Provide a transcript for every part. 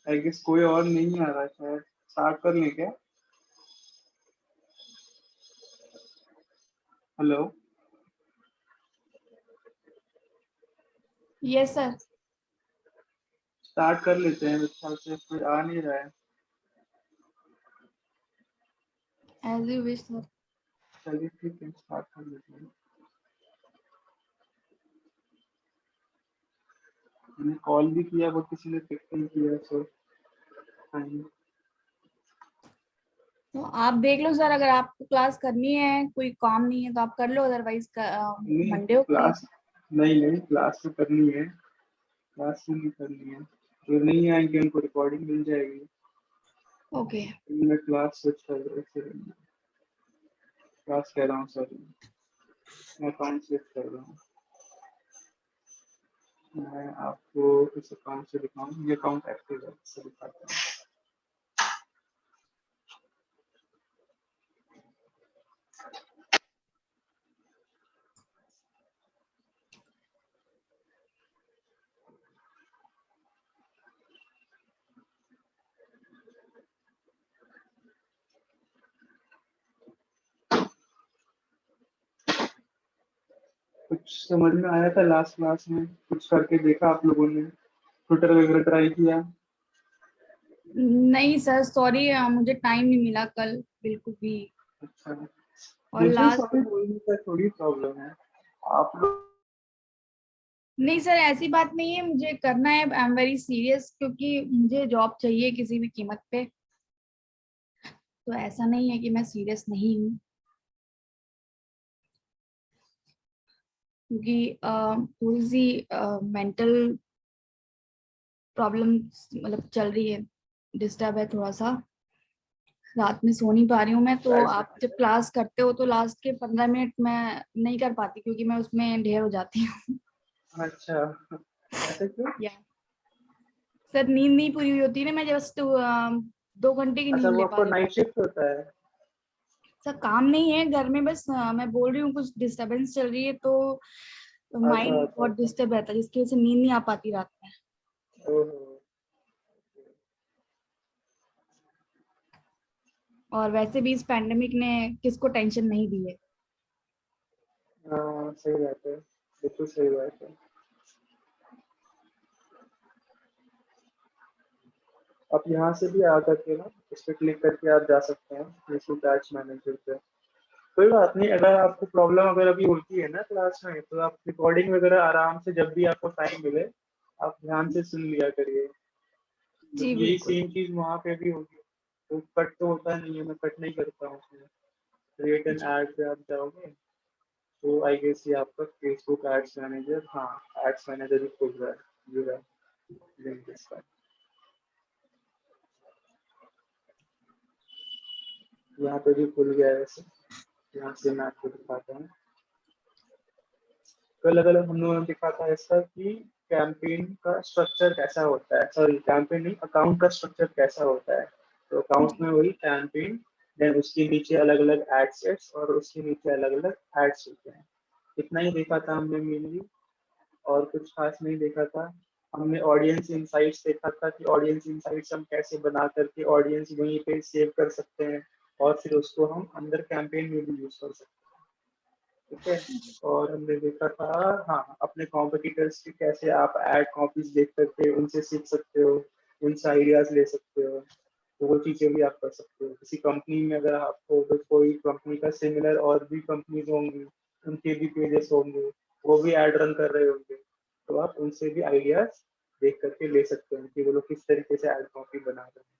I guess कोई और नहीं आ रहा शायद। स्टार्ट कर लें क्या? हेलो। Yes sir. स्टार्ट कर लेते हैं, मेरे ख्याल से कोई आ नहीं रहा है। As you wish sir. चलिए ठीक है, स्टार्ट कर लेते हैं। मैंने कॉल भी किया बट किसी ने पिक नहीं किया, सो हाँ। तो आप देख लो सर, अगर आपको क्लास करनी है, कोई काम नहीं है तो आप कर लो, अदरवाइज नहीं मंडे को कर लो। क्लास, नहीं क्लास तो करनी है। क्लास तो नहीं करनी है। जो नहीं आएंगे उनको रिकॉर्डिंग मिल जाएगी। ओके। मैं क्लास स्विच कर रहा हूँ, क्लास कह रहा हूँ सॉरी, मैं अकाउंट स्विच कर रहा हूँ। मैं आपको इस अकाउंट से दिखाऊँ, ये अकाउंट एक्टिव है, इससे दिखाता हूँ। कुछ समझ में आया था लास्ट क्लास में? कुछ करके देखा आप लोगों ने? ट्विटर वगैरह ट्राई किया? नहीं सर सॉरी, मुझे टाइम नहीं मिला कल बिल्कुल भी। अच्छा, और मुझे लास्ट, सॉरी बोलने का थोड़ी प्रॉब्लम है। आप लोग नहीं सर ऐसी बात नहीं है, मुझे करना है, आई एम वेरी सीरियस, क्योंकि मुझे जॉब चाहिए किसी भी कीमत पे। तो ऐसा नहीं है कि मैं सीरियस नहीं हूँ, क्योंकि थोड़ी सी मेंटल प्रॉब्लम मतलब चल रही है, डिस्टर्ब है थोड़ा सा। रात में सो नहीं पा रही हूँ मैं, तो ऐसे? आप जब क्लास करते हो तो लास्ट के 15 मिनट मैं नहीं कर पाती, क्योंकि मैं उसमें ढेर हो जाती हूँ। अच्छा, ऐसे क्यों? या सर नींद नहीं पूरी हुई होती है ना, मैं जस्ट 2 घंटे की अच्छा, नींद वो ले पा आपको रही हूँ। नाइट शिफ्ट होता है? सर काम नहीं है घर में, बस मैं बोल रही हूँ कुछ डिस्टरबेंस चल रही है, तो अच्छा माइंड अच्छा बहुत अच्छा। डिस्टर्ब रहता है, जिसकी वजह से नींद नहीं आ पाती रात में। ओहो। और वैसे भी इस पैंडेमिक ने किसको टेंशन नहीं दी है। हाँ सही बात है, बिल्कुल सही बात है। आप यहाँ से भी आ करके ना, इस पे क्लिक करके आप जा सकते हैं फेसबुक टैग्स मैनेजर पे। कोई बात नहीं, अगर आपको प्रॉब्लम अगर अभी होती है ना क्लास में, तो आप रिकॉर्डिंग वगैरह आराम से जब भी आपको टाइम मिले आप ध्यान से सुन लिया करिए। जी यही बिल्कुल। सेम चीज वहाँ पे भी होगी। तो कट तो होता नहीं है, मैं कट नहीं करता हूँ उसमें। Create N G. ऐड पे आप जाओगे तो आई गेस ये आपका फेसबुक एड्स मैनेजर, हाँ एड्स मैनेजर ही खुल रहा है, ये रहा लिंक इसका। यहाँ पे भी खुल गया है वैसे। यहाँ से मैं आपको दिखाता हूँ। तो अलग अलग हम लोगों ने दिखा था इसका कि कैंपेन का स्ट्रक्चर कैसा होता है, सॉरी कैंपेन नहीं, अकाउंट का स्ट्रक्चर कैसा होता है। तो अकाउंट जी। में वही कैंपेन, देन उसके नीचे अलग अलग एड सेट्स और उसके नीचे अलग अलग एड्स होते हैं। इतना ही देखा था हमने मेनली, और कुछ खास नहीं देखा था। हमने ऑडियंस इंसाइट्स देखा था कि ऑडियंस इंसाइट्स हम कैसे बना करके ऑडियंस वहीं पे सेव कर सकते हैं और फिर उसको हम अंदर कैंपेन में भी यूज कर सकते हैं। ठीक है। और हमने देखा था, हाँ अपने कॉम्पिटिटर्स की कैसे आप एड कॉपीज देख करके उनसे सीख सकते हो, उनसे आइडियाज ले सकते हो। तो वो चीजें भी आप कर सकते हो। किसी कंपनी में अगर आपको तो कोई कंपनी का सिमिलर और भी कंपनीज होंगी, उनके भी पेजेस होंगे, वो भी एड रन कर रहे होंगे, तो आप उनसे भी आइडियाज देख करके ले सकते हैं कि वो लोग किस तरीके से एड कॉपी बना रहे हैं।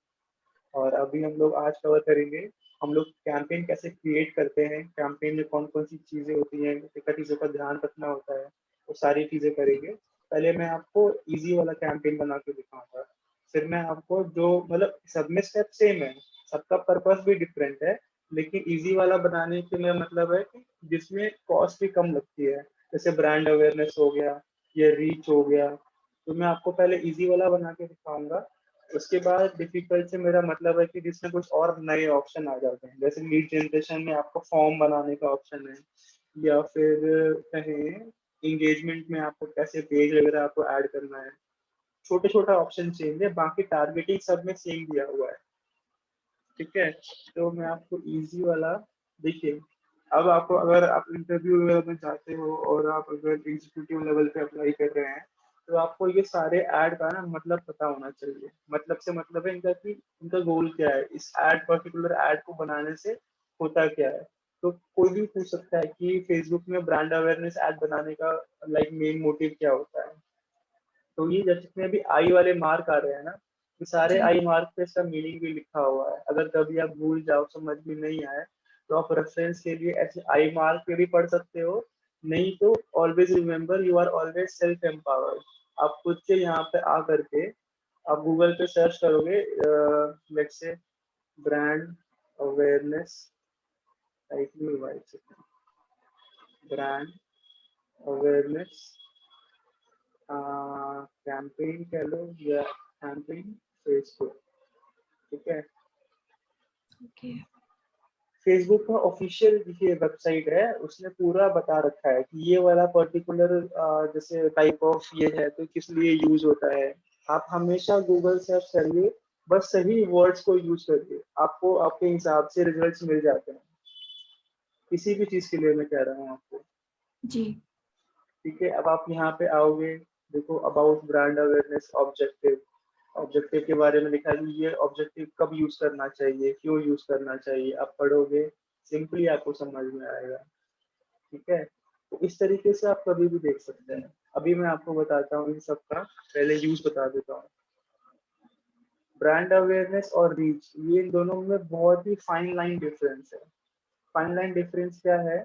और अभी हम लोग आज कवर करेंगे हम लोग कैंपेन कैसे क्रिएट करते हैं, कैंपेन में कौन कौन सी चीजें होती हैं, कितना चीजों का ध्यान रखना होता है, वो सारी चीजें करेंगे। पहले मैं आपको इजी वाला कैंपेन बना के दिखाऊंगा, फिर मैं आपको जो मतलब सब में स्टेप सेम है, सबका पर्पस भी डिफरेंट है, लेकिन इजी वाला बनाने के लिए मतलब है कि जिसमें कॉस्ट भी कम लगती है, जैसे ब्रांड अवेयरनेस हो गया या रीच हो गया। तो मैं आपको पहले इजी वाला बना के दिखाऊंगा। उसके बाद डिफिकल्ट से मेरा मतलब है कि जिसमें कुछ और नए ऑप्शन आ जाते हैं, जैसे लीड जनरेशन में आपको फॉर्म बनाने का ऑप्शन है, या फिर कहें इंगेजमेंट में आपको कैसे पेज वगैरह आपको ऐड करना है। छोटे छोटा ऑप्शन चेंज है, बाकी टारगेटिंग सब में सेम दिया हुआ है। ठीक है, तो मैं आपको इजी वाला, देखिए अब आपको अगर आप इंटरव्यू वगैरह में जाते हो और आप अगर एग्जीक्यूटिव लेवल पे अप्लाई कर रहे हैं, तो आपको ये सारे ऐड का ना मतलब पता होना चाहिए। मतलब से मतलब है इनका कि इनका गोल क्या है, इस ऐड पर्टिकुलर ऐड को बनाने से होता क्या है। तो कोई भी पूछ सकता है कि फेसबुक में ब्रांड अवेयरनेस ऐड बनाने का लाइक मेन मोटिव क्या होता है। तो ये जब जितने भी आई वाले मार्क आ रहे हैं ना, ये सारे जी आई मार्क पे इसका मीनिंग भी लिखा हुआ है। अगर कभी आप भूल जाओ, समझ में नहीं आए, तो आप रेफरेंस के लिए ऐसे आई मार्क पे भी पढ़ सकते हो। नहीं तो always remember you are always self empowered. आप खुद से यहाँ पे आ करके आप गूगल पे सर्च करोगे, let's say brand awareness, brand awareness campaign कह लो या कैंपेन फेसबुक। ठीक है, ओके फेसबुक का ऑफिशियल देखिए वेबसाइट है, उसने पूरा बता रखा है कि ये वाला पर्टिकुलर जैसे टाइप ऑफ ये है तो किस लिए यूज होता है। आप हमेशा गूगल सर्च करिए, बस सही वर्ड्स को यूज करिए, आपको आपके हिसाब से रिजल्ट्स मिल जाते हैं। किसी भी चीज के लिए मैं कह रहा हूँ आपको। जी ठीक है, अब आप यहाँ पे आओगे, देखो about brand awareness objective. Objective के बारे में लिखा है कि ये ऑब्जेक्टिव कब यूज करना चाहिए, क्यों यूज करना चाहिए, आप पढ़ोगे सिंपली आपको समझ में आएगा। ठीक है, तो इस तरीके से आप कभी भी देख सकते हैं। अभी मैं आपको बताता हूँ इन सब का, पहले यूज बता देता हूँ। ब्रांड अवेयरनेस और रीच, ये इन दोनों में बहुत ही फाइन लाइन डिफरेंस है। फाइन लाइन डिफरेंस क्या है,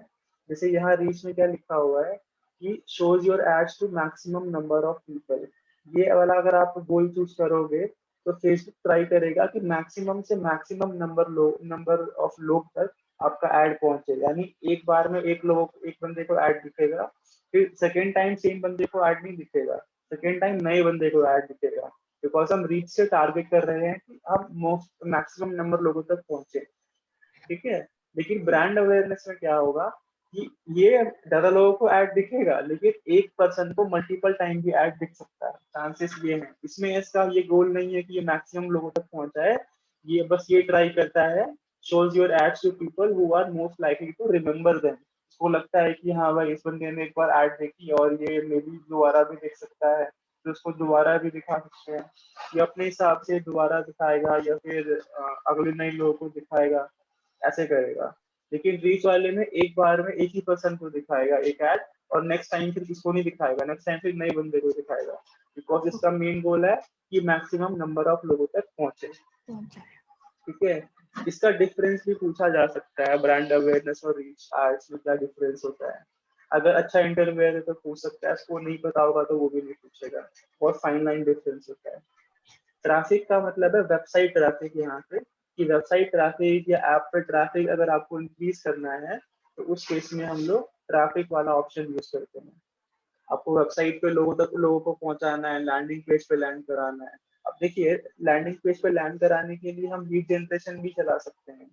जैसे यहाँ रीच में क्या लिखा हुआ है कि shows your ads to maximum number of people. ये वाला अगर आप गोल चूज करोगे तो फेसबुक ट्राई करेगा कि मैक्सिमम से मैक्सिमम नंबर ऑफ लोग तक आपका एड पहुंचे। यानी एक बार में एक बंदे को एड दिखेगा, फिर सेकेंड टाइम सेम बंदे को एड नहीं दिखेगा, सेकेंड टाइम नए बंदे को एड दिखेगा। बिकॉज हम रीच से टारगेट कर रहे हैं कि हम मोस्ट मैक्सिमम नंबर लोगों तक पहुंचे। ठीक है, लेकिन ब्रांड अवेयरनेस में क्या होगा कि ये ज्यादा लोगों को ऐड दिखेगा, लेकिन एक पर्सन को मल्टीपल टाइम भी ऐड दिख सकता है, चांसेस ये हैं। इसमें इसका ये गोल नहीं है कि ये मैक्सिमम लोगों तक पहुंचाए, ये बस ये ट्राई करता है, shows your ads to people who are most likely to remember them. उसको लगता है कि हाँ भाई, इस बंदे ने एक बार ऐड देखी और ये मे बी दोबारा भी देख सकता है, तो उसको दोबारा भी दिखा सकते हैं। ये अपने हिसाब से दोबारा दिखाएगा या फिर अगले नए लोगों को दिखाएगा, ऐसे करेगा। लेकिन रीच वाले में एक बार में एक ही पर्सन को दिखाएगा एक ऐड, और नेक्स्ट टाइम फिर किसको नहीं दिखाएगा, नेक्स्ट टाइम फिर नए बंदे को दिखाएगा। बिकॉज इसका मेन गोल है कि मैक्सिमम नंबर ऑफ लोगों तक पहुंचे। पहुंचा है। ठीक है, इसका डिफरेंस भी पूछा जा सकता है, ब्रांड अवेयरनेस और रीच एड्स में क्या डिफरेंस होता है। अगर अच्छा इंटरव्यूअर है तो पूछ सकता है, उसको नहीं पता होगा तो वो भी नहीं पूछेगा। बहुत फाइन लाइन डिफरेंस होता है। ट्रैफिक का मतलब है वेबसाइट ट्रैफिक, यहाँ पे कि वेबसाइट ट्रैफिक या ऐप पे ट्रैफिक अगर आपको इंक्रीज करना है तो उस केस में हम लोग ट्रैफिक वाला ऑप्शन यूज करते हैं। आपको वेबसाइट पे लोगों को पहुंचाना है, लैंडिंग पेज पे लैंड कराना है। अब देखिए, लैंडिंग पेज पे लैंड कराने के लिए हम लीड जनरेशन भी चला सकते हैं,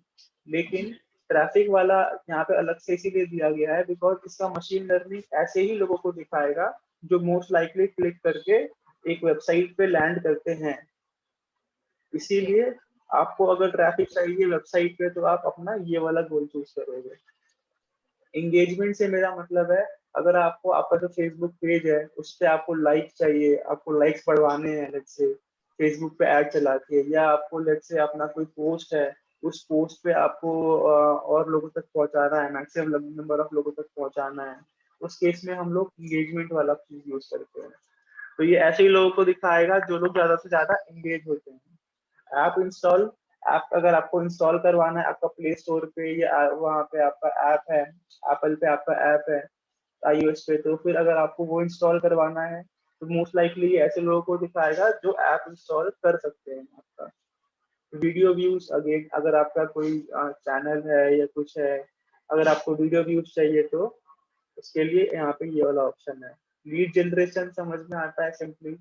लेकिन जी ट्रैफिक वाला यहाँ पे अलग से इसीलिए दिया गया है बिकॉज इसका मशीन लर्निंग ऐसे ही लोगों को दिखाएगा जो मोस्ट लाइकली क्लिक करके एक वेबसाइट पे लैंड करते हैं। ओके इसीलिए आपको अगर ट्रैफिक चाहिए वेबसाइट पे तो आप अपना ये वाला गोल चूज करोगे। एंगेजमेंट से मेरा मतलब है, अगर आपको आपका जो फेसबुक पेज है उस पे आपको लाइक चाहिए, आपको लाइक्स बढ़वाने हैं, लेट्स से फेसबुक पे ऐड चला के, या आपको लेट्स से अपना कोई पोस्ट है, उस पोस्ट पे आपको और लोगों तक पहुंचाना है, मैक्सिमम नंबर ऑफ लोगों तक पहुंचाना है, उस केस में हम लोग एंगेजमेंट वाला चीज यूज करते हैं। तो ये ऐसे ही लोगों को दिखाएगा जो लोग ज्यादा से ज्यादा एंगेज होते हैं। ऐप इंस्टॉल, ऐप अगर आपको इंस्टॉल करवाना है आपका प्ले स्टोर पे या वहाँ पे आपका ऐप है, एप्पल पे आपका ऐप है आईओएस पे, तो फिर अगर आपको वो इंस्टॉल करवाना है तो मोस्ट लाइकली ऐसे लोगों को दिखाएगा जो ऐप इंस्टॉल कर सकते हैं आपका। वीडियो व्यूज, अगेन अगर आपका कोई चैनल है या कुछ है, अगर आपको वीडियो व्यूज चाहिए तो उसके लिए यहाँ पे ये वाला ऑप्शन है। लीड जनरेशन समझ में आता है सिंपली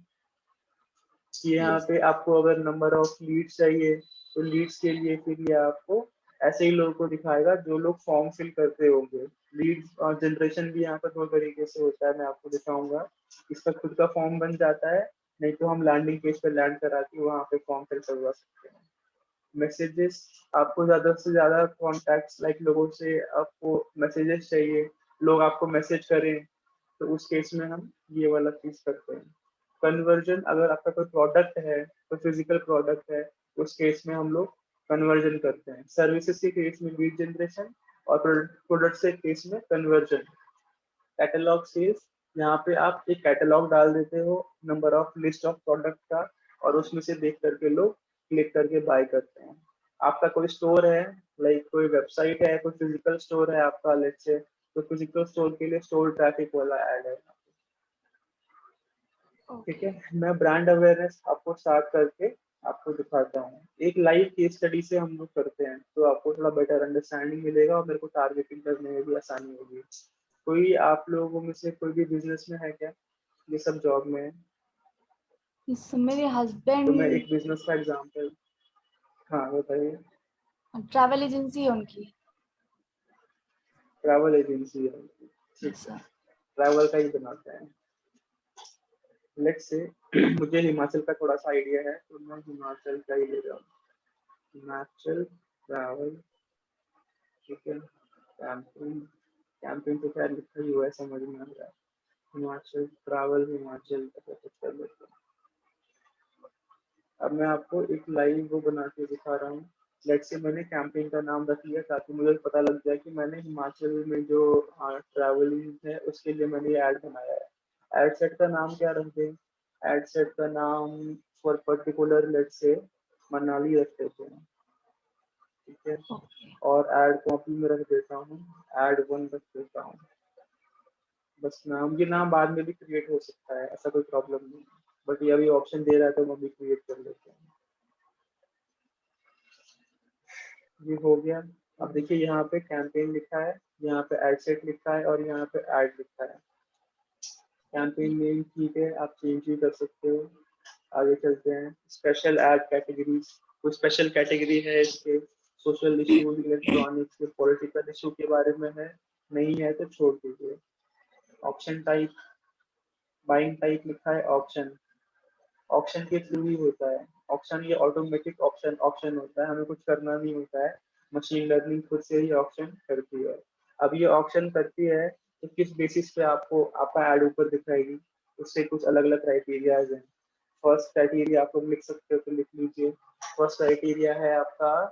कि यहाँ यस पे आपको अगर नंबर ऑफ लीड्स चाहिए तो लीड्स के लिए फिर ये आपको ऐसे ही लोगों को दिखाएगा जो लोग फॉर्म फिल करते होंगे। लीड जनरेशन भी यहाँ पर दो तरीके से होता है, मैं आपको दिखाऊंगा। इसका खुद का फॉर्म बन जाता है नहीं तो हम लैंडिंग पेज पे लैंड करा के वहाँ पे फॉर्म फिल करवा सकते हैं। मैसेजेस, आपको ज़्यादा से ज़्यादा कॉन्टैक्ट्स लाइक लोगों से आपको मैसेजेस चाहिए, लोग आपको मैसेज करें, तो उस केस में हम ये वाला चीज़ करते हैं। कन्वर्जन, अगर आपका कोई प्रोडक्ट है, कोई फिजिकल प्रोडक्ट है, उस केस में हम लोग कन्वर्जन करते हैं। सर्विसेज के केस में लीड जनरेशन और प्रोडक्ट के केस में कन्वर्जन। कैटलॉग सेल्स, यहाँ पे आप एक कैटलॉग डाल देते हो number of list of product का, और उसमें से देख करके लोग क्लिक करके बाय करते हैं। आपका कोई स्टोर है, लाइक कोई वेबसाइट है, कोई फिजिकल स्टोर है आपका, लेट्स से, तो फिजिकल स्टोर के लिए स्टोर ट्रैफिक वाला ऐड है। ठीक ओके। है, मैं ब्रांड अवेयरनेस आपको स्टार्ट करके आपको दिखाता हूँ। एक लाइव केस स्टडी से हम लोग करते हैं, तो आपको थोड़ा बेटर अंडरस्टैंडिंग मिलेगा और मेरे को टारगेटिंग करने में भी आसानी होगी। कोई आप लोगों में से कोई भी बिजनेस में है क्या, ये सब जॉब में है? मेरे तो मैं हस्बैंड एक बिजनेस का एग्जांपल, हाँ बताइए। ट्रैवल एजेंसी है उनकी। ट्रैवल एजेंसी है, ठीक यस है, सर। ट्रैवल का ही बनाते हैं। लेट्स से मुझे हिमाचल का थोड़ा सा आइडिया है, तो मैं हिमाचल का ही ले रहा हूँ। हिमाचल ट्रैवल, ठीक है। कैंपिंग, कैंपिंग तो क्या लिखा ही हुआ है, समझ में आ रहा है। हिमाचल ट्रैवल, हिमाचल का कुछ कर लेते हैं। अब मैं आपको एक लाइव वो बना के दिखा रहा हूँ। लेट्स से मैंने कैंपिंग का नाम रख लिया ताकि मुझे पता लग जाए कि मैंने हिमाचल में जो ट्रैवलिंग है उसके लिए मैंने ये ऐड बनाया है। एड सेट का नाम क्या रख दें? एड सेट का नाम for particular let's say Manali रख देते हैं, ठीक है। ओके। और ऐड कॉपी में रख देता हूँ, ऐड वन रख देता हूँ। बस नाम, ये नाम बाद में भी क्रिएट हो सकता है, ऐसा कोई प्रॉब्लम नहीं है, बट ये अभी ऑप्शन दे रहा है तो मैं भी क्रिएट कर लेता हूँ। ये हो गया। अब देखिए यहाँ पे कैंपेन लिखा है, यहाँ पे एड सेट लिखा है और यहाँ पे ऐड लिखा है। कैंपेन नेम ठीक है, आप चेंज भी कर सकते हो। आगे चलते हैं, स्पेशल ऐड कैटेगरीज। कोई स्पेशल कैटेगरी है इसके? सोशल इश्यूज, इलेक्ट्रॉनिक्स के, पॉलिटिकल इशू के बारे में है? नहीं है तो छोड़ दीजिए। ऑप्शन टाइप, बाइंग टाइप लिखा है ऑप्शन, ऑप्शन के थ्रू ही होता है। ऑप्शन ये ऑटोमेटिक ऑप्शन ऑप्शन होता है, हमें कुछ करना नहीं होता है, मशीन लर्निंग खुद से ही ऑप्शन करती है। अब ये ऑप्शन करती है तो किस बेसिस पे आपको आपका ऐड ऊपर दिखाएगी? उससे कुछ अलग अलग क्राइटेरियाज हैं। फर्स्ट क्राइटेरिया आप लोग लिख सकते हो तो लिख लीजिए। फर्स्ट क्राइटेरिया है आपका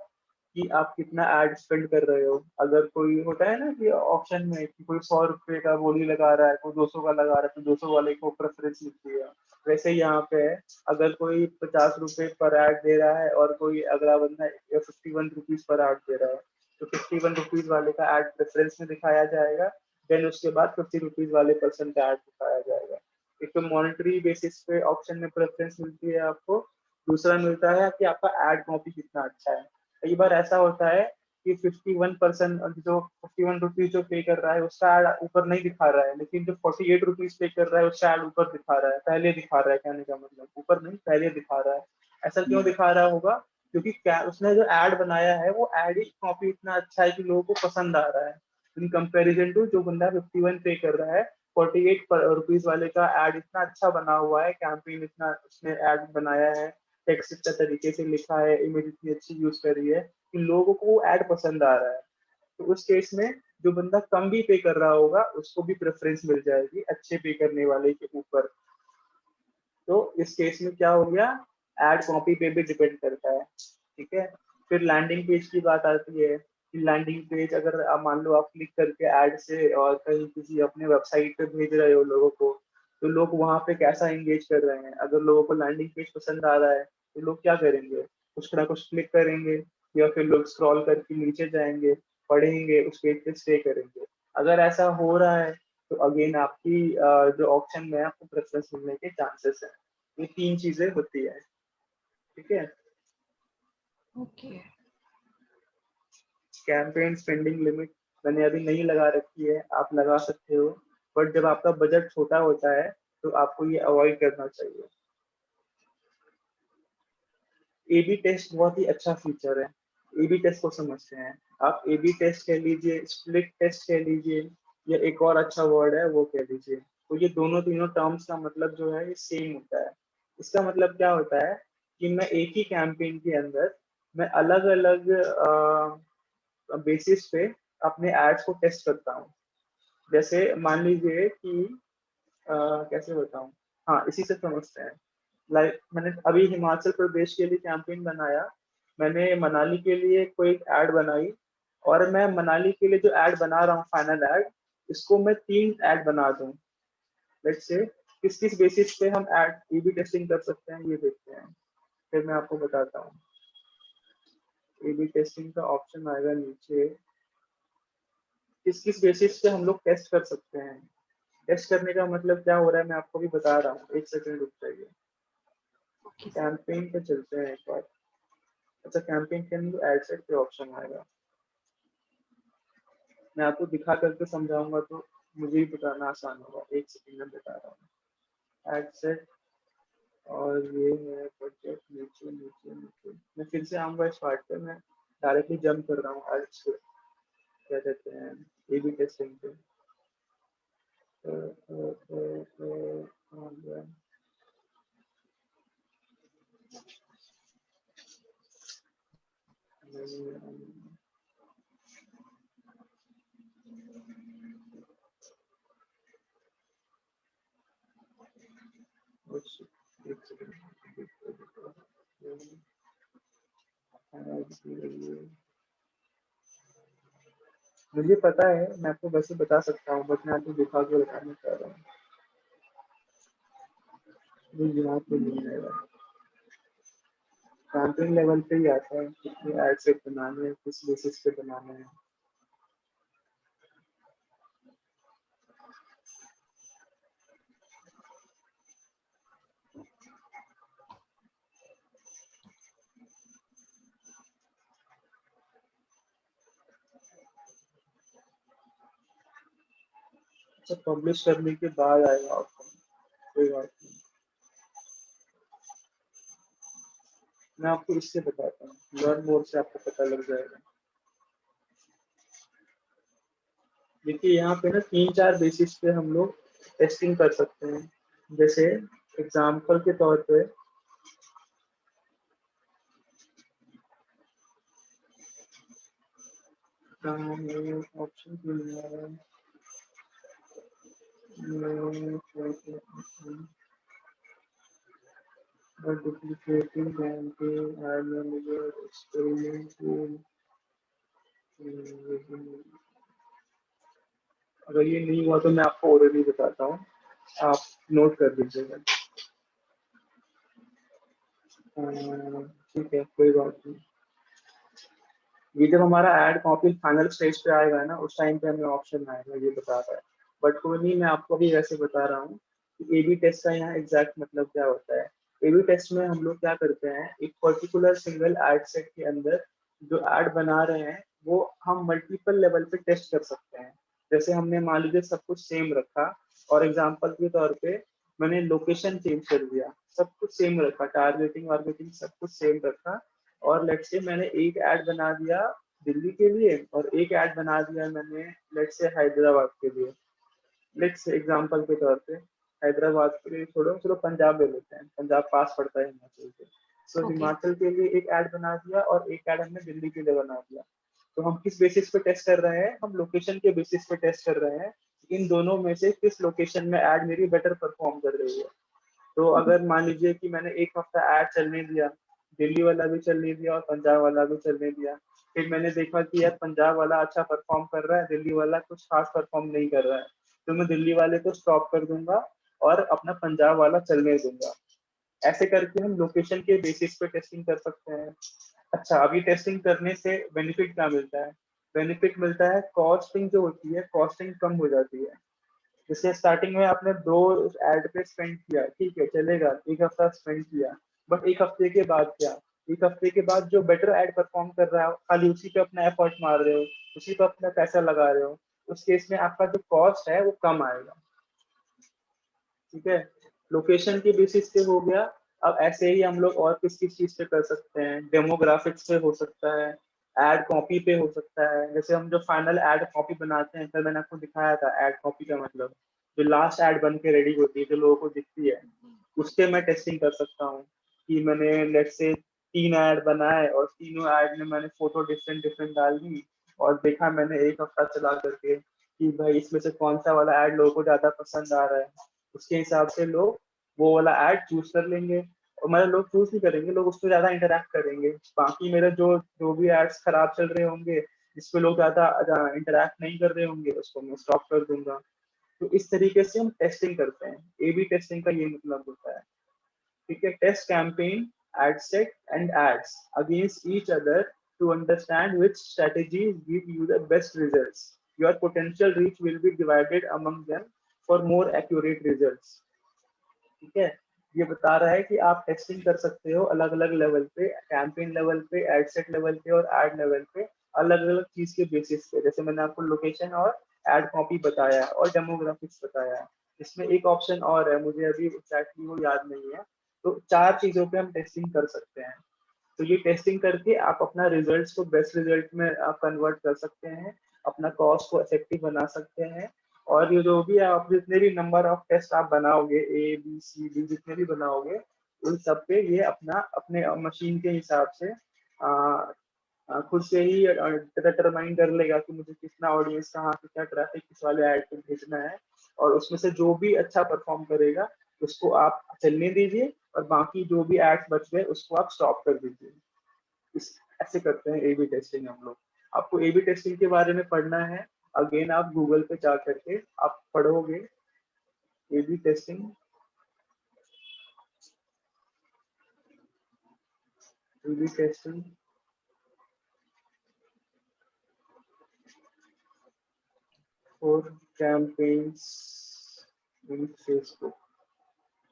कि आप कितना एड स्पेंड कर रहे हो। अगर कोई होता है ना कि ऑप्शन में कि कोई 100 रुपए का बोली लगा रहा है, कोई 200 का लगा रहा है, तो 200 वाले को प्रेफरेंस मिलती है। वैसे ही यहाँ पे है, अगर कोई 50 रुपए पर ऐड दे रहा है और कोई अगला बंदा 51 रुपीज पर ऐड दे रहा है, तो 51 रुपीज वाले का ऐड प्रेफरेंस में दिखाया जाएगा। देन उसके बाद 50 रुपीज वाले पर्सन का ऐड दिखाया जाएगा। एक तो मॉनिटरी बेसिस पे ऑप्शन में प्रेफरेंस मिलती है आपको। दूसरा मिलता है कि आपका एड कॉपी कितना अच्छा है। कई बार ऐसा होता है कि 51% जो 51 रुपीज जो पे कर रहा है उसका एड ऊपर नहीं दिखा रहा है, लेकिन जो 48 रुपीज पे कर रहा है उसका एड ऊपर दिखा रहा है, पहले दिखा रहा है। कहने का मतलब ऊपर नहीं, पहले दिखा रहा है। ऐसा क्यों दिखा रहा होगा? क्योंकि क्या उसने जो एड बनाया है वो एड ही कॉपी इतना अच्छा है कि लोगों को पसंद आ रहा है, इन कंपेरिजन टू जो बंदा 51 पे कर रहा है। 48 रुपीज वाले का एड इतना अच्छा बना हुआ है, कैंपेन इतना उसने एड बनाया है, टेक्स्ट इतना तरीके से लिखा है, इमेज इतनी अच्छी यूज करी है कि लोगों को वो एड पसंद आ रहा है। तो उस केस में जो बंदा कम भी पे कर रहा होगा उसको भी प्रेफरेंस मिल जाएगी अच्छे पे करने वाले के ऊपर। तो इस केस में क्या हो गया, एड कॉपी पे भी डिपेंड करता है, ठीक है। फिर लैंडिंग पेज की बात आती है कि लैंडिंग पेज अगर आप मान लो आप क्लिक करके ऐड से और कहीं किसी अपने वेबसाइट पे भेज रहे हो लोगों को, तो लोग वहां पे कैसा एंगेज कर रहे हैं? अगर लोगों को लैंडिंग पेज पसंद आ रहा है तो लोग क्या करेंगे? कुछ ना कुछ क्लिक करेंगे, या फिर लोग स्क्रॉल करके नीचे जाएंगे, पढ़ेंगे, उस पेज पे स्टे करेंगे। अगर ऐसा हो रहा है तो अगेन आपकी जो ऑप्शन में आपको प्रेफरेंस मिलने के चांसेस है। ये तीन चीजें होती है, ठीक है। ओके। कैंपेन स्पेंडिंग लिमिट मैंने अभी नहीं लगा रखी है, आप लगा सकते हो, बट जब आपका बजट छोटा होता है तो आपको ये अवॉइड करना चाहिए। ए बी टेस्ट बहुत ही अच्छा फीचर है। ए बी टेस्ट को समझते हैं? आप ए बी टेस्ट कह लीजिए, स्प्लिट टेस्ट कह लीजिए, या एक और अच्छा वर्ड है वो कह लीजिए, तो ये दोनों तीनों टर्म्स का मतलब जो है ये सेम होता है। इसका मतलब क्या होता है कि मैं एक ही कैंपेन के अंदर मैं अलग अलग बेसिस पे अपने एड्स को टेस्ट करता हूँ। जैसे मान लीजिए कि कैसे बताऊँ, हाँ इसी से समझते हैं। लाइक मैंने अभी हिमाचल प्रदेश के लिए कैंपेन बनाया, मैंने मनाली के लिए कोई एड बनाई, और मैं मनाली के लिए जो एड बना रहा हूँ फाइनल एड, इसको मैं 3 एड बना दूँ। लेट्स से किस किस बेसिस पे हम एड ए बी टेस्टिंग कर सकते हैं ये देखते हैं, फिर मैं आपको बताता हूँ। ए बी टेस्टिंग का ऑप्शन आएगा नीचे, किस किस बेसिस पे हम लोग टेस्ट कर सकते हैं। टेस्ट करने का मतलब क्या हो रहा है मैं आपको भी बता रहा हूँ, एक सेकंड रुक जाइए। Okay sir. कैंपेन पे चलते हैं एक बार। अच्छा, कैंपेन के अंदर एड सेट पे ऑप्शन आएगा, मैं आपको दिखा करके समझाऊंगा तो मुझे ही बताना आसान होगा। एक सेकंड में बता रहा हूँ एड सेट, और ये है बजट, नीचे नीचे नीचे मैं फिर से आऊंगा इस पार्ट पे, मैं डायरेक्टली जंप कर रहा हूँ एड से क्या कहते हैं ए बी टेस्टिंग पे। मुझे पता है, मैं आपको वैसे बता सकता हूँ, बट मैं आपको दिखा के बताना चाह रहा हूँ। मुझे यहाँ पे नहीं आएगा, कैंपेन लेवल पे ही आता है कितने एड सेट बनाने हैं, किस बेसिस पे बनाने हैं। अच्छा, पब्लिश करने के बाद आएगा ऑप्शन, कोई बात नहीं, मैं आपको इससे बताता हूँ, लर्न मोर से आपको पता लग जाएगा। देखिए यहाँ पे ना 3-4 बेसिस पे हम लोग टेस्टिंग कर सकते हैं। जैसे एग्जाम्पल के तौर पे ऑप्शन क्यों नहीं आ रहा है, duplicating campaign, ad manager, experiment tool। अगर ये नहीं हुआ तो मैं आपको ऑलरेडी बताता हूँ, आप नोट कर लीजिएगा। ठीक है, कोई बात नहीं। ये जब हमारा एड कॉपी फाइनल स्टेज पे आएगा ना, उस टाइम पे हमें ऑप्शन आएगा, ये बता रहा है। बट कोई नहीं, मैं आपको भी वैसे बता रहा हूँ कि ए बी टेस्ट का यहाँ एग्जैक्ट मतलब क्या होता है। ए बी टेस्ट में हम लोग क्या करते हैं, एक पर्टिकुलर सिंगल एड सेट के अंदर जो एड बना रहे हैं वो हम मल्टीपल लेवल पे टेस्ट कर सकते हैं। जैसे हमने मान लीजिए सब कुछ सेम रखा, और एग्जाम्पल के तौर पे मैंने लोकेशन चेंज कर दिया, सब कुछ सेम रखा, टारगेटिंग वारगेटिंग सब कुछ सेम रखा, और लेट्स से मैंने एक ऐड बना दिया दिल्ली के लिए, और एक ऐड बना दिया मैंने लेट्स से हैदराबाद के लिए। लेट्स से एग्जांपल के तौर पे हैदराबाद के लिए छोड़ो, चलो पंजाब ले लेते हैं, पंजाब पास पड़ता है हिमाचल से। So okay. हिमाचल के लिए एक ऐड बना दिया और एक ऐड हमने दिल्ली के लिए बना दिया। तो हम किस बेसिस पे टेस्ट कर रहे हैं, हम लोकेशन के बेसिस पे टेस्ट कर रहे हैं, इन दोनों में से किस लोकेशन में ऐड मेरी बेटर परफॉर्म कर रही है। तो अगर मान लीजिए कि मैंने एक हफ्ता ऐड चलने दिया, दिल्ली वाला भी चलने दिया और पंजाब वाला भी चलने दिया, फिर मैंने देखा कि यार पंजाब वाला अच्छा परफॉर्म कर रहा है, दिल्ली वाला कुछ खास परफॉर्म नहीं कर रहा है, तो मैं दिल्ली वाले को स्टॉप कर दूंगा और अपना पंजाब वाला चलने दूंगा। ऐसे करके हम लोकेशन के बेसिस पे टेस्टिंग कर सकते हैं। अच्छा, अभी टेस्टिंग करने से बेनिफिट क्या मिलता है? बेनिफिट मिलता है कॉस्टिंग जो होती है, कॉस्टिंग कम हो जाती है। जैसे स्टार्टिंग में आपने 2 एड पे स्पेंड किया, ठीक है चलेगा, एक हफ्ता स्पेंड किया, बट एक हफ्ते के बाद क्या, एक हफ्ते के बाद जो बेटर एड परफॉर्म कर रहा है खाली उसी पे अपना एफर्ट मार रहे हो, उसी पे अपना पैसा लगा रहे हो, उस केस में आपका जो कॉस्ट है वो कम आएगा। ठीक है, लोकेशन के बेसिस पे हो गया। अब ऐसे ही हम लोग और किस किस चीज पे कर सकते हैं, डेमोग्राफिक्स पे हो सकता है, एड कॉपी पे हो सकता है। जैसे हम जो फाइनल एड कॉपी बनाते हैं, कल मैंने आपको दिखाया था एड कॉपी का मतलब। जो लास्ट ऐड बन के रेडी होती है, जो लोगों को दिखती है, उसके मैं टेस्टिंग कर सकता हूँ कि मैंने लेट से 3 ऐड बनाए और तीनों ऐड में मैंने फोटो डिफरेंट डिफरेंट डाल दी और देखा मैंने एक हफ्ता चला करके कि भाई इसमें से कौन सा वाला ऐड लोगों को ज्यादा पसंद आ रहा है, उसके हिसाब से लोग वो वाला ऐड चूज कर लेंगे। और मतलब लोग चूज नहीं करेंगे, लोग उस पर ज्यादा इंटरेक्ट करेंगे। बाकी मेरे जो जो भी एड्स खराब चल रहे होंगे, जिसपे लोग ज्यादा इंटरेक्ट नहीं कर रहे होंगे, उसको मैं स्टॉप कर दूंगा। तो इस तरीके से हम टेस्टिंग करते हैं। ए बी टेस्टिंग का ये मतलब होता है। ठीक है, test campaign, ad set and ads against each other to understand which strategies give you the best results. Your potential reach will be divided among them for more accurate results. ठीक है, ये बता रहा है कि आप टेस्टिंग कर सकते हो अलग अलग लेवल पे, कैंपेन लेवल पे, एड सेट लेवल पे और एड लेवल पे, अलग अलग चीज के बेसिस पे। जैसे मैंने आपको लोकेशन और एड कॉपी बताया और डेमोग्राफिक्स बताया है। इसमें एक ऑप्शन और है, मुझे अभी एग्जैक्टली वो याद नहीं है। तो 4 चीजों पे हम टेस्टिंग कर सकते हैं। तो ये टेस्टिंग करके आप अपना रिजल्ट्स को बेस्ट रिजल्ट में आप कन्वर्ट कर सकते हैं, अपना कॉस्ट को इफेक्टिव बना सकते हैं। और ये जो भी आप जितने भी नंबर ऑफ टेस्ट आप बनाओगे, ए बी सी डी जितने भी बनाओगे, उन सब पे ये अपना अपने मशीन के हिसाब से खुद से ही डिटरमाइन कर लेगा कि मुझे कितना ऑडियंस, कहाँ कितना ट्रैफिक किस वाले ऐड पे भेजना है। और उसमें से जो भी अच्छा परफॉर्म करेगा उसको आप चलने दीजिए, और बाकी जो भी एड्स बच गए उसको आप स्टॉप कर दीजिए। इस ऐसे करते हैं ए बी टेस्टिंग हम लोग। आपको ए बी टेस्टिंग के बारे में पढ़ना है, अगेन आप गूगल पे जा करके आप पढ़ोगे A B testing, A B testing for campaigns in Facebook.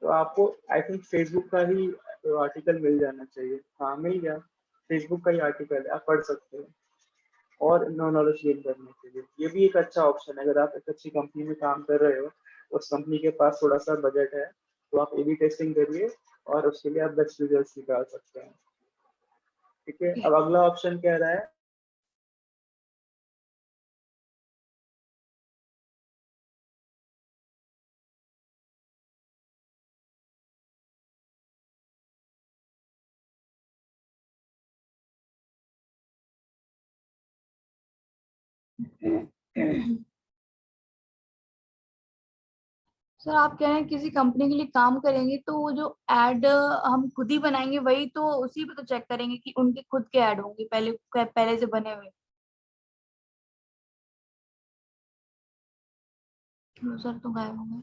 तो आपको आई थिंक फेसबुक का ही आर्टिकल मिल जाना चाहिए। हाँ, मिल गया, फेसबुक का ही आर्टिकल है, आप पढ़ सकते हो और नॉलेज गेन करने के लिए। ये भी एक अच्छा ऑप्शन है। अगर आप एक अच्छी कंपनी में काम कर रहे हो, उस कंपनी के पास थोड़ा सा बजट है, तो आप ए बी टेस्टिंग करिए और उसके लिए आप बेस्ट रिजल्ट निकाल सकते हैं। ठीक है, अब अगला ऑप्शन कह रहा है सर आप कह रहे हैं किसी कंपनी के लिए काम करेंगे तो वो जो एड हम खुद ही बनाएंगे, वही तो उसी पे तो चेक करेंगे कि उनके खुद के ऐड होंगे पहले से बने हुए। सर तो गायब हो गए।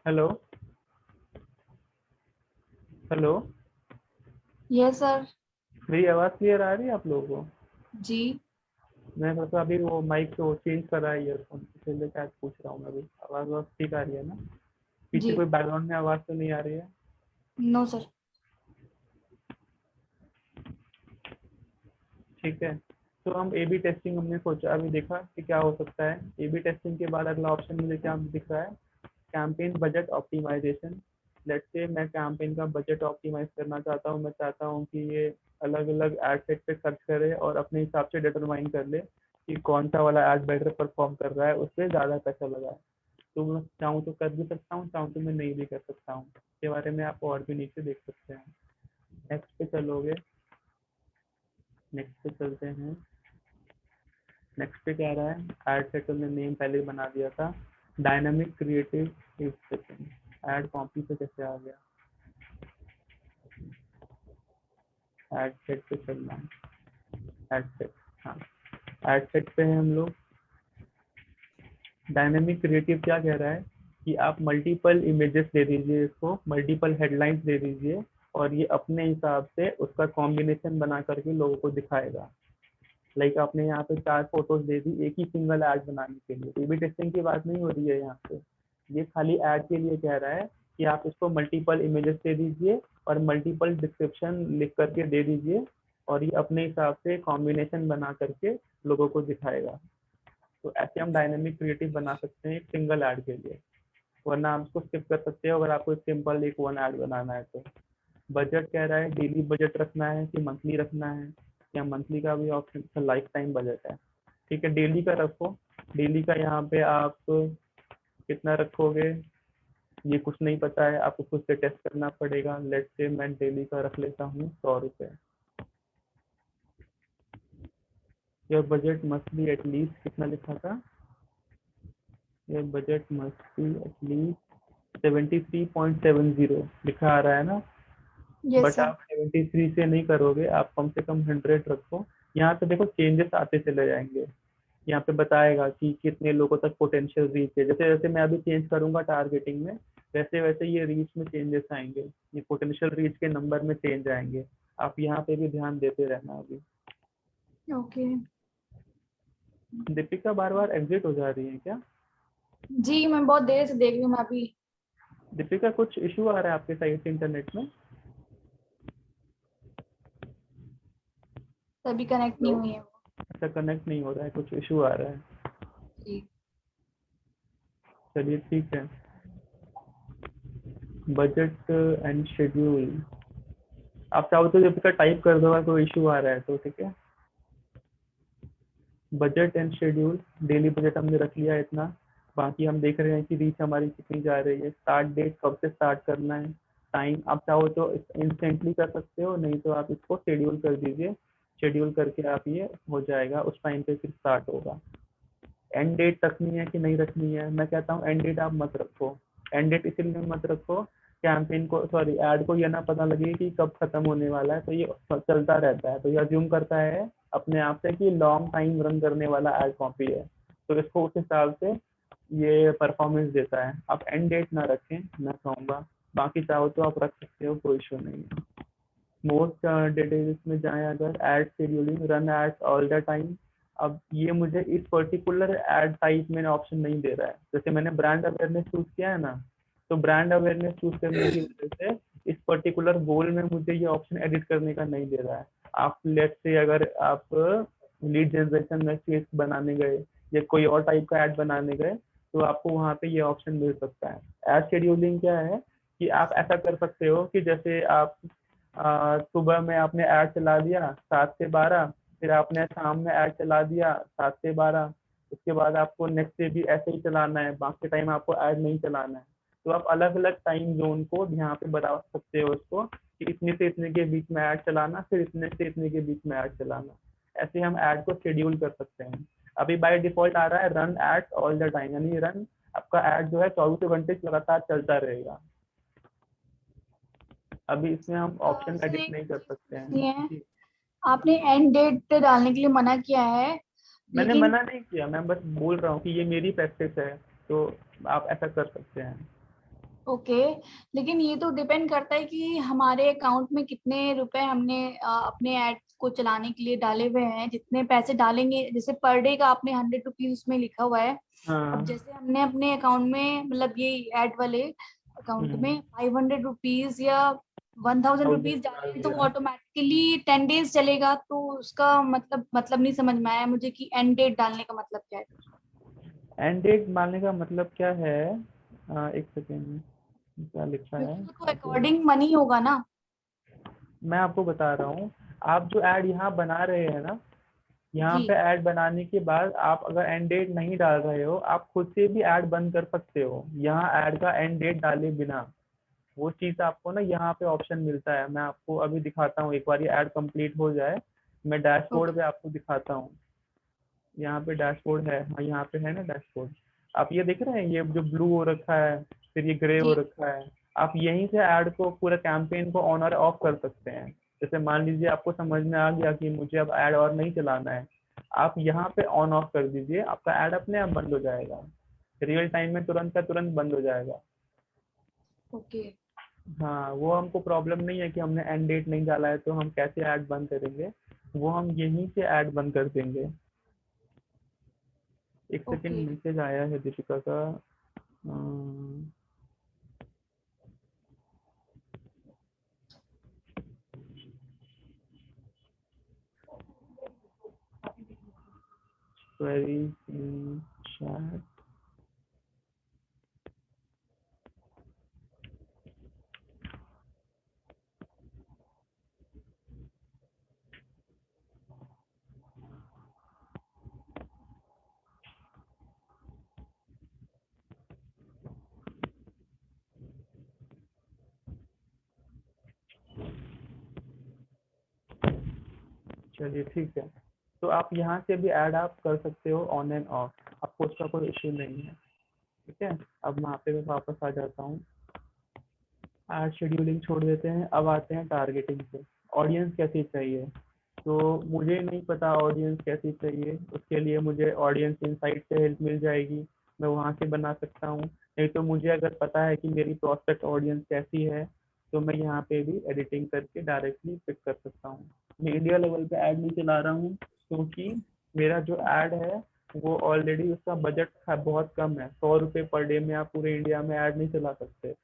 Hello hello, yes sir. मेरी आवाज़ क्लियर आ रही है आप लोगों को? जी। मैं मतलब अभी वो माइक को चेंज कर रहा है ईयरफोन, इसलिए शायद पूछ रहा हूँ मैं अभी। आवाज़ ठीक आ रही है ना? पीछे जी। कोई बैकग्राउंड में आवाज़ तो नहीं आ रही है? No sir. ठीक है, तो हम ए बी टेस्टिंग हमने सोचा, अभी देखा कि क्या हो सकता है। ए बी टेस्टिंग के बाद अगला ऑप्शन मुझे क्या दिख रहा है, campaign budget optimisation. Let's say मैं कैंपेन का बजट ऑप्टिमाइज करना चाहता हूँ। मैं चाहता हूँ कि ये अलग अलग एड सेट पे खर्च करे और अपने हिसाब से डिटरमाइन कर ले कि कौन सा वाला एड बेटर परफॉर्म कर रहा है, उस पर ज़्यादा पैसा लगाए। तो मैं चाहूँ तो कर भी सकता हूँ, चाहूँ तो मैं नहीं भी कर सकता हूँ। इसके बारे में आप और भी नीचे देख सकते हैं। नेक्स्ट पे चलोगे, नेक्स्ट पे चलते हैं। नेक्स्ट पे क्या रहा है, एड सेट हमने नेम पहले ही बना दिया था। डायनामिक क्रिएटिव एड कॉपी पे कैसे आ गया, एड सेट पे चलना है। एड सेट, हाँ, एड सेट पे है हम लोग। डायनेमिक क्रिएटिव क्या कह रहा है कि आप मल्टीपल इमेजेस दे दीजिए, इसको मल्टीपल हेडलाइंस दे दीजिए और ये अपने हिसाब से उसका कॉम्बिनेशन बना करके लोगों को दिखाएगा। लाइक आपने यहाँ पे 4 फोटोज दे दी एक ही सिंगल ऐड बनाने के लिए, ए-बी टेस्टिंग की बात नहीं हो रही है यहाँ पे, ये खाली ऐड के लिए कह रहा है कि आप इसको मल्टीपल इमेजेस दे दीजिए और मल्टीपल डिस्क्रिप्शन लिख करके दे दीजिए और ये अपने हिसाब से कॉम्बिनेशन बना करके लोगों को दिखाएगा। तो ऐसे हम डायनेमिक क्रिएटिव बना सकते हैं एक सिंगल ऐड के लिए, वरना आप उसको स्किप कर सकते हो अगर आपको एक सिंपल एक वन ऐड बनाना है तो। बजट कह रहा है डेली बजट रखना है कि मंथली रखना है, या मंथली का भी ऑप्शन, लाइफ टाइम बजट है। ठीक है, डेली का रखो। डेली का यहाँ पे आप कितना रखोगे ये कुछ नहीं पता है, आपको खुद से टेस्ट करना पड़ेगा। लेट से मैं डेली का रख लेता हूँ 100 रुपये। Your budget must be at least, कितना लिखा था, your budget must be at least 73.70 लिखा आ रहा है ना। Yes but sir. आप 73 से नहीं करोगे, आप कम से कम 100 रखो। यहाँ पे देखो चेंजेस आते चले जाएंगे, यहाँ पे बताएगा कि कितने लोगों तक पोटेंशियल रीच है। जैसे जैसे मैं अभी चेंज करूंगा टारगेटिंग में, वैसे वैसे ये रीच में चेंजेस आएंगे, ये पोटेंशियल रीच के नंबर में चेंज आएंगे। आप यहाँ पे भी ध्यान देते रहना। अभी ओके। दीपिका बार बार एग्जिट हो जा रही है क्या? जी मैं बहुत देर से देख रही हूँ, मैं अभी दीपिका कुछ इशू आ रहा है आपके साइट से इंटरनेट में? तभी कनेक्ट नहीं तो हुई है वो। अच्छा, कनेक्ट नहीं हो रहा है, कुछ इशू आ रहा है। जी। चलिए ठीक है। बजट एंड शेड्यूल, आप चाहो तो दीपिका टाइप कर दो अगर कोई इशू आ रहा है तो, ठीक है। Budget and schedule, daily budget हमने रख लिया है इतना। बाकी हम देख रहे हैं कि रीच हमारी कितनी जा रही है, स्टार्ट डेट कब से स्टार्ट करना है, टाइम आप चाहो तो इंस्टेंटली कर सकते हो, नहीं तो आप इसको शेड्यूल कर दीजिए। शेड्यूल करके आप ये हो जाएगा, उस टाइम पे फिर स्टार्ट होगा। एंड डेट रखनी है कि नहीं रखनी है, मैं कहता हूँ एंड डेट आप मत रखो। एंड डेट इसलिए मत रखो, कैंपेन को सॉरी ऐड को ये ना पता लगे कि कब खत्म होने वाला है, तो ये चलता रहता है, तो ये अज्यूम करता है अपने आप से कि लॉन्ग टाइम रन करने वाला एड कॉपी है, तो इसको उस हिसाब से ये परफॉर्मेंस देता है। आप एंड डेट ना रखें, मैं कहूँगा। बाकी चाहो तो आप रख सकते हो, कोई इशू नहीं है। मोस्ट डिटेल्स में जाएं अगर, ad scheduling, run ads all the time. अब ये मुझे इस पर्टिकुलर एड टाइप में ऑप्शन नहीं दे रहा है। जैसे मैंने ब्रांड अवेयरनेस चूज किया है ना, तो ब्रांड अवेयरनेस चूज करने की वजह से इस पर्टिकुलर गोल में मुझे ये ऑप्शन एडिट करने का नहीं दे रहा है। आप लेट से अगर आप लीड जनरेशन में केस बनाने गए या कोई और टाइप का ऐड बनाने गए, तो आपको वहाँ पे ये ऑप्शन मिल सकता है। एड शेड्यूलिंग क्या है कि आप ऐसा कर सकते हो कि जैसे आप सुबह में आपने ऐड चला दिया 7 से 12, फिर आपने शाम में ऐड चला दिया 7 से 12, उसके बाद आपको नेक्स्ट डे भी ऐसे ही चलाना है, बाकी टाइम आपको ऐड नहीं चलाना है। तो आप अलग अलग टाइम जोन को यहाँ पे बता सकते हो उसको कि इतने से इतने के बीच में ऐड चलाना, फिर इतने से इतने के बीच में ऐड चलाना। ऐसे हम ऐड को शेड्यूल कर सकते हैं। अभी बाय डिफॉल्ट आ रहा है run ads all the time, यानी रन आपका ऐड जो है 24 घंटे लगातार चलता रहेगा। अभी इसमें हम ऑप्शन सर एडिट एक नहीं कर चीज सकते हैं पूछनी है, जी। आपने एंड डेट डालने के लिए मना किया है, मैंने लेकिन मना नहीं किया, मैं बस बोल रहा हूँ कि ये मेरी प्रैक्टिस है, तो आप ऐसा कर सकते हैं। ओके, लेकिन ये तो डिपेंड करता है कि हमारे अकाउंट में कितने रुपए हमने अपने ऐड को चलाने के लिए डाले हुए हैं। जितने पैसे डालेंगे, जैसे पर डे का आपने 100 रुपीज उसमें लिखा हुआ है। अब हाँ। जैसे हमने अपने अकाउंट में, मतलब ये ऐड वाले अकाउंट में 500 रुपीज या 1000 रुपीज 1000 डाले डाल हैं, तो दिया। ऑटोमेटिकली 10 डेज चलेगा। तो उसका मतलब नहीं समझ में आया मुझे कि एंड डेट डालने का मतलब क्या है। एंड डेट मानने का मतलब क्या है? एक सेकेंड, क्या लिखा है क्योंकि वो तो अकॉर्डिंग मनी होगा ना। मैं आपको बता रहा हूँ। आप जो ऐड यहाँ बना रहे हैं ना, यहाँ जी। पे ऐड बनाने के बाद आप अगर एंड डेट नहीं डाल रहे हो, आप खुद से भी ऐड बंद कर सकते हो यहाँ ऐड का एंड डेट डाले बिना। वो चीज़ आपको ना यहाँ पे ऑप्शन मिलता है, मैं आपको अभी दिखाता हूँ, एक बार ये ऐड कंप्लीट हो जाए, मैं डैशबोर्ड ओके। पे आपको दिखाता हूँ। यहाँ पे डैशबोर्ड है, हाँ यहाँ पे है ना डैशबोर्ड। आप ये देख रहे हैं, ये जो ब्लू हो रखा है फिर ये ग्रे हो जी। रखा है। आप यहीं से ऐड को पूरा कैंपेन को ऑन और ऑफ कर सकते हैं। जैसे मान लीजिए आपको समझ में आ गया कि मुझे अब ऐड और नहीं चलाना है, आप यहाँ पे ऑन ऑफ कर दीजिए, आपका ऐड अपने आप बंद हो जाएगा, रियल टाइम में तुरंत का तुरंत बंद हो जाएगा। ओके। हाँ, वो हमको प्रॉब्लम नहीं है कि हमने एंड डेट नहीं डाला है तो हम कैसे ऐड बंद करेंगे। वो हम यहीं से ऐड बंद कर देंगे। एक ओके। सेकंड, मैसेज आया है दीपिका का। Query in chat. चलिए ठीक है, तो आप यहाँ से भी ऐड आप कर सकते हो ऑन एंड ऑफ, आपको उसका कोई इश्यू नहीं है। ठीक है, अब वहाँ पे मैं वापस आ जाता हूँ। आज शेड्यूलिंग छोड़ देते हैं, अब आते हैं टारगेटिंग पे। ऑडियंस कैसी चाहिए? तो मुझे नहीं पता ऑडियंस कैसी चाहिए, उसके लिए मुझे ऑडियंस इनसाइट से हेल्प मिल जाएगी, मैं वहाँ से बना सकता हूँ। नहीं तो मुझे अगर पता है कि मेरी प्रोस्पेक्ट ऑडियंस कैसी है, तो मैं यहाँ पे भी एडिटिंग करके डायरेक्टली पिक कर सकता हूँ। मैं इंडिया लेवल पे ऐड नहीं चला रहा हूँ, क्योंकि मेरा जो ऐड है वो ऑलरेडी उसका बजट बहुत कम है। 100 रुपये पर डे में आप पूरे इंडिया में ऐड नहीं चला सकते,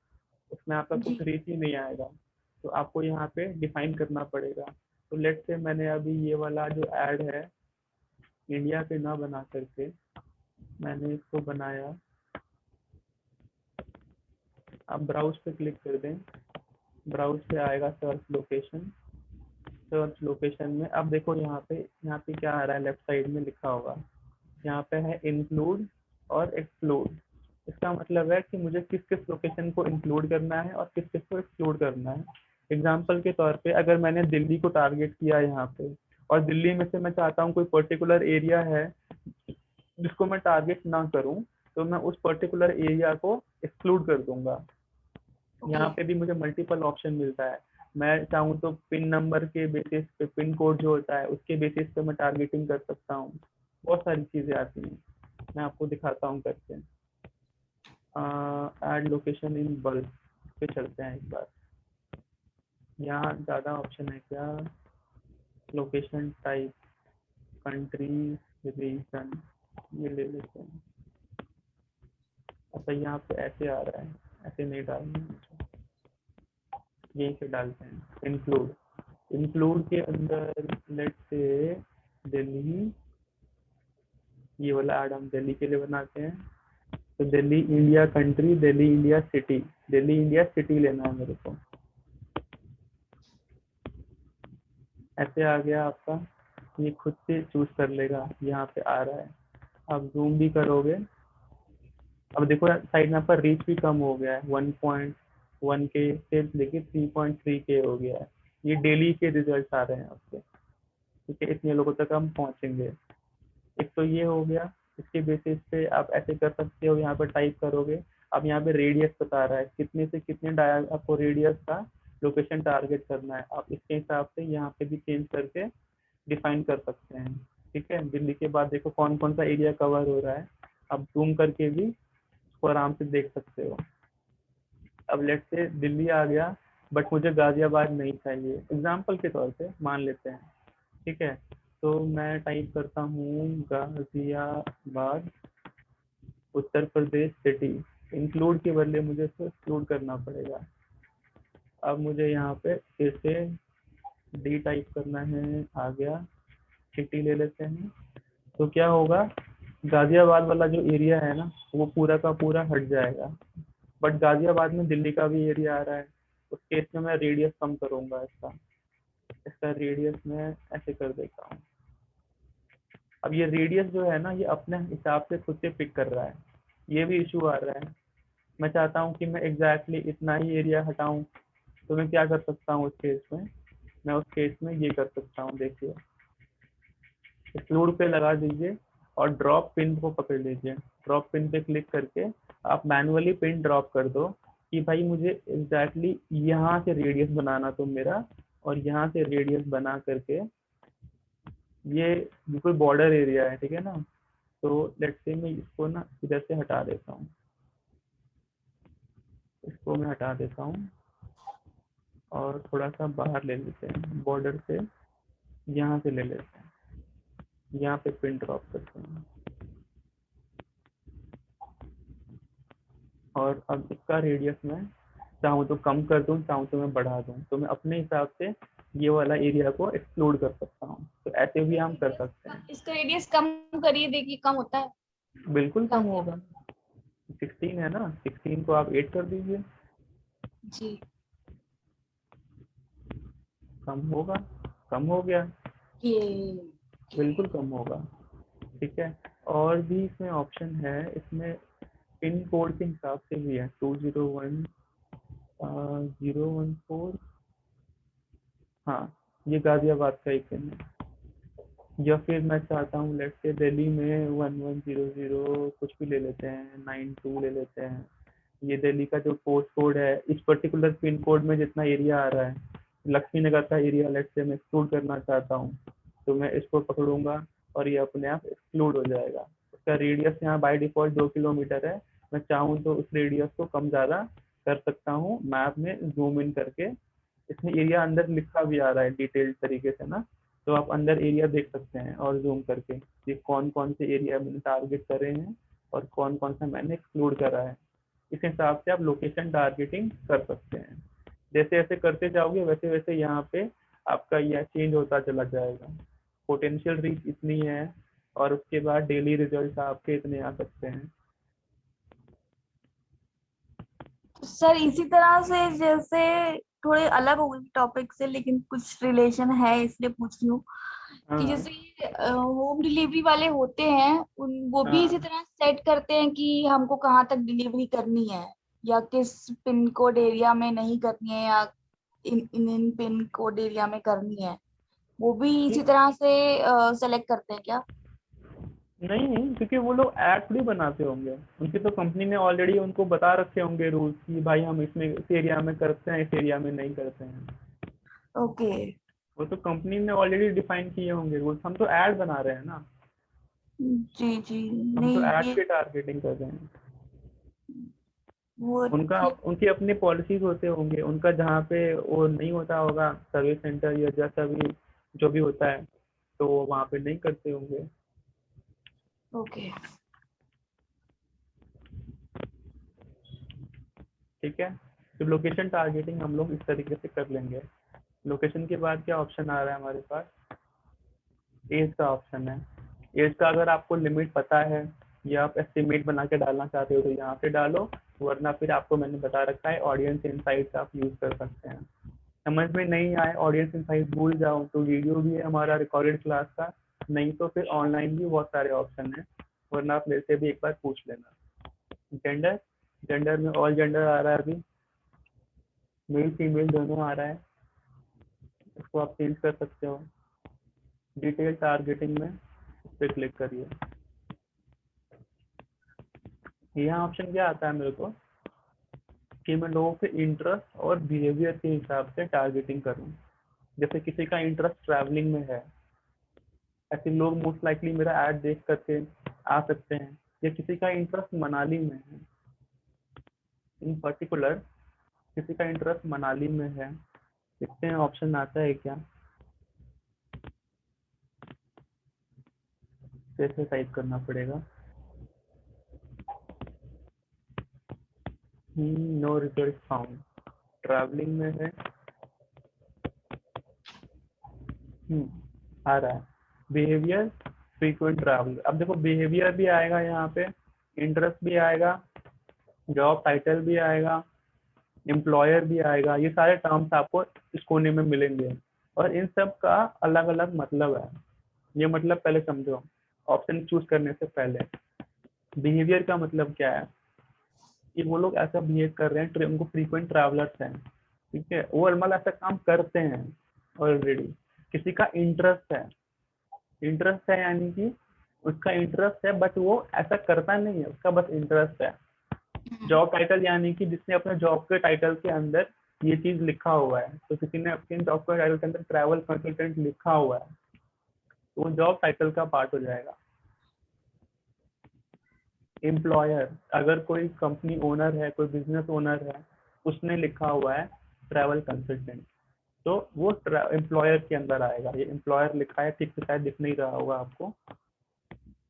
उसमें आपका जी। कुछ रीच ही नहीं आएगा। तो आपको यहाँ पे डिफाइन करना पड़ेगा। तो लेट से मैंने अभी ये वाला जो ऐड है इंडिया पे ना बना करके मैंने इसको बनाया। आप ब्राउज पे क्लिक कर दें, ब्राउज पे आएगा सर्च लोकेशन। सर्च लोकेशन में अब देखो यहाँ पे क्या आ रहा है, लेफ्ट साइड में लिखा होगा, यहाँ पे है इंक्लूड और एक्सक्लूड। इसका मतलब है कि मुझे किस किस लोकेशन को इंक्लूड करना है और किस किस को एक्सक्लूड करना है। एग्जाम्पल के तौर पे अगर मैंने दिल्ली को टारगेट किया यहाँ पे, और दिल्ली में से मैं चाहता हूँ कोई पर्टिकुलर एरिया है जिसको मैं टारगेट ना करूँ, तो मैं उस पर्टिकुलर एरिया को एक्सक्लूड कर दूंगा। ओके। यहाँ पे भी मुझे मल्टीपल ऑप्शन मिलता है। मैं चाहूँ तो पिन नंबर के बेसिस पे, पिन कोड जो होता है उसके बेसिस पे मैं टारगेटिंग कर सकता हूँ। बहुत सारी चीज़ें आती हैं, मैं आपको दिखाता हूँ करके। ऐड लोकेशन इन बल्क पे चलते हैं एक बार। यहाँ ज़्यादा ऑप्शन है क्या? लोकेशन टाइप, कंट्री, रीजन, ये ले लेते हैं। अच्छा यहाँ पे ऐसे आ रहा है, ऐसे नहीं डालना है मुझे, यहीं से डालते हैं इंक्लूड। इंक्लूड के अंदर लेट से दिल्ली, ये वाला ऐड हम दिल्ली के लिए बनाते हैं। तो Delhi India country, Delhi India city, Delhi India city लेना है मेरे को। ऐसे आ गया आपका, ये खुद से चूज कर लेगा, यहाँ पे आ रहा है। आप जूम भी करोगे, अब देखो साइड में आपका रीच भी कम हो गया है, 1.1 के से लेके 3.3 के हो गया है। ये डेली के रिजल्ट आ रहे हैं आपके, ठीक है, इतने लोगों तक हम पहुंचेंगे। एक तो ये हो गया, इसके बेसिस पे आप ऐसे कर सकते हो, यहाँ पर टाइप करोगे। अब यहाँ पे रेडियस बता रहा है कितने से कितने डायल आपको रेडियस का लोकेशन टारगेट करना है, आप इसके हिसाब से यहाँ पे भी चेंज करके डिफाइन कर सकते हैं। ठीक है, दिल्ली के बाद देखो कौन कौन सा एरिया कवर हो रहा है, आप जूम करके भी उसको आराम से देख सकते हो। अब लेट से दिल्ली आ गया, बट मुझे गाजियाबाद नहीं चाहिए, एग्जाम्पल के तौर पे मान लेते हैं। ठीक है, तो मैं टाइप करता हूँ गाजियाबाद उत्तर प्रदेश सिटी। इंक्लूड के बदले मुझे इसको एक्सक्लूड करना पड़ेगा। अब मुझे यहाँ पे फिर से डी टाइप करना है, आ गया, सिटी ले लेते हैं। तो क्या होगा, गाजियाबाद वाला जो एरिया है ना वो पूरा का पूरा हट जाएगा, बट गाजियाबाद में दिल्ली का भी एरिया आ रहा है। उस केस में मैं रेडियस कम करूंगा, इसका इसका रेडियस मैं ऐसे कर देता हूँ। अब ये रेडियस जो है ना, ये अपने हिसाब से खुद से पिक कर रहा है, ये भी इशू आ रहा है। मैं चाहता हूँ कि मैं एग्जैक्टली इतना ही एरिया हटाऊं, तो मैं क्या कर सकता हूँ उस केस में, मैं उस केस में ये कर सकता हूँ, देखिए एक्सक्लूड पे लगा दीजिए और ड्रॉप पिन को पकड़ लीजिए। ड्रॉप पिन पे क्लिक करके आप मैनुअली पिन ड्रॉप कर दो कि भाई मुझे एग्जैक्टली यहाँ से रेडियस बनाना तो मेरा, और यहाँ से रेडियस बना करके ये बिल्कुल बॉर्डर एरिया है, ठीक है ना। तो लेट्स से मैं इसको ना इधर से हटा देता हूँ, इसको मैं हटा देता हूँ और थोड़ा सा बाहर ले लेते हैं बॉर्डर से। यहाँ से ले लेते हैं, यहाँ पे पिन ड्रॉप करते हैं और अब इसका रेडियस मैं चाहूँ तो कम कर दूँ, चाहूँ तो मैं बढ़ा दूँ, तो मैं अपने हिसाब से ये वाला एरिया को एक्सप्लोर कर सकता हूँ। तो ऐसे भी हम कर सकते हैं। इसका रेडियस कम करिए, देखिए कम होता है। बिल्कुल कम कम होगा, 16 है ना, 16 को आप 8 कर दीजिए, जी। कम होगा, कम हो गया, ये बिल्कुल कम होगा। ठीक है, और भी इसमें ऑप्शन है, इसमें पिन कोड के हिसाब से भी है, 201 014, हाँ ये गाजियाबाद का एक पिन है। या फिर मैं चाहता हूँ लेट्स से दिल्ली में 1100 कुछ भी ले लेते हैं, 92 ले लेते हैं। ये दिल्ली का जो पोस्ट कोड है, इस पर्टिकुलर पिन कोड में जितना एरिया आ रहा है, लक्ष्मी नगर का एरिया लेट्स से मैं एक्सक्लूड करना चाहता हूँ, तो मैं इसको पकड़ूंगा और ये अपने आप एक्सक्लूड हो जाएगा। उसका रेडियस यहाँ बाय डिफॉल्ट 2 किलोमीटर है, मैं चाहूँ तो उस रेडियस को कम ज़्यादा कर सकता हूँ मैप में जूम इन करके। इसमें एरिया अंदर लिखा भी आ रहा है डिटेल्ड तरीके से ना, तो आप अंदर एरिया देख सकते हैं और जूम करके कि कौन कौन से एरिया मैंने टारगेट करे हैं और कौन कौन सा मैंने एक्सक्लूड करा है। इस हिसाब से आप लोकेशन टारगेटिंग कर सकते हैं। जैसे जैसे करते जाओगे वैसे वैसे यहाँ पे आपका यह चेंज होता चला जाएगा। पोटेंशियल रीच इतनी है और उसके बाद डेली रिजल्ट आपके इतने आ सकते हैं। सर इसी तरह से, जैसे थोड़े अलग हो गए टॉपिक से लेकिन कुछ रिलेशन है इसलिए पूछ रही हूँ कि हाँ जैसे होम डिलीवरी वाले होते हैं उन वो भी इसी हाँ, तरह सेट करते हैं कि हमको कहाँ तक डिलीवरी करनी है, या किस पिन कोड एरिया में नहीं करनी है, या इन पिन कोड एरिया में करनी है, वो भी इसी तरह से सेलेक्ट करते हैं क्या? नहीं क्योंकि वो लोग ऐप भी बनाते होंगे, उनकी तो कंपनी ने ऑलरेडी उनको बता रखे होंगे रूल्स कि भाई हम इसमें इस एरिया में करते हैं, इस एरिया में नहीं करते हैं। ओके। वो तो कंपनी ने ऑलरेडी डिफाइन किए होंगे रूल्स, हम तो ऐड बना रहे हैं ना, जी जी। हम तो नहीं ऐड ये के टारगेटिंग कर रहे हैं। वो उनका ठीक। उनके अपने पॉलिसीज होते होंगे, उनका जहाँ पे वो नहीं होता होगा सर्विस सेंटर या जैसा भी जो भी होता है, तो वो वहाँ पे नहीं करते होंगे। ओके। ठीक है, तो लोकेशन टारगेटिंग हम लोग इस तरीके से कर लेंगे। लोकेशन के बाद क्या ऑप्शन आ रहा है हमारे पास, एज का ऑप्शन है। एज का अगर आपको लिमिट पता है या आप एस्टिमेट बना के डालना चाहते हो तो यहाँ पे डालो, वरना फिर आपको मैंने बता रखा है ऑडियंस इनसाइट्स आप यूज कर सकते हैं। समझ में नहीं आए ऑडियंस इनसाइट भूल जाओ तो वीडियो भी है हमारा रिकॉर्डेड क्लास का, नहीं तो फिर ऑनलाइन भी बहुत सारे ऑप्शन है, वरना आप मेरे से भी एक बार पूछ लेना। जेंडर, जेंडर में ऑल जेंडर आ रहा है अभी, मेल फीमेल दोनों आ रहा है, इसको आप चेंज कर सकते हो। डिटेल टारगेटिंग में इस पर क्लिक करिए। यहाँ ऑप्शन क्या आता है मेरे को कि मैं लोगों के इंटरेस्ट और बिहेवियर के हिसाब से टारगेटिंग करूँ। जैसे किसी का इंटरेस्ट ट्रैवलिंग में है, ऐसे लोग मोस्ट लाइकली मेरा ऐड देख करके आ सकते हैं। या किसी का इंटरेस्ट मनाली में है, इन पर्टिकुलर किसी का इंटरेस्ट मनाली में है, देखते हैं ऑप्शन आता है क्या, कैसे टाइप करना पड़ेगा। नो रिजल्ट फाउंड, ट्रैवलिंग में है। आ रहा है बिहेवियर फ्रीक्वेंट ट्रैवल। अब देखो बिहेवियर भी आएगा यहाँ पे, इंटरेस्ट भी आएगा, जॉब टाइटल भी आएगा, एम्प्लॉयर भी आएगा, ये सारे टर्म्स आपको इस कोने में मिलेंगे और इन सब का अलग अलग मतलब है। ये मतलब पहले समझो ऑप्शन चूज करने से पहले। बिहेवियर का मतलब क्या है कि वो लोग ऐसा बिहेव कर रहे हैं, उनको फ्रीक्वेंट ट्रैवलर्स हैं, ठीक है, वो मतलब ऐसा काम करते हैं ऑलरेडी। किसी का इंटरेस्ट है, इंटरेस्ट है यानी कि उसका इंटरेस्ट है बट वो ऐसा करता नहीं है, उसका बस इंटरेस्ट है। जॉब टाइटल यानी कि जिसने अपने जॉब के टाइटल के अंदर ये चीज लिखा हुआ है, तो किसी ने अपने जॉब के टाइटल के अंदर ट्रैवल कंसल्टेंट लिखा हुआ है तो वो जॉब टाइटल का पार्ट हो जाएगा। एम्प्लॉयर, अगर कोई कंपनी ओनर है, कोई बिजनेस ओनर है, उसने लिखा हुआ है ट्रैवल कंसल्टेंट, तो वो एम्प्लॉयर के अंदर आएगा। ये एम्प्लॉयर लिखा है, ठीक से शायद दिख नहीं रहा होगा आपको,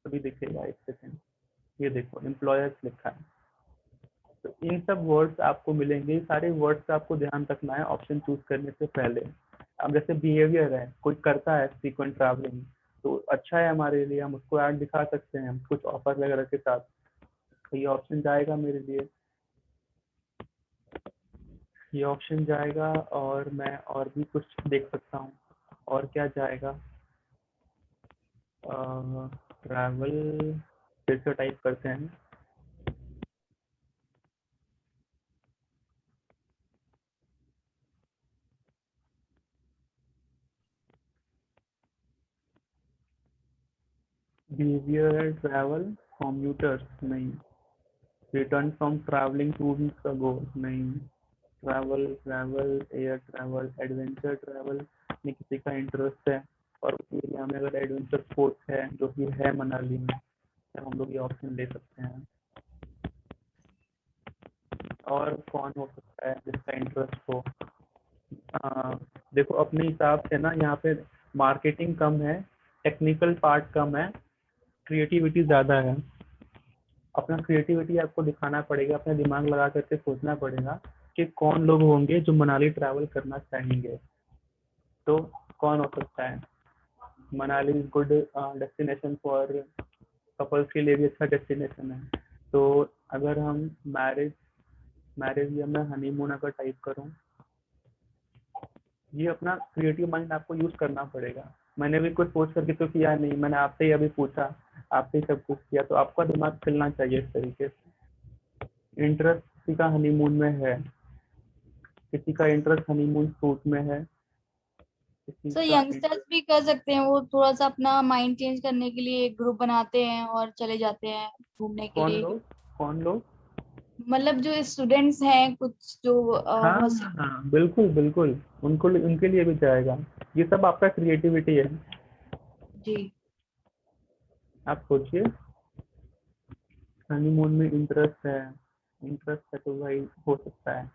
अभी दिखेगा, एक सेकेंड। ये देखो एम्प्लॉयर्स लिखा है। तो इन सब वर्ड्स आपको मिलेंगे, सारे वर्ड्स का आपको ध्यान रखना है ऑप्शन चूज करने से पहले। अब जैसे बिहेवियर है, कोई करता है फ्रीक्वेंट ट्रैवलिंग, तो अच्छा है हमारे लिए, हम उसको ऐड दिखा सकते हैं कुछ ऑफर वगैरह के साथ, तो ये ऑप्शन जाएगा मेरे लिए, ये ऑप्शन जाएगा। और मैं और भी कुछ देख सकता हूँ, और क्या जाएगा, ट्रैवल फिर से टाइप करते हैं। बिहेवियर ट्रैवल, कम्यूटर्स नहीं, return from travelling 2 weeks ago नहीं, travel travel air travel, adventure travel में किसी का इंटरेस्ट है और उसी एरिया में अगर एडवेंचर स्पोर्ट्स है जो कि है मनाली में, तो हम लोग ये ऑप्शन ले सकते हैं। और कौन हो सकता है जिसका इंटरेस्ट हो, देखो अपने हिसाब से ना यहाँ पे मार्केटिंग कम है, टेक्निकल पार्ट कम है, क्रिएटिविटी ज़्यादा है। अपना क्रिएटिविटी आपको दिखाना पड़ेगा, अपना दिमाग लगा करके सोचना पड़ेगा कि कौन लोग होंगे जो मनाली ट्रैवल करना चाहेंगे। तो कौन हो सकता है, Manali is good destination for couples के लिए भी अच्छा डेस्टिनेशन है। तो अगर हम मैरिज मैरिज या मैं हनीमून अगर टाइप करूँ, ये अपना क्रिएटिव माइंड आपको यूज करना पड़ेगा। मैंने भी कुछ सोच करके तो किया नहीं, मैंने आपसे ही अभी पूछा, आपसे ही सब कुछ किया, तो आपका दिमाग चलना चाहिए इस तरीके से। इंटरेस्ट किसी का हनीमून में है, किसी का इंटरेस्ट हनीमून सूट में है, किसी सो का यंगस्टर्स भी कर सकते हैं, वो थोड़ा सा अपना माइंड चेंज करने के लिए एक ग्रुप बनाते हैं और चले जाते हैं घूमने के कौन लिए। लोग, कौन लोग? मतलब जो स्टूडेंट्स हैं कुछ जो हाँ बहुत हाँ बिल्कुल बिल्कुल, उनको उनके लिए भी जाएगा। ये सब आपका क्रिएटिविटी है। जी। आप सोचिए, हनीमून में इंटरेस्ट है तो भाई हो सकता है।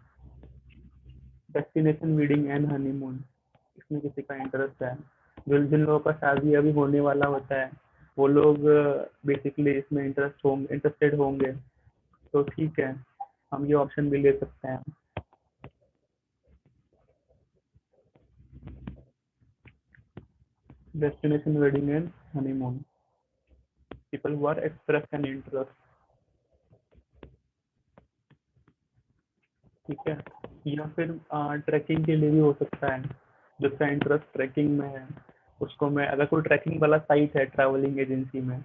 डेस्टिनेशन वेडिंग एंड हनीमून, इसमें किसी का इंटरेस्ट है, जो जिन लोगों का शादी अभी होने वाला होता है वो लोग बेसिकली इसमें इंटरेस्टेड होंगे, तो ठीक है, हम ये ऑप्शन भी ले सकते हैं। Destination wedding and honeymoon, people who are express an interest, ठीक है। या फिर ट्रैकिंग के लिए भी हो सकता है, जिसका इंटरेस्ट ट्रैकिंग में है, उसको मैं, अगर कोई ट्रैकिंग वाला साइट है ट्रैवलिंग एजेंसी में,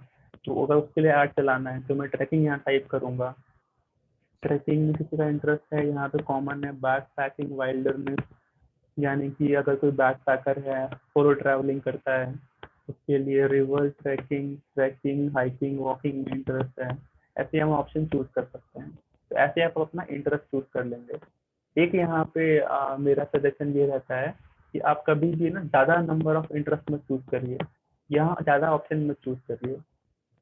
तो अगर उसके लिए ऐड चलाना है तो मैं ट्रैकिंग यहाँ टाइप करूँगा। ट्रैकिंग में किसी का इंटरेस्ट है, यहाँ पे कॉमन है बैक पैकिंग वाइल्डरनेस, यानी कि अगर कोई बैक पैकर है, सोलो ट्रैवलिंग करता है, उसके लिए रिवर ट्रैकिंग, हाइकिंग, वॉकिंग में इंटरेस्ट है, ऐसे हम ऑप्शन चूज कर सकते हैं। तो ऐसे आप अपना इंटरेस्ट चूज कर लेंगे। एक यहाँ पे मेरा सजेशन ये रहता है कि आप कभी भी ना ज़्यादा नंबर ऑफ इंटरेस्ट में चूज करिए, यहाँ ज़्यादा ऑप्शन में चूज करिए,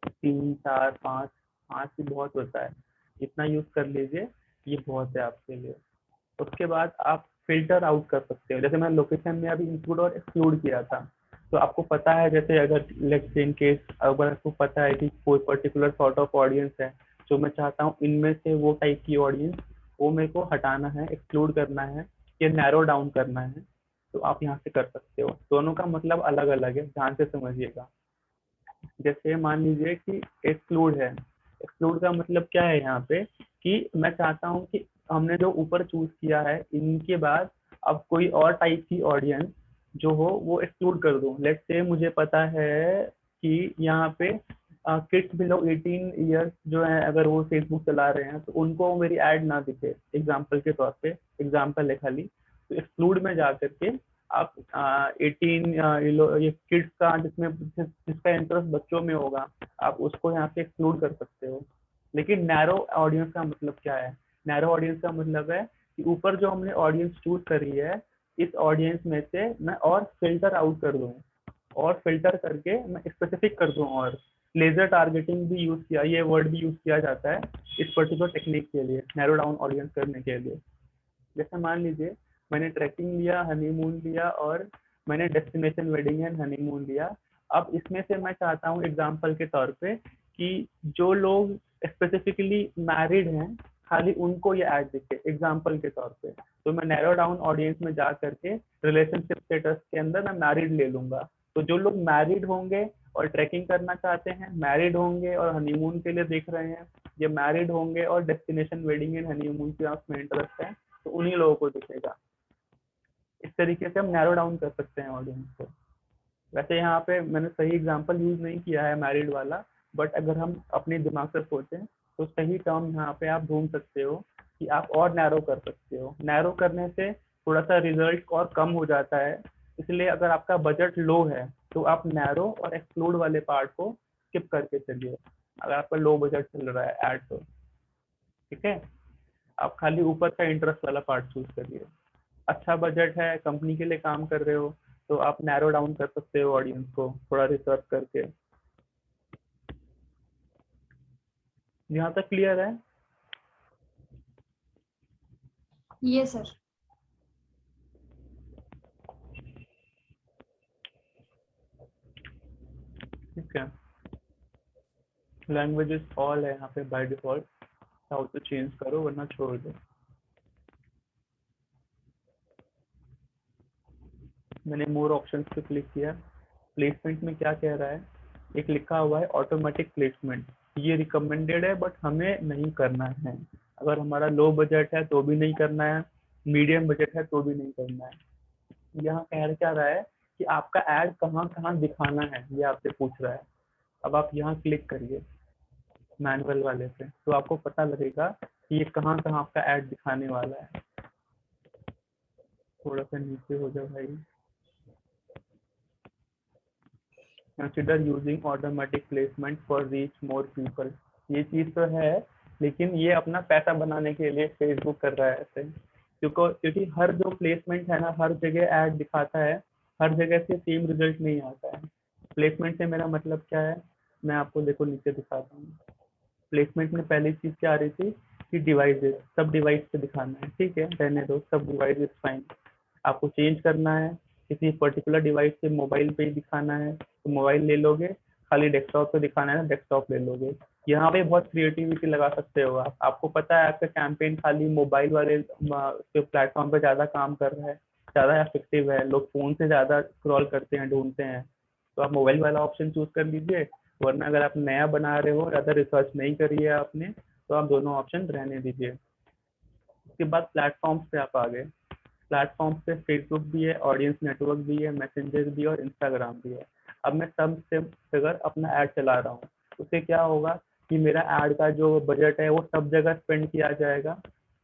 3 4 5, 5 भी बहुत होता है, इतना यूज कर लीजिए, ये बहुत है आपके लिए। उसके बाद आप फिल्टर आउट कर सकते हो, जैसे मैंने लोकेशन में अभी इंक्लूड और एक्सक्लूड किया था, तो आपको पता है जैसे अगर लेट्स इन केस अगर आपको पता है कि कोई पर्टिकुलर सॉर्ट ऑफ ऑडियंस है, जो मैं चाहता हूँ इनमें से वो टाइप की ऑडियंस, वो मेरे को हटाना है, एक्सक्लूड करना है या नैरो डाउन करना है, तो आप यहाँ से कर सकते हो। दोनों का मतलब अलग अलग है, ध्यान से समझिएगा। जैसे मान लीजिए कि एक्सक्लूड है, एक्सक्लूड का मतलब क्या है यहाँ पे, कि मैं चाहता हूँ कि हमने जो ऊपर चूज किया है इनके बाद अब कोई और टाइप की ऑडियंस जो हो वो एक्सक्लूड कर दूं। लेट्स से मुझे पता है कि यहाँ पे किड्स बिलो 18 ईयर्स जो है अगर वो फेसबुक चला रहे हैं तो उनको मेरी ऐड ना दिखे, एग्जाम्पल के तौर पे, एग्जाम्पल है खाली, तो एक्सक्लूड में जा करके आप 18 ये किड्स का जिसका इंटरेस्ट बच्चों में होगा आप उसको यहाँ पे एक्सक्लूड कर सकते हो। लेकिन नैरो ऑडियंस का मतलब क्या है, नैरो ऑडियंस का मतलब है कि ऊपर जो हमने ऑडियंस चूज करी है इस ऑडियंस में से मैं और फिल्टर आउट कर दूँ, और फिल्टर करके मैं स्पेसिफिक कर दूँ, और लेजर टारगेटिंग भी यूज किया, ये वर्ड भी यूज किया जाता है इस पर्टिकुलर टेक्निक के लिए, नैरो डाउन ऑडियंस करने के लिए। जैसे मान लीजिए मैंने ट्रैकिंग लिया, हनीमून लिया, और मैंने डेस्टिनेशन वेडिंग एंड हनीमून लिया। अब इसमें से मैं चाहता हूँ एग्जाम्पल के तौर पे कि जो लोग स्पेसिफिकली मैरिड हैं खाली उनको ये ऐड दिखे एग्जाम्पल के तौर पे। तो मैं नैरो डाउन ऑडियंस में जा करके रिलेशनशिप स्टेटस के अंदर मैं मैरिड ले लूंगा। तो जो लोग मैरिड होंगे और ट्रैकिंग करना चाहते हैं, मैरिड होंगे और हनीमून के लिए देख रहे हैं, ये मैरिड होंगे और डेस्टिनेशन वेडिंग एंड हनीमून के उसमें इंटरेस्ट है, तो उन्हीं लोगों को दिखेगा। इस तरीके से हम नैरो डाउन कर सकते हैं ऑडियंस को। वैसे यहाँ पे मैंने सही एग्जांपल यूज नहीं किया है मैरिड वाला, बट अगर हम अपने दिमाग से सोचें तो सही टर्म यहाँ पे आप ढूंढ सकते हो कि आप और नैरो कर सकते हो। नैरो करने से थोड़ा सा रिजल्ट और कम हो जाता है, इसलिए अगर आपका बजट लो है तो आप नैरो और एक्सक्लूड वाले पार्ट को स्किप करके चलिए, अगर आपका लो बजट चल रहा है ऐड तो। ठीक है, आप खाली ऊपर का इंटरेस्ट वाला पार्ट चूज करिए। अच्छा बजट है, कंपनी के लिए काम कर रहे हो, तो आप नैरो डाउन कर सकते हो ऑडियंस को थोड़ा रिसर्च करके। यहाँ तक क्लियर है? ये सर। ठीक है, लैंग्वेजेस ऑल है यहाँ पे बाय डिफॉल्ट, चाहो तो चेंज करो वरना छोड़ दो। मैंने मोर ऑप्शंस पे क्लिक किया। प्लेसमेंट में क्या कह रहा है, एक लिखा हुआ है ऑटोमेटिक प्लेसमेंट। ये रिकमेंडेड है बट हमें नहीं करना है। अगर हमारा लो बजट है तो भी नहीं करना है, मीडियम बजट है तो भी नहीं करना है। यहाँ कह क्या रहा है कि आपका ऐड कहाँ कहाँ दिखाना है, ये आपसे पूछ रहा है। अब आप यहाँ क्लिक करिए मैनुअल वाले पे, तो आपको पता लगेगा कि ये कहाँ कहाँ आपका ऐड दिखाने वाला है। थोड़ा सा नीचे हो जाओ भाई। Consider using automatic placement for reach more people. ये चीज़ तो है, लेकिन ये अपना पैसा बनाने के लिए फेसबुक कर रहा है ऐसे, क्योंकि हर जो प्लेसमेंट है ना, हर जगह ऐड दिखाता है, हर जगह से सेम रिजल्ट नहीं आता है। प्लेसमेंट से मेरा मतलब क्या है, मैं आपको देखो नीचे दिखाता हूँ। प्लेसमेंट में पहली चीज़ क्या आ रही थी कि डिवाइसेस, सब डिवाइस पे दिखाना है। ठीक है, रहने दो, सब डिवाइसेस फाइन। आपको चेंज करना है, किसी पर्टिकुलर डिवाइस से मोबाइल पे ही दिखाना है तो मोबाइल ले लोगे, खाली डेस्कटॉप पे दिखाना है ना डेस्कटॉप ले लोगे। यहाँ पे बहुत क्रिएटिविटी लगा सकते हो आप। आपको पता है आपका कैंपेन खाली मोबाइल वाले प्लेटफॉर्म पे ज़्यादा काम कर रहा है, ज़्यादा इफेक्टिव है, लोग फ़ोन से ज़्यादा स्क्रॉल करते हैं, ढूंढते हैं, तो आप मोबाइल वाला ऑप्शन चूज कर लीजिए। वरना अगर आप नया बना रहे हो, ज़्यादा रिसर्च नहीं करी है आपने, तो आप दोनों ऑप्शन रहने दीजिए। उसके बाद प्लेटफॉर्म्स पे आप आ गए। प्लेटफॉर्म पे फेसबुक भी है, ऑडियंस नेटवर्क भी है, मैसेंजर भी है और इंस्टाग्राम भी है। अब मैं सब से अगर अपना ऐड चला रहा हूँ, उससे क्या होगा कि मेरा ऐड का जो बजट है वो सब जगह स्पेंड किया जाएगा।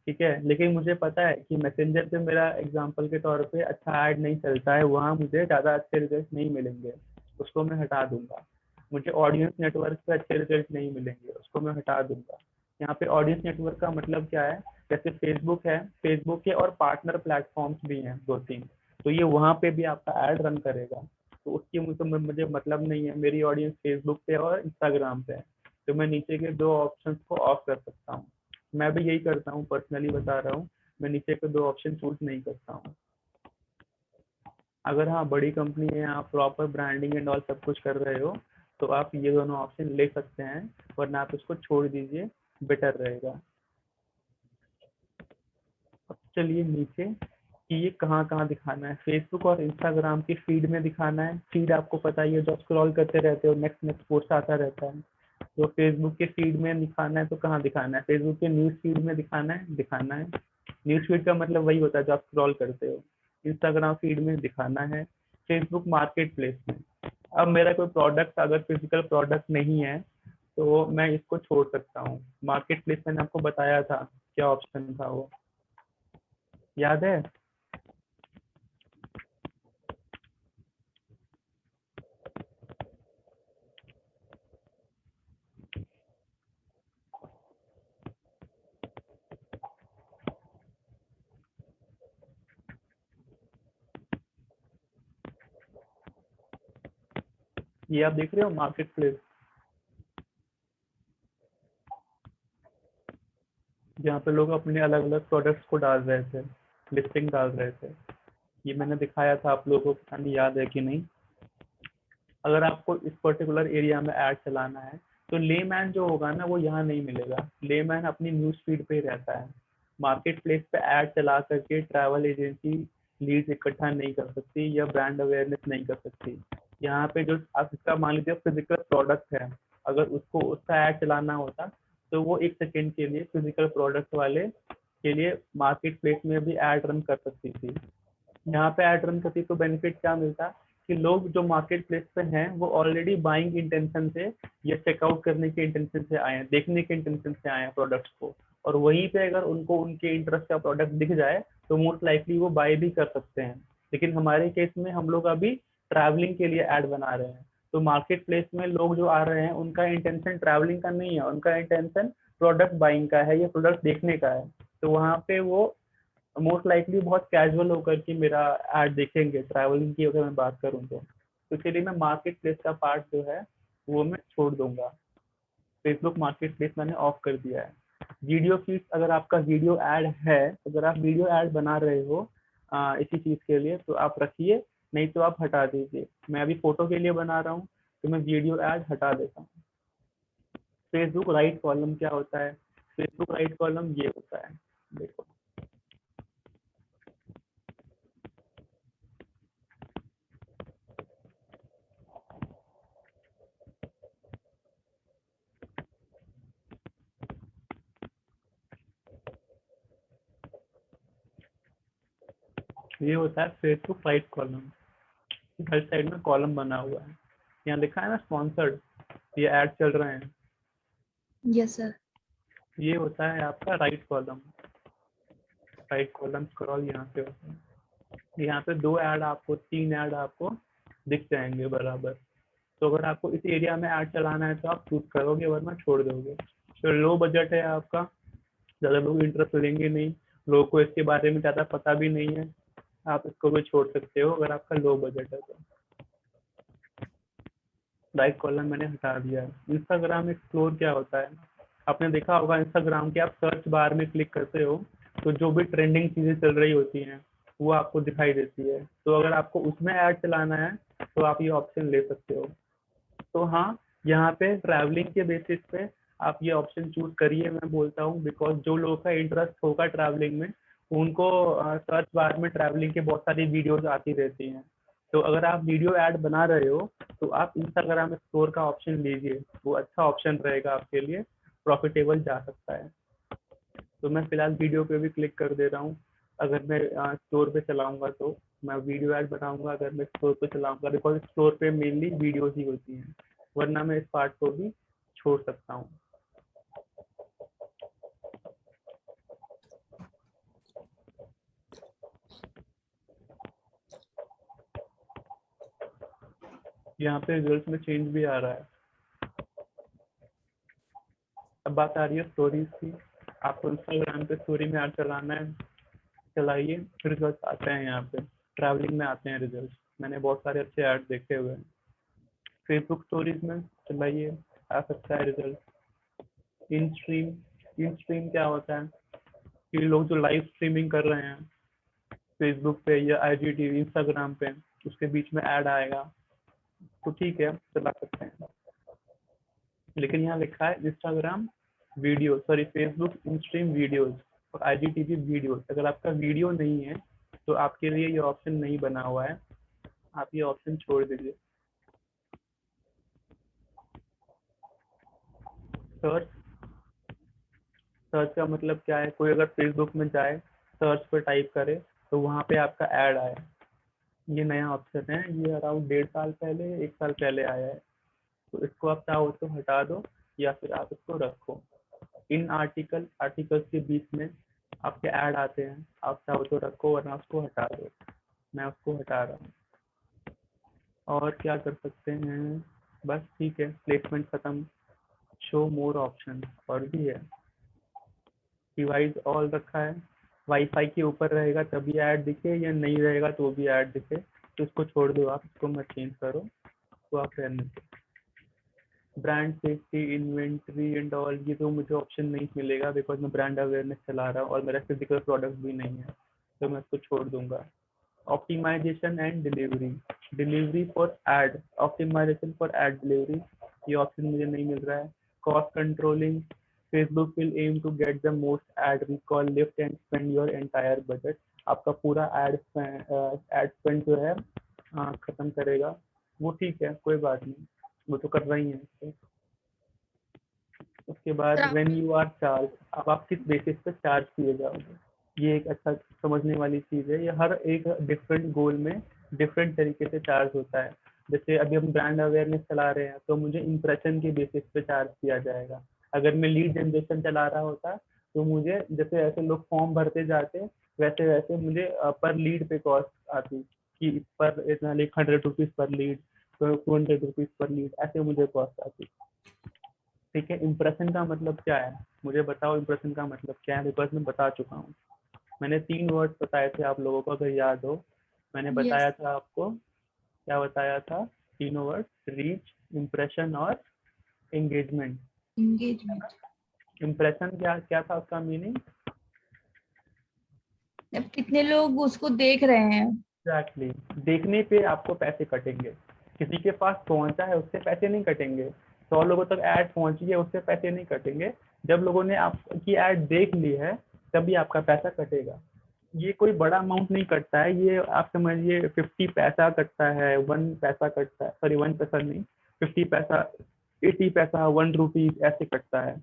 ठीक है, लेकिन मुझे पता है कि मैसेंजर पे मेरा एग्जांपल के तौर पे अच्छा ऐड नहीं चलता है, वहाँ मुझे ज़्यादा अच्छे रिजल्ट नहीं मिलेंगे, उसको मैं हटा दूंगा। मुझे ऑडियंस नेटवर्क पे अच्छे रिजल्ट नहीं मिलेंगे, उसको मैं हटा दूंगा। यहाँ पे ऑडियंस नेटवर्क का मतलब क्या है, जैसे फेसबुक है, फेसबुक के और पार्टनर प्लेटफॉर्म्स भी हैं 2-3, तो ये वहाँ पे भी आपका ऐड रन करेगा। तो उसकी मुझे मतलब नहीं है, मेरी ऑडियंस फेसबुक पे और इंस्टाग्राम पे है, तो मैं नीचे के दो ऑप्शंस को ऑफ कर सकता हूँ। मैं भी यही करता हूँ, पर्सनली बता रहा हूँ, मैं नीचे के दो ऑप्शन चूज नहीं करता हूँ। अगर हाँ बड़ी कंपनी है, आप प्रॉपर ब्रांडिंग एंड ऑल सब कुछ कर रहे हो, तो आप ये दोनों ऑप्शन ले सकते हैं, वरना आप इसको छोड़ दीजिए, बेटर रहेगा। अब चलिए नीचे कि ये कहाँ कहाँ दिखाना है। फेसबुक और इंस्टाग्राम की फीड में दिखाना है। फीड आपको पता ही है, जब स्क्रॉल करते रहते हो नेक्स्ट नेक्स्ट पोस्ट आता रहता है। तो फेसबुक के फीड में दिखाना है तो कहाँ दिखाना है, फेसबुक के न्यूज़ फीड में दिखाना है। न्यूज़ फीड का मतलब वही होता है जो आप स्क्रॉल करते हो। इंस्टाग्राम फीड में दिखाना है। फेसबुक मार्केट प्लेस में। अब मेरा कोई प्रोडक्ट अगर फिजिकल प्रोडक्ट नहीं है तो मैं इसको छोड़ सकता हूँ। मार्केट प्लेस मैंने आपको बताया था क्या ऑप्शन था वो, याद है? ये आप देख रहे हो मार्केट प्लेस, जहाँ पे लोग अपने अलग अलग प्रोडक्ट्स को डाल रहे थे। लिस्टिंग डाल रहे थे। ये मैंने दिखाया था आप लोगों को, पता नहीं याद है कि नहीं। अगर आपको इस पर्टिकुलर एरिया में ऐड चलाना है तो लेमैन जो होगा ना वो यहाँ नहीं मिलेगा। लेमैन अपनी न्यूज फीड पे ही रहता है। मार्केट प्लेस पे ऐड चला करके ट्रैवल एजेंसी लीड्स इकट्ठा नहीं कर सकती या ब्रांड अवेयरनेस नहीं कर सकती। यहाँ पे जो आप इसका मान लीजिए फिजिकल प्रोडक्ट है, अगर उसको उसका ऐड चलाना होता तो वो 1 सेकेंड के लिए फिजिकल प्रोडक्ट वाले के लिए मार्केट प्लेस में भी ऐड रन कर सकती थी। यहाँ पे ऐड रन करती तो बेनिफिट क्या मिलता कि लोग जो मार्केट प्लेस पे हैं वो ऑलरेडी बाइंग इंटेंशन से या चेकआउट करने के इंटेंशन से आए हैं, देखने के इंटेंशन से आए हैं प्रोडक्ट्स को, और वहीं पे अगर उनको उनके इंटरेस्ट का प्रोडक्ट दिख जाए तो मोस्ट लाइकली वो बाय भी कर सकते हैं। लेकिन हमारे केस में हम लोग अभी ट्रैवलिंग के लिए ऐड बना रहे हैं, तो मार्केट प्लेस में लोग जो आ रहे हैं उनका इंटेंशन ट्रैवलिंग का नहीं है, उनका इंटेंशन प्रोडक्ट बाइंग का है या प्रोडक्ट देखने का है। तो वहाँ पे वो मोस्ट लाइकली बहुत कैजुअल होकर के मेरा ऐड देखेंगे ट्रैवलिंग की अगर मैं बात करूँ तो चलिए मैं मार्केट प्लेस का पार्ट जो है वो मैं छोड़ दूंगा। फेसबुक मार्केट प्लेस मैंने ऑफ कर दिया है। वीडियो फीड, अगर आपका वीडियो ऐड है, अगर आप वीडियो ऐड बना रहे हो इसी चीज़ के लिए तो आप रखिए, नहीं तो आप हटा दीजिए। मैं अभी फोटो के लिए बना रहा हूँ तो मैं वीडियो ऐड हटा देता हूँ। फेसबुक राइट कॉलम क्या होता है? फेसबुक राइट कॉलम ये होता है, देखो ये होता है Facebook right column. Right side में कॉलम बना हुआ है, यहाँ लिखा है ना स्पॉन्सर्ड, ये ऐड चल रहे हैं, यस सर। ये होता है आपका right column. Right column scroll यहाँ पे होता है, यहाँ पे 2 ऐड आपको 3 ऐड आपको दिख जाएंगे बराबर। तो अगर आपको इस एरिया में ऐड चलाना है तो आप चूज करोगे वरना छोड़ दोगे। तो लो बजट है आपका, ज़्यादा लोग इंटरेस्ट लेंगे नहीं, लोगों को इसके बारे में ज़्यादा पता भी नहीं है, आप इसको भी छोड़ सकते हो अगर आपका लो बजट है तो। राइट कॉलम मैंने हटा दिया है। इंस्टाग्राम एक्सप्लोर क्या होता है? आपने देखा होगा इंस्टाग्राम के आप सर्च बार में क्लिक करते हो तो जो भी ट्रेंडिंग चीज़ें चल रही होती हैं वो आपको दिखाई देती है। तो अगर आपको उसमें ऐड चलाना है तो आप ये ऑप्शन ले सकते हो। तो हाँ, यहाँ पे ट्रैवलिंग के बेसिस पे आप ये ऑप्शन चूज करिए, मैं बोलता हूँ, बिकॉज जो लोगों का इंटरेस्ट होगा ट्रैवलिंग में उनको सर्च बार में ट्रैवलिंग के बहुत सारी वीडियोज आती रहती हैं। तो अगर आप वीडियो ऐड बना रहे हो तो आप इंस्टाग्राम स्टोर का ऑप्शन लीजिए, वो अच्छा ऑप्शन रहेगा आपके लिए, प्रॉफिटेबल जा सकता है। तो मैं फिलहाल वीडियो पे भी क्लिक कर दे रहा हूँ। अगर मैं स्टोर पे चलाऊंगा तो मैं वीडियो ऐड बनाऊंगा, अगर मैं स्टोर पे चलाऊंगा, बिकॉज स्टोर पे मेनली वीडियोज ही होती हैं, वरना मैं इस पार्ट को भी छोड़ सकता हूँ। यहाँ पे रिजल्ट में चेंज भी आ रहा है। अब बात आ रही है स्टोरीज की। आपको इंस्टाग्राम पे स्टोरी में ऐड चलाना है, चलाइए, रिजल्ट आते हैं यहाँ पे, ट्रैवलिंग में आते हैं रिजल्ट। मैंने बहुत सारे अच्छे ऐड देखे हुए हैं। फेसबुक स्टोरीज में चलाइए, आ सकता है रिजल्ट। इन स्ट्रीम, इन स्ट्रीम क्या होता है कि लोग जो लाइव स्ट्रीमिंग कर रहे हैं फेसबुक पे या IGTV इंस्टाग्राम पे, उसके बीच में ऐड आएगा तो ठीक है चला सकते हैं। लेकिन यहाँ लिखा है इंस्टाग्राम वीडियो, सॉरी फेसबुक इन स्ट्रीम वीडियोज और IGTV वीडियोज। अगर आपका वीडियो नहीं है तो आपके लिए ये ऑप्शन नहीं बना हुआ है, आप ये ऑप्शन छोड़ दीजिए। सर्च, सर्च का मतलब क्या है? कोई अगर फेसबुक में जाए, सर्च पर टाइप करे तो वहाँ पे आपका ऐड आए, ये नया ऑप्शन है, ये अराउंड 1.5 साल पहले 1 साल पहले आया है। तो इसको आप चाहो तो हटा दो या फिर आप इसको रखो। इन आर्टिकल्स के बीच में आपके ऐड आते हैं, आप चाहो तो रखो वरना उसको हटा दो। मैं उसको हटा रहा हूँ। और क्या कर सकते हैं? बस ठीक है, प्लेसमेंट खत्म। शो मोर ऑप्शन और भी है, डिवाइस ऑल रखा है, वाईफाई के ऊपर रहेगा तभी ऐड दिखे या नहीं रहेगा तो भी ऐड दिखे, तो इसको छोड़ दो, आप इसको मत चेंज करो, तो आप रहने दो। Brand safety, inventory and all, ये तो मुझे ऑप्शन नहीं मिलेगा बिकॉज मैं ब्रांड अवेयरनेस चला रहा हूँ और मेरा फिजिकल प्रोडक्ट भी नहीं है, तो मैं इसको छोड़ दूंगा। Optimisation and delivery for ad, optimisation for ad delivery, ये ऑप्शन मुझे नहीं मिल रहा है। Cost controlling, Facebook will aim to get the most ad recall lift and spend your entire budget, आपका पूरा एड स्पेंड जो है खत्म करेगा। वो ठीक है, कोई बात नहीं, वो तो कर रही है। उसके बाद sir when you are charge, अब आप किस बेसिस पे चार्ज किए जाओगे, ये एक अच्छा समझने वाली चीज है। ये हर एक डिफरेंट गोल में डिफरेंट तरीके से चार्ज होता है। जैसे अभी हम ब्रांड अवेयरनेस चला रहे हैं तो मुझे इंप्रेशन के बेसिस पे चार्ज किया जाएगा। अगर मैं लीड जनरेशन चला रहा होता तो मुझे, जैसे ऐसे लोग फॉर्म भरते जाते वैसे वैसे मुझे पर लीड पे कॉस्ट आती कि पर इतना 100 rupees per lead, 200 rupees per lead, ऐसे मुझे कॉस्ट आती। ठीक है, इम्प्रेशन का मतलब क्या है, मुझे बताओ इम्प्रेशन का मतलब क्या है, बिकॉज मैं बता चुका हूँ। मैंने 3 वर्ड्स बताए थे आप लोगों को, अगर याद हो। मैंने यस, बताया था आपको, क्या बताया था, तीनों वर्ड, रीच, इम्प्रेशन और एंगेजमेंट। एंगेजमेंट। इम्प्रेशन क्या क्या था उसका मीनिंग? अब कितने लोग उसको देख रहे हैं। एग्जैक्टली, देखने पे आपको पैसे कटेंगे। किसी के पास पहुंचा है उससे पैसे नहीं कटेंगे, 100 लोगों तक ऐड पहुंची है उससे पैसे नहीं कटेंगे। जब लोगों ने आपकी ऐड देख ली है तभी आपका पैसा कटेगा। ये कोई बड़ा अमाउंट नहीं कटता है, ये आप समझिए 50 पैसा कटता है, 1 पैसा कटता है, सॉरी 1 पैसा नहीं, 50 पैसा, 80 पैसा, 1 रुपीज ऐसे कटता है।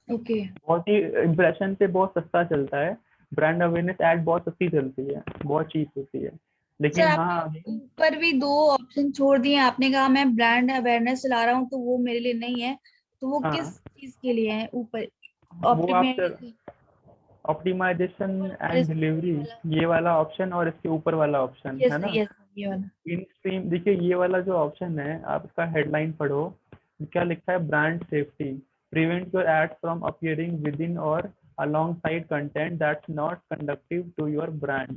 ओके। बहुत ही इम्प्रेशन पे बहुत सस्ता चलता है। ब्रांड अवेयरनेस एड बहुत सस्ती चलती है, बहुत चीप होती है। सर लेकिन आपने हाँ, ऊपर भी 2 ऑप्शन छोड़ दिए, आपने कहा मैं ब्रांड अवेयरनेस चला रहा हूँ तो वो मेरे लिए नहीं है, तो वो हाँ किस चीज के लिए है ऊपर? वो आप ऑप्टिमाइज, ऑप्टिमाइजेशन ऊपर एंड इसके ऊपर डिलीवरी, वाला। ये वाला ऑप्शन और इसके ऊपर वाला ऑप्शन यस है ना। यस, ये वाला। इन स्ट्रीम, देखिए ये वाला जो ऑप्शन है, आप इसका हेडलाइन पढ़ो, क्या लिखा है, brand safety, prevent your ads from appearing within और alongside content that's not conducive to your brand,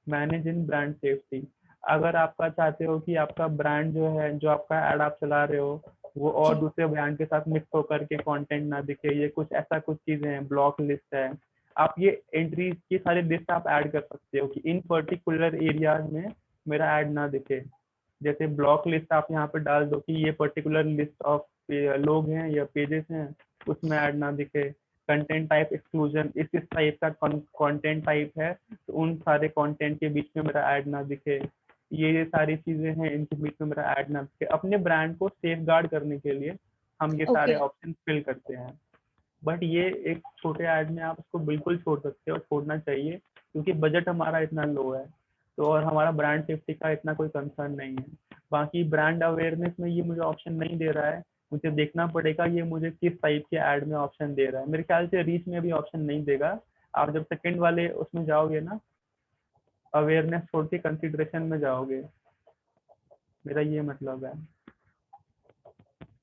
manage in brand safety। अगर आपका चाहते हो कि आपका ब्रांड जो है, जो आपका एड आप चला रहे हो, वो और जी। दूसरे ब्रांड के साथ मिक्स होकर के कंटेंट ना दिखे, ये कुछ ऐसा कुछ चीजें हैं, ब्लॉक लिस्ट है, आप ये एंट्रीज की सारी लिस्ट आप ऐड कर सकते हो कि इन पर्टिकुलर एरियाज में मेरा ऐड ना दिखे। जैसे ब्लॉक लिस्ट आप यहाँ पे डाल दो कि ये पर्टिकुलर लिस्ट ऑफ लोग हैं या पेजेस हैं, उसमें ऐड ना दिखे। कंटेंट टाइप एक्सक्लूजन, इस टाइप का कंटेंट टाइप है तो उन सारे कंटेंट के बीच में मेरा ऐड ना दिखे। ये सारी चीजें हैं, इनके बीच में मेरा ऐड ना दिखे। अपने ब्रांड को सेफ गार्ड करने के लिए हम ये सारे ओके। ऑप्शन फिल करते हैं। बट ये एक छोटे ऐड में आप उसको बिल्कुल छोड़ सकते हो, छोड़ना चाहिए, क्योंकि बजट हमारा इतना लो है, तो और हमारा ब्रांड सेफ्टी का इतना कोई कंसर्न नहीं है। बाकी ब्रांड अवेयरनेस में ये मुझे ऑप्शन नहीं दे रहा है, मुझे देखना पड़ेगा ये मुझे किस टाइप के ऐड में ऑप्शन दे रहा है। मेरे ख्याल से रीच में भी ऑप्शन नहीं देगा। आप जब सेकंड वाले उसमें जाओगे ना, अवेयरनेस छोड़ के कंसिडरेशन में जाओगे, मेरा ये मतलब है।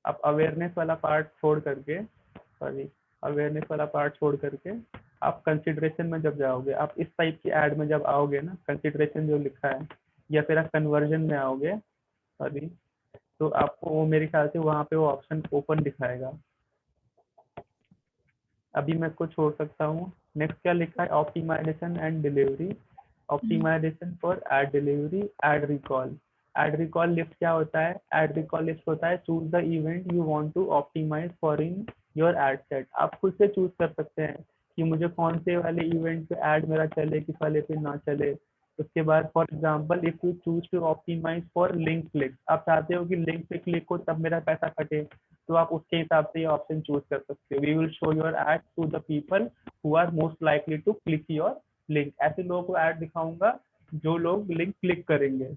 आप अवेयरनेस वाला पार्ट छोड़ करके, सॉरी, अवेयरनेस वाला पार्ट छोड़ करके आप कंसिडरेशन में जब जाओगे, आप इस टाइप की ऐड में जब आओगे ना, कंसिडरेशन जो लिखा है, या फिर आप कन्वर्जन में आओगे, सॉरी, तो आपको वो मेरे ख्याल से वहाँ पे वो ऑप्शन ओपन दिखाएगा। अभी मैं इसको छोड़ सकता हूँ। नेक्स्ट क्या लिखा है, optimisation and delivery, optimisation for ad delivery, ad recall. Ad recall list क्या होता है, एड रिकॉल लिस्ट होता है, choose the event you want to optimise for in your ad set. आप खुद से चूज कर सकते हैं कि मुझे कौन से वाले इवेंट पे ऐड मेरा चले, किस वाले पे ना चले। उसके बाद for example if you choose to optimise for link click, आप चाहते हो कि लिंक पे क्लिक हो तब मेरा पैसा कटे, तो आप उसके हिसाब से ये ऑप्शन चूज कर सकते हो। We will show your ad to the people who are most likely to click your link, ऐसे लोगों को ऐड दिखाऊंगा जो लोग लिंक क्लिक करेंगे।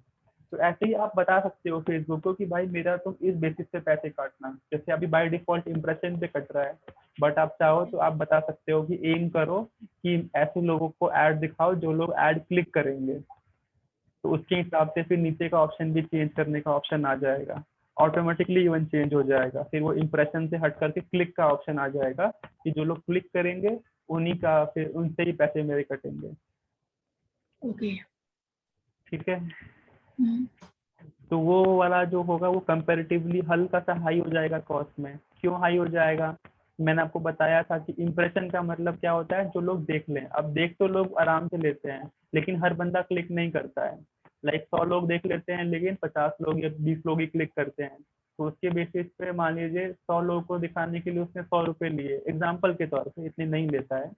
तो ऐसे ही आप बता सकते हो फेसबुक को कि भाई मेरा तुम इस बेसिस पे पैसे काटना, जैसे अभी बाय डिफॉल्ट इंप्रेशन पे कट रहा है, बट आप चाहो तो आप बता सकते हो कि एम करो कि ऐसे लोगों को ऐड दिखाओ जो लोग ऐड क्लिक करेंगे, तो उसके हिसाब से फिर नीचे का ऑप्शन भी चेंज करने का ऑप्शन आ जाएगा, ऑटोमेटिकली इवन चेंज हो जाएगा। फिर वो इंप्रेशन से हट करके क्लिक का ऑप्शन आ जाएगा कि जो लोग क्लिक करेंगे उन्हीं का, फिर उनसे ही पैसे मेरे कटेंगे। ओके। ठीक है, तो वो वाला जो होगा वो कंपैरेटिवली हल्का सा हाई हो जाएगा कॉस्ट में। क्यों हाई हो जाएगा, मैंने आपको बताया था कि इम्प्रेशन का मतलब क्या होता है, जो लोग देख लें। अब देख तो लोग आराम से लेते हैं, लेकिन हर बंदा क्लिक नहीं करता है। लाइक 100 लोग देख लेते हैं, लेकिन 50 लोग या 20 लोग ही क्लिक करते हैं। तो उसके बेसिस पे मान लीजिए 100 लोगों को दिखाने के लिए उसने 100 रुपये लिए, एग्जाम्पल के तौर पे, इतने नहीं लेता है।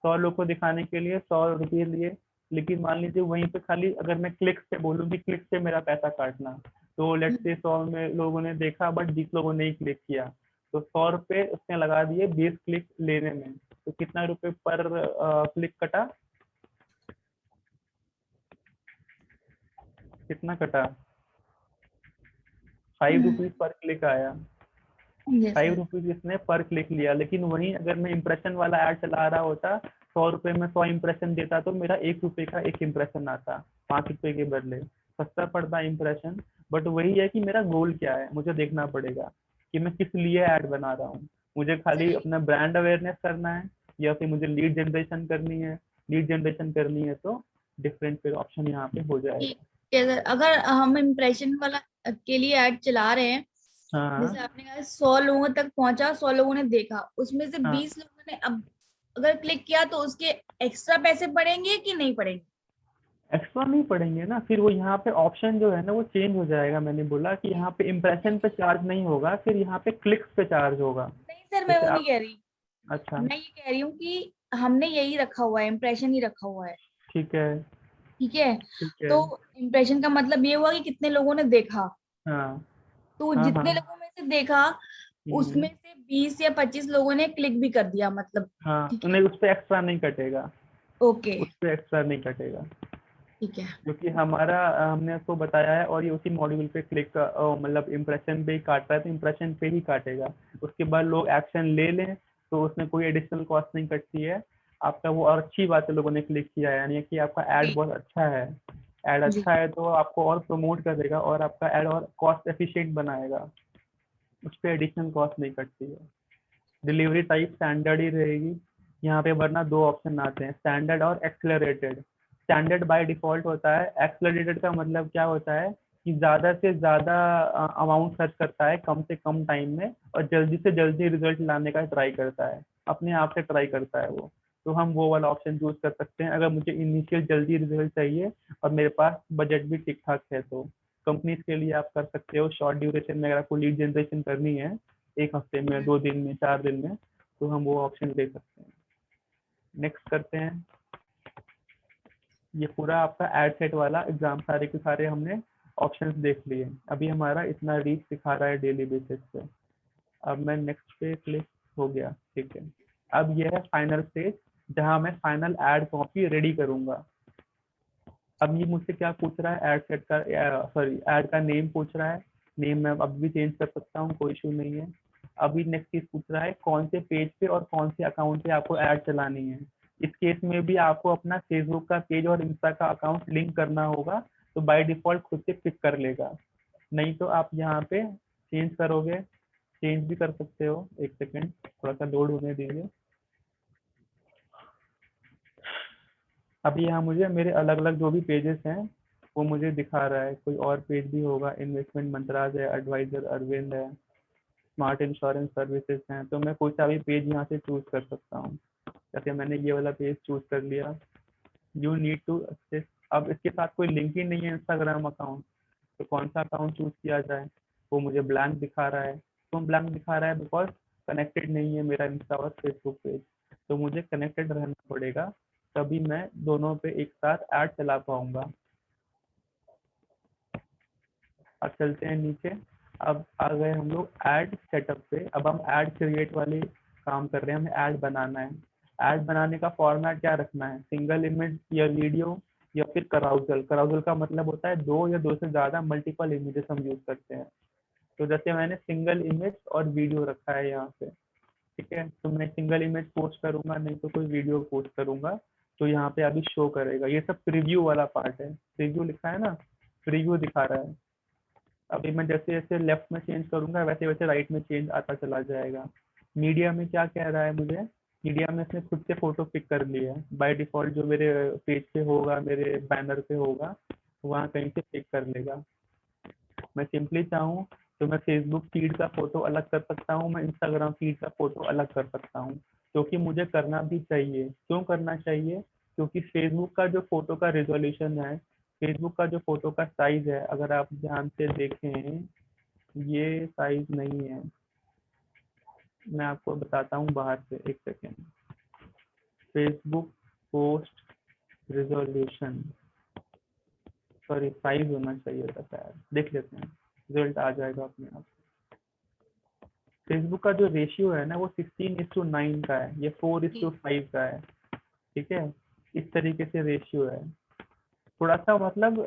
100 लोग को दिखाने के लिए 100 रुपये लिए, लेकिन मान लीजिए वहीं पे खाली अगर मैं क्लिक से बोलूँ कि क्लिक से मेरा पैसा काटना, तो लेट से 100 में लोगों ने देखा बट 20 लोगों ने ही क्लिक किया, तो 100 रुपये उसने लगा दिए 20 क्लिक लेने में। तो कितना रुपए पर क्लिक कटा, कितना कटा, 5 रुपीज पर क्लिक आया। Yes five sir. रुपीज इसने पर क्लिक लिया। लेकिन वहीं अगर मैं इंप्रेशन वाला ऐड चला रहा होता, 100 रुपये में 100 इंप्रेशन देता, तो मेरा 1 रुपये का एक इंप्रेशन आता, 5 रुपये के बदले। सस्ता पड़ता इंप्रेशन, बट वही है कि मेरा गोल क्या है, मुझे देखना पड़ेगा कि मैं किस लिए ऐड बना रहा हूँ। मुझे खाली सर अपना ब्रांड अवेयरनेस करना है, या फिर मुझे लीड जनरेशन करनी है। लीड जनरेशन करनी है तो डिफरेंट फिर ऑप्शन यहाँ पे हो ठीक जाएगा। है सर, अगर हम इम्प्रेशन वाला के लिए ऐड चला रहे हैं, हाँ जैसे आपने कहा 100 लोगों तक पहुंचा, 100 लोगों ने देखा, उसमें से हाँ, 20 लोगों ने अब अगर क्लिक किया तो उसके एक्स्ट्रा पैसे पड़ेंगे कि नहीं पड़ेंगे? एक्स्ट्रा नहीं पड़ेंगे ना, फिर वो यहाँ पे ऑप्शन जो है ना वो चेंज हो जाएगा। मैंने बोला कि यहाँ पे इम्प्रेशन पे चार्ज नहीं होगा, फिर यहाँ पे क्लिक्स पे चार्ज होगा। नहीं सर, मैं जैसे वो नहीं आप, कह रही। अच्छा, मैं ये कह रही हूँ कि हमने यही रखा हुआ है, इम्प्रेशन ही रखा हुआ है। ठीक है, ठीक है। ठीक है, तो इम्प्रेशन का मतलब ये हुआ कि कितने लोगों ने देखा। हाँ तो हाँ हाँ, जितने लोगों में से देखा, हम्म, उसमें से 20 या 25 लोगों ने क्लिक भी कर दिया, मतलब। हाँ, ठीक है। उन्हें उस पे एक्स्ट्रा नहीं कटेगा, ओके। उस पे एक्स्ट्रा नहीं कटेगा, ठीक है। क्योंकि हमारा हमने उसको बताया है, और ये उसी मॉड्यूल पे क्लिक का मतलब इम्प्रेशन पे ही काट रहा है, तो इम्प्रेशन पे ही काटेगा। उसके बाद लोग एक्शन ले लें तो उसमें कोई एडिशनल कॉस्ट नहीं कटती है आपका। वो और अच्छी बात है, लोगों ने क्लिक किया है, यानी कि आपका ऐड जी। बहुत अच्छा है। ऐड जी। अच्छा है तो आपको और प्रमोट करेगा, और आपका ऐड और कॉस्ट एफिशिएंट बनाएगा, उस पर एडिशनल कॉस्ट नहीं कटती है। डिलीवरी टाइप स्टैंडर्ड ही रहेगी यहाँ पे, वरना दो ऑप्शन आते हैं, स्टैंडर्ड और एक्सेलरेटेड। स्टैंडर्ड बाय डिफॉल्ट होता है, एक्सेलरेटेड का मतलब क्या होता है कि ज़्यादा से ज़्यादा अमाउंट खर्च करता है कम से कम टाइम में, और जल्दी से जल्दी रिजल्ट लाने का ट्राई करता है, अपने आप से ट्राई करता है वो। तो हम वो वाला ऑप्शन चूज कर सकते हैं अगर मुझे इनिशियल जल्दी रिजल्ट चाहिए और मेरे पास बजट भी ठीक ठाक है। तो कंपनीज के लिए आप कर सकते हो शॉर्ट ड्यूरेशन में, अगर आपको लीड जनरेशन करनी है 1 हफ्ते में, 2 दिन में, 4 दिन में, तो हम वो ऑप्शन ले सकते हैं। नेक्स्ट करते हैं। ये पूरा आपका एड सेट वाला एग्जाम सारे के सारे हमने ऑप्शंस देख लिए। अभी हमारा इतना रीच दिखा रहा है डेली बेसिस पे। अब मैं नेक्स्ट पे क्लिक, हो गया, ठीक है। अब ये है फाइनल स्टेज, जहाँ मैं फाइनल एड कॉपी रेडी करूंगा। अब ये मुझसे क्या पूछ रहा है, एड सेट का, सॉरी, एड का नेम पूछ रहा है। नेम मैं अब भी चेंज कर सकता हूँ, कोई इशू नहीं है। अभी नेक्स्ट चीज पूछ रहा है कौन से पेज पे और कौन से अकाउंट पे आपको ऐड चलानी है। इस केस में भी आपको अपना फेसबुक का पेज और इंस्टा का अकाउंट लिंक करना होगा, तो बाय डिफॉल्ट खुद से पिक कर लेगा। नहीं तो आप यहाँ पे चेंज करोगे, चेंज भी कर सकते हो। एक सेकेंड, थोड़ा सा लोड होने दीजिए। अभी यहाँ मुझे मेरे अलग अलग जो भी पेजेस हैं वो मुझे दिखा रहा है। कोई और पेज भी होगा, इन्वेस्टमेंट मंत्राज है, एडवाइजर अरविंद है, स्मार्ट इंश्योरेंस सर्विसेज हैं, तो मैं कोई सा भी पेज यहाँ से चूज कर सकता हूँ। जैसे मैंने ये वाला पेज चूज कर लिया। यू नीड टू एक्सेस, अब इसके साथ कोई लिंक ही नहीं है इंस्टाग्राम अकाउंट, तो कौन सा अकाउंट चूज किया जाए। वो मुझे ब्लैंक दिखा रहा है। क्यों ब्लैंक दिखा रहा है, बिकॉज कनेक्टेड नहीं है मेरा इंस्टा और फेसबुक पेज। तो मुझे कनेक्टेड रहना पड़ेगा, तभी मैं दोनों पे एक साथ ऐड चला पाऊंगा। अब चलते हैं नीचे। अब आ गए हम लोग ऐड सेटअप पे। अब हम ऐड क्रिएट वाले काम कर रहे हैं, हमें ऐड बनाना है। ऐड बनाने का फॉर्मेट क्या रखना है, सिंगल इमेज या वीडियो, या फिर कराउजल। कराउजल का मतलब होता है दो या दो से ज़्यादा मल्टीपल इमेजेस हम यूज़ करते हैं। तो जैसे मैंने सिंगल इमेज और वीडियो रखा है यहाँ पे, ठीक है। तो मैं सिंगल इमेज पोस्ट करूंगा, नहीं तो कोई वीडियो पोस्ट करूंगा, तो यहाँ पे अभी शो करेगा। ये सब प्रीव्यू वाला पार्ट है, प्रीव्यू लिखा है ना, प्रीव्यू दिखा रहा है। अभी मैं जैसे जैसे लेफ्ट में चेंज करूंगा वैसे वैसे राइट में चेंज आता चला जाएगा। मीडिया में क्या कह रहा है मुझे, मीडिया में इसने खुद से फोटो पिक कर लिया है बाय डिफॉल्ट, जो मेरे पेज पे होगा, मेरे बैनर पे होगा, वहाँ कहीं से पिक कर लेगा। मैं सिंपली चाहूँ तो मैं फेसबुक फीड का फोटो अलग कर सकता हूँ, मैं इंस्टाग्राम फीड का फोटो अलग कर सकता हूँ, क्योंकि मुझे करना भी चाहिए। क्यों करना चाहिए? क्योंकि फेसबुक का जो फोटो का रेजोल्यूशन है, फेसबुक का जो फोटो का साइज है, अगर आप ध्यान से देखें, ये साइज नहीं है। मैं आपको बताता हूँ बाहर से, एक second. Facebook post resolution, sorry size होना चाहिए था शायद, देख लेते हैं, रिजल्ट आ जाएगा अपने आप। फेसबुक का जो रेशियो है ना वो 16:9 का है, ये 4:5 का है, ठीक है। इस तरीके से रेशियो है, थोड़ा सा मतलब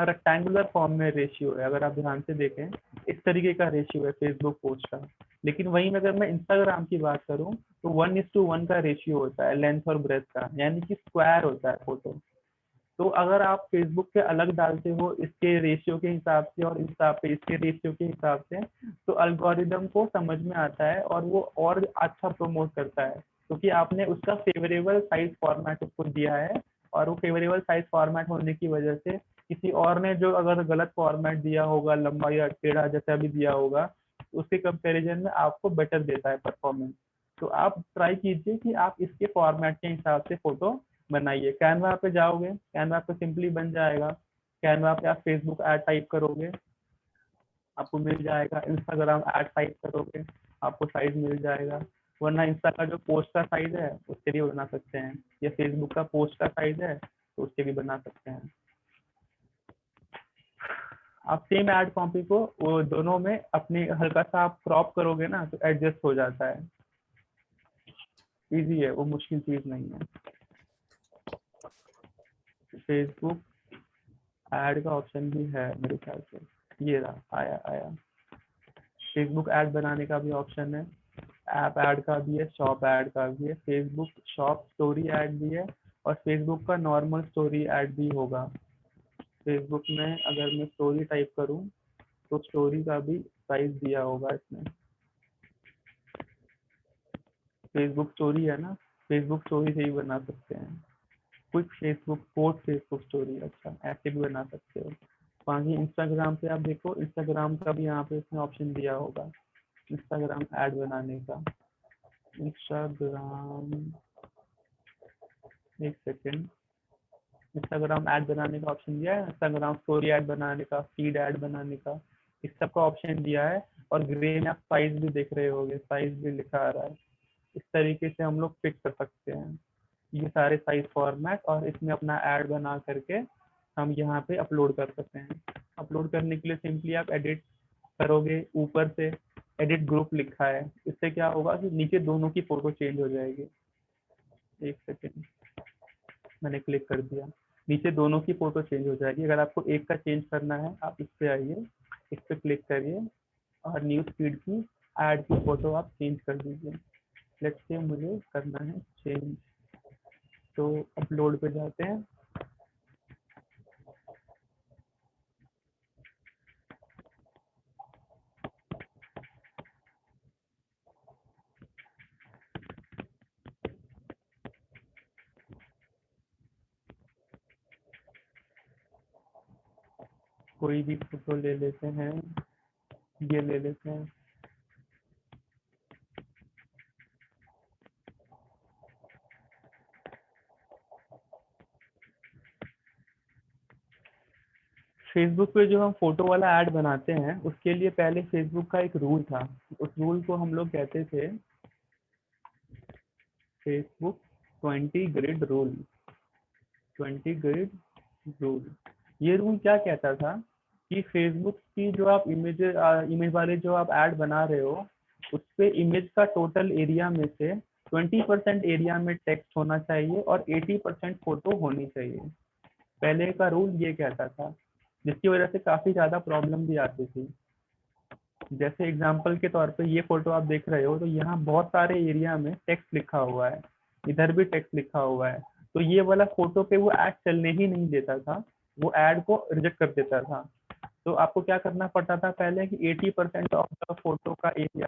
रेक्टेंगुलर फॉर्म में रेशियो है, अगर आप ध्यान से देखें इस तरीके का रेशियो है फेसबुक पोस्ट का। लेकिन वहीं अगर मैं इंस्टाग्राम की बात करूं तो 1:1 का रेशियो होता है लेंथ और ब्रेथ का, यानी कि स्क्वायर होता है फोटो। तो अगर आप फेसबुक पे अलग डालते हो इसके रेशियो के हिसाब से और इस हिसाब पे इसके रेशियो के हिसाब से, तो अल्गोरिदम को समझ में आता है और वो और अच्छा प्रमोट करता है, क्योंकि आपने उसका फेवरेबल साइज फॉर्मेट उसको दिया है, और वो फेवरेबल साइज फॉर्मेट होने की वजह से किसी और ने जो अगर गलत फॉर्मेट दिया होगा, लंबा या टेढ़ा जैसा भी दिया होगा, तो उसके कंपैरिजन में आपको बेटर देता है परफॉर्मेंस। तो आप ट्राई कीजिए कि आप इसके फॉर्मेट के हिसाब से फोटो बनाइए। कैनवा पे जाओगे, कैनवा पे सिंपली बन जाएगा। कैनवा पे आप फेसबुक ऐड टाइप करोगे, आपको मिल जाएगा। इंस्टाग्राम ऐड टाइप करोगे, आपको साइज मिल जाएगा। वरना इंस्टा का जो पोस्ट का साइज है उसके भी बना सकते हैं, या फेसबुक का पोस्ट का साइज है तो उसके भी बना सकते हैं। आप सेम ऐड कॉपी को वो दोनों में अपने हल्का सा आप क्रॉप करोगे ना तो एडजस्ट हो जाता है। इजी है, वो मुश्किल चीज नहीं है। फेसबुक ऐड का ऑप्शन भी है मेरे ख्याल से, ये रहा, आया आया। फेसबुक ऐड बनाने का भी ऑप्शन है, ऐप ऐड का भी है, शॉप ऐड का भी है। फेसबुक शॉप स्टोरी ऐड भी है, और फेसबुक का नॉर्मल स्टोरी ऐड भी होगा। फेसबुक में अगर मैं स्टोरी टाइप करूं तो स्टोरी का भी साइज दिया होगा इसमें। फेसबुक स्टोरी है ना, फेसबुक स्टोरी से ही बना सकते हैं। Quick Facebook post Facebook story, अच्छा ऐसे भी बना सकते हो। बाकी इंस्टाग्राम पे आप देखो, इंस्टाग्राम का भी यहाँ पे इसमें ऑप्शन दिया होगा इंस्टाग्राम ऐड बनाने का। इंस्टाग्राम, एक सेकेंड, इंस्टाग्राम ऐड बनाने का ऑप्शन दिया है, इंस्टाग्राम स्टोरी ऐड बनाने का, फीड ऐड बनाने का, इस सब का ऑप्शन दिया है। और ग्रे में आप साइज भी देख रहे होगे, साइज भी लिखा आ रहा है। इस तरीके से हम लोग पिक कर सकते हैं ये सारे साइज फॉर्मेट, और इसमें अपना ऐड बना करके हम यहाँ पे अपलोड कर सकते हैं। अपलोड करने के लिए सिंपली आप एडिट करोगे, ऊपर से एडिट ग्रुप लिखा है, इससे क्या होगा कि नीचे दोनों की फोटो चेंज हो जाएगी। एक सेकेंड, मैंने क्लिक कर दिया, नीचे दोनों की फोटो चेंज हो जाएगी। अगर आपको एक का चेंज करना है आप इस पे आइए, इस पे क्लिक करिए, और न्यूज फीड की ऐड की फोटो आप चेंज कर दीजिए। लेट्स से मुझे करना है चेंज, तो अपलोड पे जाते हैं। कोई भी फोटो ले लेते हैं, ये ले लेते हैं। फेसबुक पे जो हम फोटो वाला ऐड बनाते हैं उसके लिए पहले फेसबुक का एक रूल था, उस रूल को हम लोग कहते थे Facebook 20 grid rule. 20 grid rule, ये रूल क्या कहता था कि फेसबुक की जो आप इमेज वाले जो आप ऐड बना रहे हो, उस पे इमेज का टोटल एरिया में से 20% एरिया में टेक्स्ट होना चाहिए और 80% फोटो होनी चाहिए। पहले का रूल ये कहता था, जिसकी वजह से काफी ज्यादा प्रॉब्लम भी आती थी। जैसे एग्जांपल के तौर पे ये फोटो आप देख रहे हो, तो यहाँ बहुत सारे एरिया में टेक्स्ट लिखा हुआ है, इधर भी टेक्स्ट लिखा हुआ है, तो ये वाला फोटो पे वो ऐड चलने ही नहीं देता था, वो ऐड को रिजेक्ट कर देता था। तो आपको क्या करना पड़ता था पहले कि 80% ऑफ द फोटो का एरिया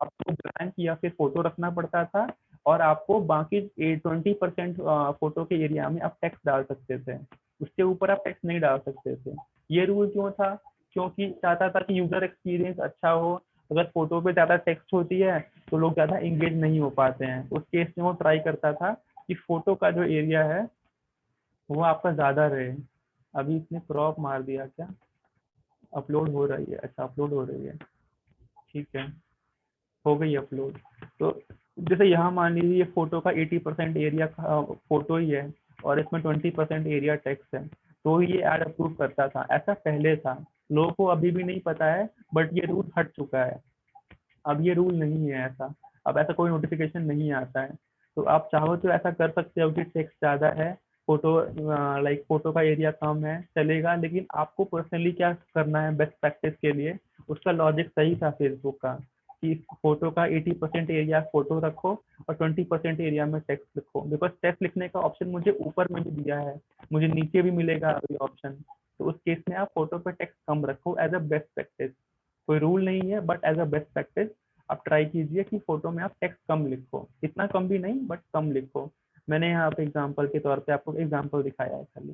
आपको ब्लैंक या फिर फोटो रखना पड़ता था, और आपको बाकी 20% फोटो के एरिया में आप टेक्स्ट डाल सकते थे, उसके ऊपर आप टेक्स्ट नहीं डाल सकते थे। ये रूल क्यों था? क्योंकि चाहता था कि यूजर एक्सपीरियंस अच्छा हो। अगर फोटो पे ज्यादा टेक्स्ट होती है तो लोग ज्यादा एंगेज नहीं हो पाते हैं। उस केस में वो ट्राई करता था कि फोटो का जो एरिया है वो आपका ज्यादा रहे। अभी इसने क्रॉप मार दिया क्या? अपलोड हो रही है, अच्छा अपलोड हो रही है, ठीक है, हो गई अपलोड। तो जैसे यहाँ मान लीजिए ये फोटो का 80% एरिया फोटो ही है और इसमें 20% एरिया टेक्स्ट है, तो ये ऐड अप्रूव करता था। ऐसा पहले था, लोगों को अभी भी नहीं पता है, बट ये रूल हट चुका है। अब ये रूल नहीं है ऐसा, अब ऐसा कोई नोटिफिकेशन नहीं आता है। तो आप चाहो तो ऐसा कर सकते हो कि टेक्स्ट ज़्यादा है, फोटो लाइक फोटो का एरिया कम है, चलेगा। लेकिन आपको पर्सनली क्या करना है बेस्ट प्रैक्टिस के लिए, उसका लॉजिक सही था फेसबुक का कि फोटो का 80% एरिया फोटो रखो और 20% एरिया में टेक्स्ट लिखो। बिकॉज टेक्स्ट लिखने का ऑप्शन मुझे ऊपर में भी दिया है, मुझे नीचे भी मिलेगा अभी ऑप्शन। तो उस केस में आप फोटो पे टेक्स्ट कम रखो एज अ बेस्ट प्रैक्टिस। कोई रूल नहीं है, but as a best practice आप ट्राई कीजिए कि फोटो में आप टेक्स्ट कम लिखो, इतना कम भी नहीं बट कम लिखो। मैंने यहाँ पे एग्जांपल के तौर पे आपको एग्जांपल दिखाया है खाली।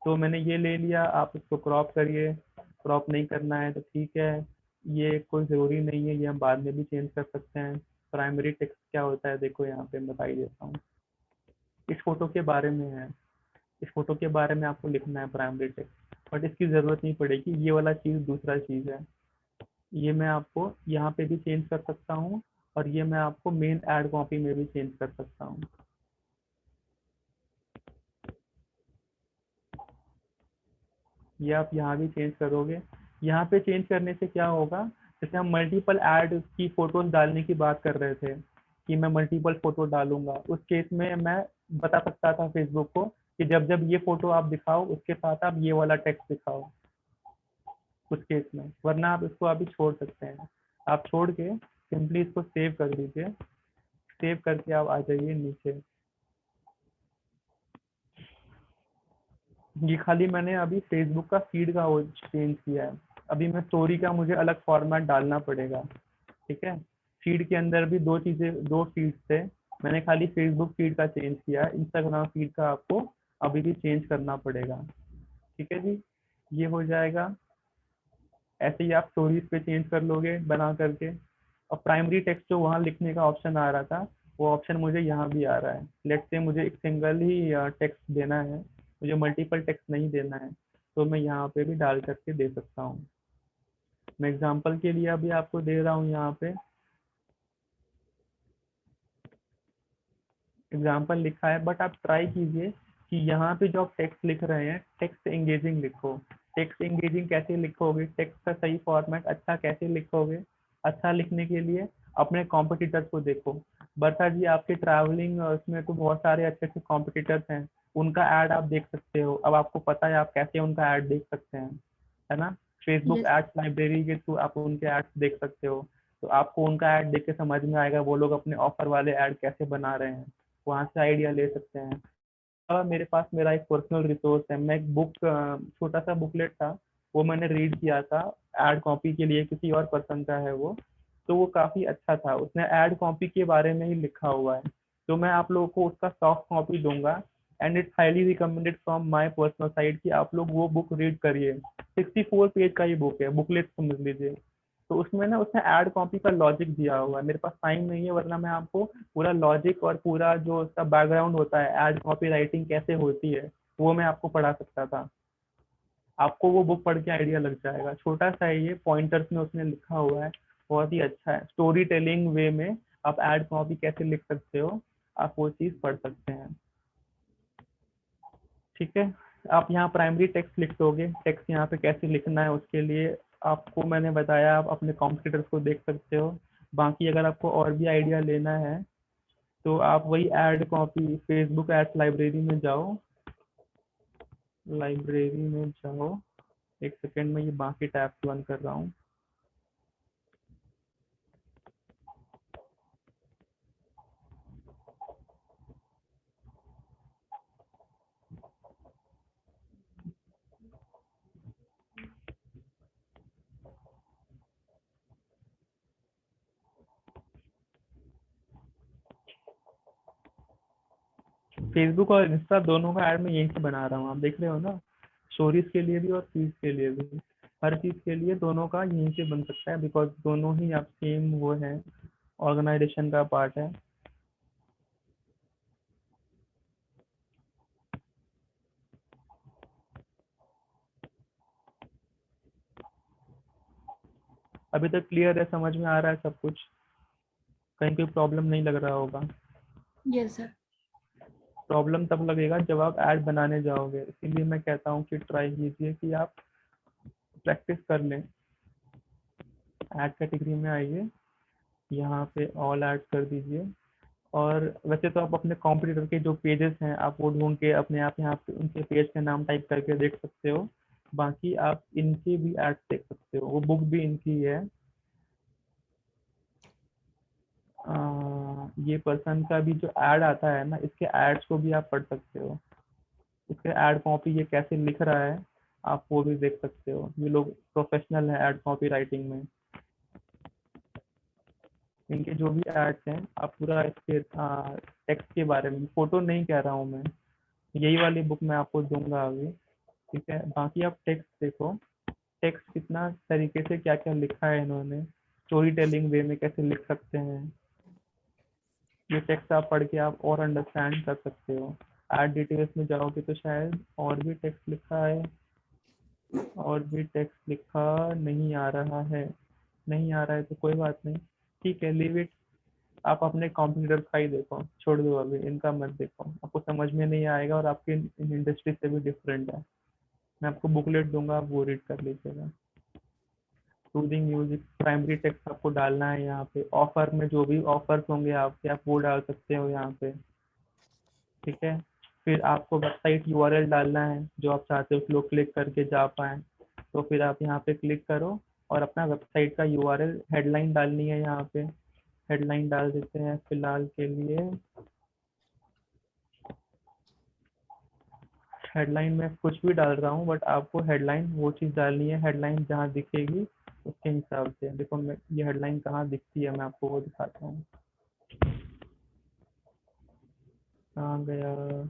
तो मैंने ये ले लिया, आप इसको क्रॉप करिए, क्रॉप नहीं करना है तो ठीक है, ये कोई ज़रूरी नहीं है, ये हम बाद में भी चेंज कर सकते हैं। प्राइमरी टेक्स्ट क्या होता है देखो यहाँ पे बता ही देता हूँ। इस फोटो के बारे में है, इस फोटो के बारे में आपको लिखना है प्राइमरी टेक्स्ट, बट इसकी ज़रूरत नहीं पड़ेगी, ये वाला चीज़ दूसरा चीज़ है। ये मैं आपको यहाँ पे भी चेंज कर सकता हूँ और ये मैं आपको मेन ऐड कॉपी में भी चेंज कर सकता हूँ। ये आप यहाँ भी चेंज करोगे। यहाँ पे चेंज करने से क्या होगा, जैसे हम मल्टीपल ऐड की फोटोज डालने की बात कर रहे थे कि मैं मल्टीपल फोटो डालूंगा, उस केस में मैं बता सकता था फेसबुक को कि जब जब ये फोटो आप दिखाओ उसके साथ आप ये वाला टेक्स्ट दिखाओ उस केस में। वरना आप इसको अभी छोड़ सकते हैं, आप छोड़ के सिंपली इसको सेव कर दीजिए। सेव करके आप आ जाइए नीचे। ये खाली मैंने अभी फेसबुक का फीड का वो चेंज किया है। अभी मैं स्टोरी का मुझे अलग फॉर्मेट डालना पड़ेगा, ठीक है। फीड के अंदर भी दो चीज़ें, दो फीड थे, मैंने खाली फेसबुक फीड का चेंज किया है, इंस्टाग्राम फीड का आपको अभी भी चेंज करना पड़ेगा, ठीक है जी। ये हो जाएगा। ऐसे ही आप स्टोरीज पे चेंज कर लोगे बना करके। और प्राइमरी टेक्स्ट जो वहाँ लिखने का ऑप्शन आ रहा था, वो ऑप्शन मुझे यहाँ भी आ रहा है। लेट से मुझे एक सिंगल ही टेक्स्ट देना है, मुझे मल्टीपल टेक्स्ट नहीं देना है, तो मैं यहाँ पे भी डाल करके दे सकता हूँ। मैं एग्जांपल के लिए अभी आपको दे रहा हूँ, यहाँ पे एग्जांपल लिखा है, बट आप ट्राई कीजिए कि यहाँ पे जो आप टेक्स्ट लिख रहे हैं टेक्स्ट एंगेजिंग लिखो। टेक्स्ट एंगेजिंग कैसे लिखोगे, टेक्स्ट का सही फॉर्मेट अच्छा कैसे लिखोगे, अच्छा लिखने के लिए अपने कॉम्पिटिटर्स को देखो। बरसा जी आपके ट्रैवलिंग उसमें तो बहुत सारे अच्छे अच्छे कॉम्पिटिटर्स हैं, उनका ऐड आप देख सकते हो। अब आपको पता है आप कैसे उनका ऐड देख सकते हैं, है ना। Facebook yes. एड्स लाइब्रेरी के थ्रू आप उनके एड्स देख सकते हो। तो आपको उनका ऐड देख के समझ में आएगा वो लोग अपने ऑफर वाले ऐड कैसे बना रहे हैं, वहाँ से आइडिया ले सकते हैं। मेरे पास मेरा एक पर्सनल रिसोर्स है, मैं एक बुक, छोटा सा बुकलेट था, वो मैंने रीड किया था एड कॉपी के लिए, किसी और पर्सन का है वो। तो वो काफ़ी अच्छा था, उसने एड कॉपी के बारे में ही लिखा हुआ है। तो मैं आप लोगों को उसका सॉफ्ट कॉपी दूंगा, and it's highly recommended from my personal side कि आप लोग वो बुक रीड करिए। 64 पेज का ही बुक है, बुकलेट समझ लीजिए। तो उसमें ना उसने ऐड कॉपी का लॉजिक दिया हुआ है, मेरे पास टाइम नहीं है, वरना मैं आपको पूरा लॉजिक और पूरा जो उसका बैकग्राउंड होता है ऐड कॉपी राइटिंग कैसे होती है वो मैं आपको पढ़ा सकता था। आपको वो बुक पढ़ के आइडिया लग जाएगा। छोटा सा है ये, पॉइंटर्स में उसने लिखा हुआ है, बहुत ही अच्छा है। स्टोरी टेलिंग वे में आप ऐड कॉपी कैसे लिख सकते हो, आप वो चीज़ पढ़ सकते हैं, ठीक है। आप यहाँ प्राइमरी टेक्स्ट लिख दोगे, टेक्स्ट यहाँ पे कैसे लिखना है उसके लिए आपको मैंने बताया, आप अपने कॉम्पिटिटर्स को देख सकते हो। बाकी अगर आपको और भी आइडिया लेना है तो आप वही ad copy Facebook ads library में जाओ, लाइब्रेरी में जाओ। एक सेकेंड में ये बाकी टैब्स बंद कर रहा हूँ। फेसबुक और इंस्टा दोनों का ऐड मैं यहीं से बना रहा हूँ, आप देख रहे हो ना, स्टोरीज के लिए भी और फीड के लिए भी। हर चीज़ के लिए दोनों का यहीं से बन सकता है, बिकॉज दोनों ही आप सेम वो है, ऑर्गेनाइजेशन का पार्ट है। अभी तक क्लियर है, समझ में आ रहा है सब कुछ? कहीं कोई प्रॉब्लम नहीं लग रहा होगा? Yes sir. प्रॉब्लम तब लगेगा जब आप ऐड बनाने जाओगे, इसीलिए मैं कहता हूँ कि ट्राई कीजिए कि आप प्रैक्टिस कर लें। ऐड कैटेगरी में आइए, यहाँ पे ऑल ऐड कर दीजिए। और वैसे तो आप अपने कॉम्पिटिटर के जो पेजेस हैं आप वो ढूंढ के अपने आप यहाँ पे उनके पेज का नाम टाइप करके देख सकते हो। बाकी आप इनके भी एड्स देख सकते हो, वो बुक भी इनकी है। ये पर्सन का भी जो ऐड आता है ना, इसके एड्स को भी आप पढ़ सकते हो। इसके ऐड कॉपी ये कैसे लिख रहा है आप वो भी देख सकते हो। ये लोग प्रोफेशनल है ऐड कॉपी राइटिंग में। इनके जो भी एड्स हैं आप पूरा इसके टेक्स्ट के बारे में, फोटो नहीं कह रहा हूँ मैं, यही वाली बुक मैं आपको दूंगा अभी। ठीक है, बाकी आप टेक्स्ट देखो, टेक्स्ट कितना तरीके से क्या क्या लिखा है इन्होंने, स्टोरी टेलिंग वे में कैसे लिख सकते हैं। ये टेक्स्ट आप पढ़ के आप और अंडरस्टैंड कर सकते हो। ऐड डिटेल्स में जाओगे तो शायद और भी टेक्स्ट लिखा है, और भी टेक्स्ट लिखा नहीं आ रहा है। नहीं आ रहा है तो कोई बात नहीं, ठीक है, लीव इट। आप अपने कॉम्पिटिटर का ही देखो, छोड़ दो अभी इनका मत देखो, आपको समझ में नहीं आएगा और आपकी इंडस्ट्री से भी डिफरेंट है। मैं आपको बुकलेट दूंगा, आप वो रीड कर लीजिएगा। सूदिंग म्यूजिक प्राइमरी टेक्स्ट आपको डालना है यहाँ पे। ऑफर में जो भी ऑफर्स होंगे आपके, आप वो डाल सकते हो यहाँ पे। ठीक है, फिर आपको वेबसाइट यूआरएल डालना है जो आप चाहते हो कि लोग क्लिक करके जा पाए। तो फिर आप यहाँ पे क्लिक करो और अपना वेबसाइट का यूआरएल, हेडलाइन डालनी है यहाँ पे। हेडलाइन डाल देते हैं फिलहाल के लिए। हेडलाइन में कुछ भी डाल रहा हूँ, बट आपको हेडलाइन वो चीज़ डालनी है, हेडलाइन जहाँ दिखेगी उसके हिसाब से। देखो मैं ये हेडलाइन कहाँ दिखती है, मैं आपको वो दिखाता हूँ। कहाँ गया?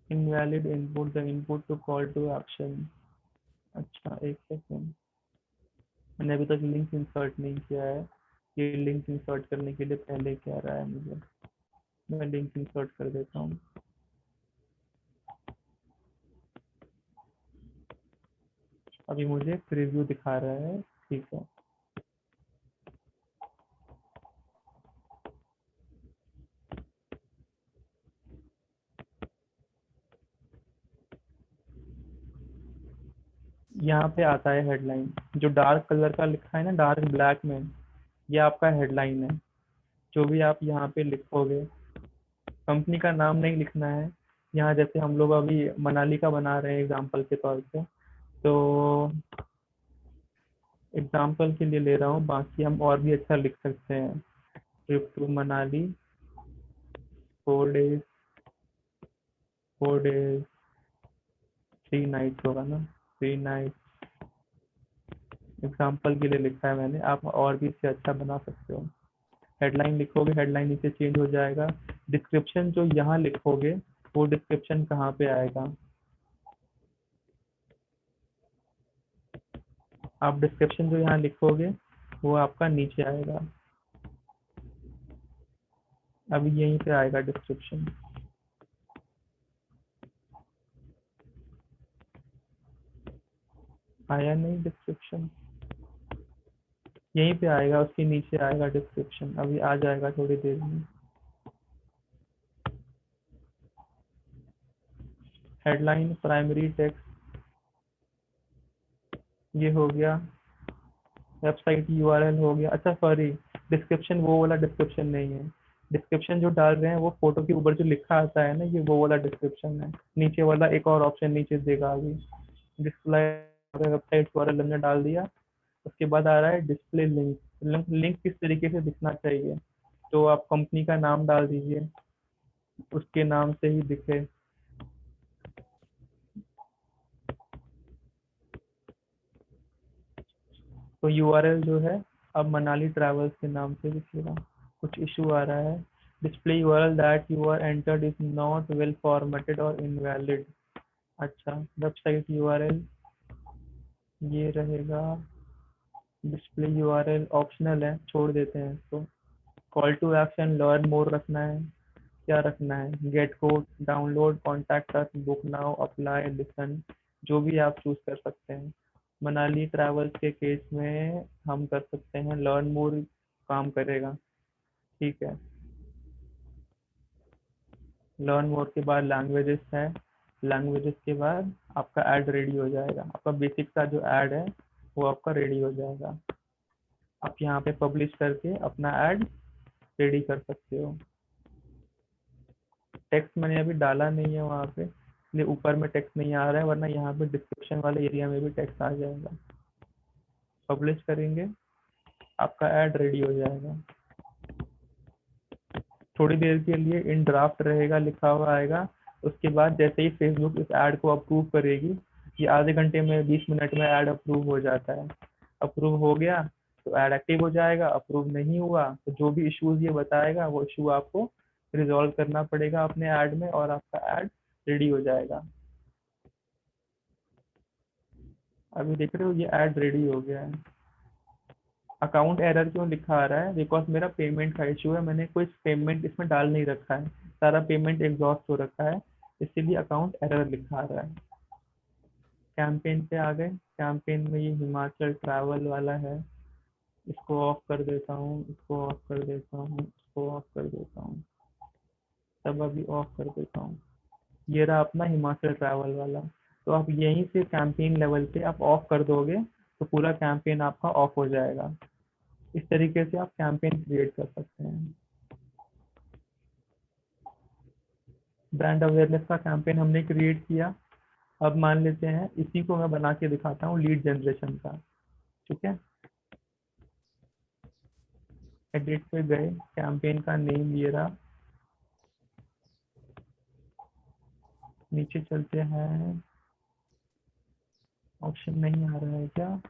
Invalid input, the input to call to action. अच्छा एक सेकेंड, मैंने अभी तक लिंक इंसर्ट नहीं किया है। ये लिंक इंसर्ट करने के लिए पहले क्या रहा है मुझे, मैं लिंक इंसर्ट कर देता हूँ। अभी मुझे प्रीव्यू दिखा रहा है, ठीक है। यहाँ पे आता है हेडलाइन, जो डार्क कलर का लिखा है ना, डार्क ब्लैक में, ये आपका हेडलाइन है। जो भी आप यहाँ पे लिखोगे, कंपनी का नाम नहीं लिखना है। यहाँ जैसे हम लोग अभी मनाली का बना रहे हैं एग्जाम्पल के तौर पे, तो एग्जाम्पल के लिए ले रहा हूँ, बाकी हम और भी अच्छा लिख सकते हैं। Trip to Manali 4 days, 4 days 3 nights होगा ना, 3 nights। एग्जाम्पल के लिए लिखा है मैंने, आप और भी इससे अच्छा बना सकते हो। हेडलाइन लिखोगे, हेडलाइन नीचे चेंज हो जाएगा। डिस्क्रिप्शन जो यहाँ लिखोगे वो डिस्क्रिप्शन कहाँ पे आएगा? आप डिस्क्रिप्शन जो यहाँ लिखोगे वो आपका नीचे आएगा, अभी यहीं पे आएगा डिस्क्रिप्शन। आया नहीं डिस्क्रिप्शन? यहीं पे आएगा, उसके नीचे आएगा डिस्क्रिप्शन, अभी आ जाएगा थोड़ी देर में। हेडलाइन, प्राइमरी टेक्स्ट, ये हो गया। वेबसाइट यूआरएल हो गया। अच्छा सॉरी, डिस्क्रिप्शन वो वाला डिस्क्रिप्शन नहीं है। डिस्क्रिप्शन जो डाल रहे हैं वो फोटो के ऊपर जो लिखा आता है ना, ये वो वाला डिस्क्रिप्शन है। नीचे वाला एक और ऑप्शन नीचे देगा अभी, डिस्प्ले वेबसाइट यूआरएल हमने डाल दिया। उसके बाद आ रहा है डिस्प्ले लिंक। लिंक किस तरीके से दिखना चाहिए, तो आप कंपनी का नाम डाल दीजिए, उसके नाम से ही दिखे। तो यूआरएल जो है अब मनाली ट्रैवल्स के नाम से दिखेगा। कुछ इशू आ रहा है, display URL that you are entered is not well formatted or invalid. अच्छा, वेबसाइट यूआरएल ये रहेगा, डिस्प्ले यूआरएल ऑप्शनल है, छोड़ देते हैं इसको। Call to action learn more रखना है, क्या रखना है, get code, download, contact us, book now, apply, listen, जो भी आप चूज कर सकते हैं। मनाली ट्रैवल्स के केस में हम कर सकते हैं लर्न मोर, काम करेगा। ठीक है, लर्न मोर के बाद लैंग्वेजेस है, लैंग्वेजेस के बाद आपका ऐड रेडी हो जाएगा। आपका बेसिक का जो ऐड है वो आपका रेडी हो जाएगा। आप यहाँ पे पब्लिश करके अपना ऐड रेडी कर सकते हो। टेक्स्ट मैंने अभी डाला नहीं है वहाँ पे, इसलिए ऊपर में टेक्स्ट नहीं आ रहा है, वरना यहाँ पे डिस्क्रिप्शन वाले एरिया में भी टेक्स्ट आ जाएगा। पब्लिश करेंगे, आपका ऐड रेडी हो जाएगा। थोड़ी देर के लिए इन ड्राफ्ट रहेगा, लिखा हुआ आएगा। उसके बाद जैसे ही फेसबुक इस ऐड को अप्रूव करेगी, ये आधे घंटे में 20 मिनट में ऐड अप्रूव हो जाता है। अप्रूव हो गया तो ऐड एक्टिव हो जाएगा, अप्रूव नहीं हुआ तो जो भी इश्यूज ये बताएगा वो इशू आपको रिजॉल्व करना पड़ेगा अपने ऐड में, और आपका ऐड रेडी हो जाएगा। अभी देख रहे हो ये ऐड रेडी हो गया है। अकाउंट एरर क्यों लिखा आ रहा है? बिकॉज मेरा पेमेंट का इशू है, मैंने कोई पेमेंट इसमें डाल नहीं रखा है, सारा पेमेंट एग्जॉस्ट हो रखा है, इसीलिए अकाउंट एरर लिखा आ रहा है। कैंपेन पे आ गए, कैंपेन में ये हिमाचल ट्रैवल वाला है, इसको ऑफ कर देता हूँ, इसको ऑफ कर देता हूँ, इसको ऑफ कर देता हूँ, सब अभी ऑफ कर देता हूँ। ये रहा अपना हिमाचल ट्रैवल वाला। तो आप यहीं से कैंपेन लेवल पे आप ऑफ कर दोगे तो पूरा कैंपेन आपका ऑफ हो जाएगा। इस तरीके से आप कैंपेन क्रिएट कर सकते हैं। ब्रांड अवेयरनेस का कैंपेन हमने क्रिएट किया। अब मान लेते हैं इसी को मैं बना के दिखाता हूँ लीड जनरेशन का। ठीक है, एडिट पे गए, कैंपेन का नेम ये रहा, नीचे चलते हैं, ऑप्शन नहीं आ रहा है क्या?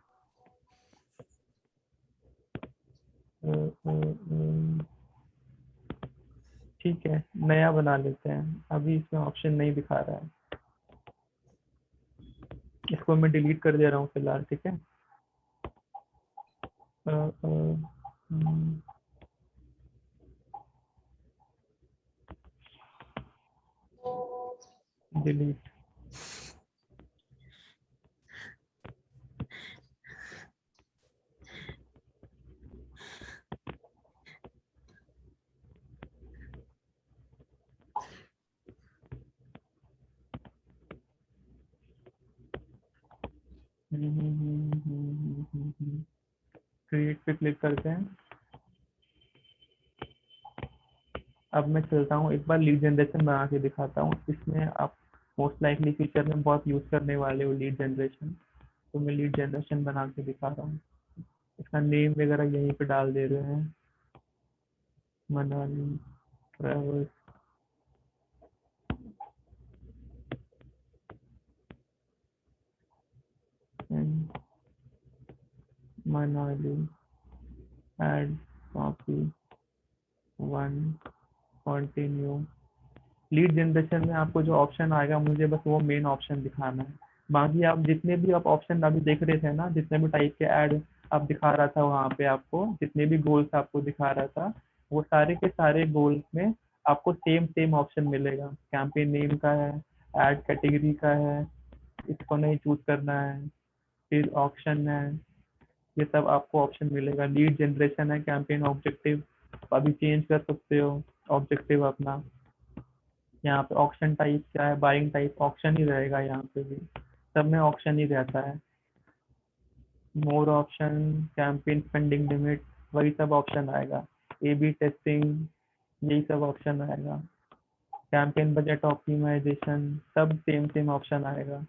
ठीक है, नया बना लेते हैं, अभी इसमें ऑप्शन नहीं दिखा रहा है, इसको मैं डिलीट कर दे रहा हूँ फिलहाल। ठीक है, डिलीट। क्रिएट पे क्लिक करते हैं। अब मैं चलता हूँ, एक बार लीड जनरेशन बना के दिखाता हूँ। इसमें आप मोस्ट लाइकली फ्यूचर में बहुत यूज करने वाले हो लीड जनरेशन, तो मैं लीड जनरेशन बना के दिखा रहा हूँ। इसका नेम वगैरह यहीं पे डाल दे रहे हैं, Manali travels. Manali ad copy 1 continue. Lead generation में आपको जो ऑप्शन आएगा मुझे बस वो मेन ऑप्शन दिखाना है। बाकी आप जितने भी आप ऑप्शन अभी देख रहे थे ना, जितने भी टाइप के ऐड आप दिखा रहा था वहाँ पे, आपको जितने भी गोल्स आपको दिखा रहा था, वो सारे के सारे गोल्स में आपको सेम सेम ऑप्शन मिलेगा। कैंपेन नेम का है, ऐड कैटेगरी का है, इसको नहीं चूज करना है, फिर ऑप्शन है, ये सब आपको ऑप्शन मिलेगा। लीड जनरेशन है, कैंपेन ऑब्जेक्टिव अभी चेंज कर सकते हो ऑब्जेक्टिव अपना। यहाँ पे ऑप्शन टाइप क्या है, बाइंग टाइप ऑप्शन ही रहेगा, यहाँ पे भी सब में ऑप्शन ही रहता है। मोर ऑप्शन, कैंपेन स्पेंडिंग लिमिट, वही सब ऑप्शन आएगा। ए बी टेस्टिंग, यही सब ऑप्शन आएगा। कैंपेन बजट ऑप्टिमाइजेशन, सब सेम सेम ऑप्शन आएगा।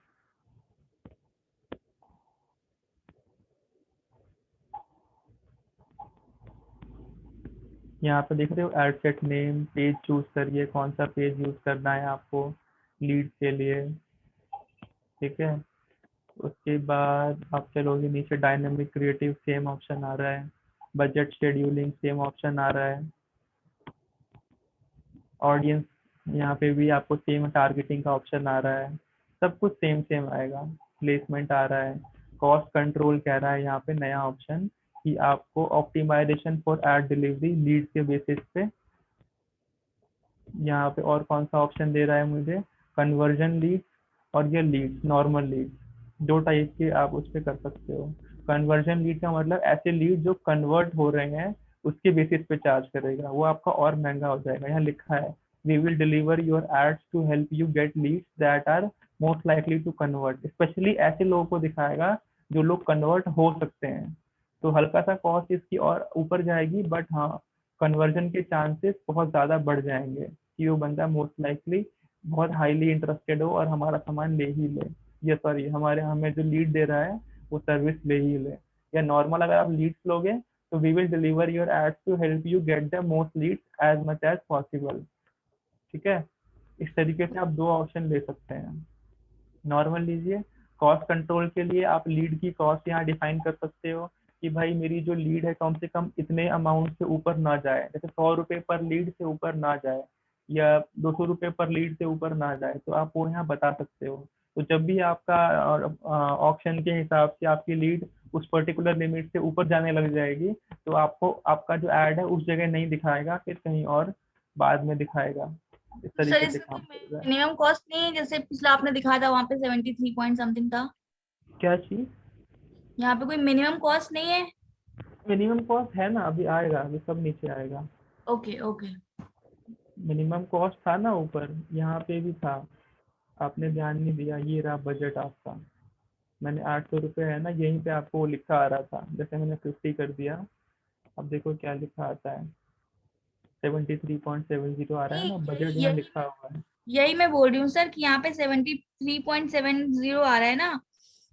यहाँ पे देख रहे हो ad set name, page choose करिए, कौन सा पेज यूज करना है आपको लीड के लिए। ठीक है, उसके बाद आप चलोगे नीचे, डायनेमिक क्रिएटिव सेम ऑप्शन आ रहा है, बजट शेड्यूलिंग सेम ऑप्शन आ रहा है, ऑडियंस यहाँ पे भी आपको सेम टारगेटिंग का ऑप्शन आ रहा है, सब कुछ सेम सेम आएगा, प्लेसमेंट आ रहा है, कॉस्ट कंट्रोल कह रहा है यहाँ पे नया ऑप्शन कि आपको optimisation for ad delivery lead के बेसिस पे। यहाँ पे और कौन सा ऑप्शन दे रहा है मुझे, कन्वर्जन लीड और ये लीड नॉर्मल लीड, दो टाइप के आप उस पर कर सकते हो। कन्वर्जन लीड का मतलब ऐसे लीड जो कन्वर्ट हो रहे हैं उसके बेसिस पे चार्ज करेगा, वो आपका और महंगा हो जाएगा। यहाँ लिखा है we will deliver your ads to help you get leads that are most likely to convert, specially ऐसे लोगों को दिखाएगा जो लोग कन्वर्ट हो सकते हैं। तो हल्का सा कॉस्ट इसकी और ऊपर जाएगी, बट हाँ कन्वर्जन के चांसेस बहुत ज़्यादा बढ़ जाएंगे कि वो बंदा मोस्ट लाइकली बहुत हाईली इंटरेस्टेड हो और हमारा सामान ले ही ले, ये सॉरी हमारे हमें जो लीड दे रहा है वो सर्विस ले ही ले। या नॉर्मल अगर आप लीड्स लोगे तो we will deliver your ads to help you get the most leads as much as possible. ठीक है, इस तरीके से आप दो ऑप्शन ले सकते हैं। नॉर्मल लीजिए, कॉस्ट कंट्रोल के लिए आप लीड की कॉस्ट यहाँ डिफाइन कर सकते हो कि भाई मेरी जो लीड है कम से कम इतने अमाउंट से ऊपर ना जाए, जैसे 100 रुपये पर लीड से ऊपर ना जाए या 200 रुपये पर लीड से ऊपर ना जाए, तो आप वो यहाँ बता सकते हो। तो जब भी आपका ऑप्शन के हिसाब से आपकी लीड उस पर्टिकुलर लिमिट से ऊपर जाने लग जाएगी तो आपको आपका जो एड है उस जगह नहीं दिखाएगा, फिर कहीं और बाद में दिखाएगा। इस तो सर तरीके से इसका काम कोई करेगा। मिनिमम कॉस्ट नहीं है, जैसे पिछला आपने दिखाया था वहां पे 73 पॉइंट समथिंग था, क्या चीज? यहाँ पे कोई मिनिमम कॉस्ट नहीं है? मिनिमम कॉस्ट है ना, अभी आएगा, अभी सब नीचे आएगा। Okay okay. मिनिमम कॉस्ट था ना ऊपर, यहाँ पे भी था, आपने ध्यान नहीं दिया। ये रहा बजट आपका, मैंने 800 रुपये है ना यहीं पे आपको वो लिखा आ रहा था, जैसे मैंने 50 कर दिया, अब देखो क्या लिखा आता है, 73.70 आ रहा है नहीं ना, यही बजट यहाँ यही लिखा हुआ है। यही मैं बोल रही हूँ सर कि यहाँ पे 73.70 आ रहा है ना,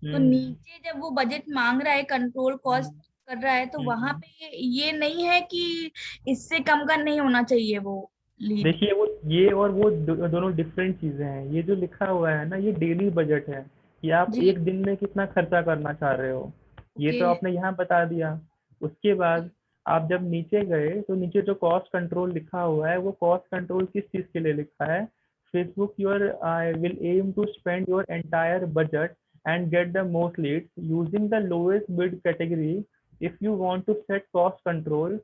तो हम्म नीचे जब वो बजट मांग रहा है, कंट्रोल हम्म कॉस्ट कर रहा है, तो वहां हम्म। पे ये नहीं है कि इससे कम का नहीं होना चाहिए वो लीड? देखिए वो ये और वो दोनों डिफरेंट चीजें हैं। ये जो लिखा हुआ है ना ये डेली बजट है कि आप जी। एक दिन में कितना खर्चा करना चाह रहे हो, ये ओके। तो आपने यहाँ बता दिया। उसके बाद आप जब नीचे गए तो नीचे जो कॉस्ट कंट्रोल लिखा हुआ है वो कॉस्ट कंट्रोल किस चीज के लिए लिखा है, Facebook your will aim to spend your entire budget and get the most leads using the lowest bid category, if you want to set cost control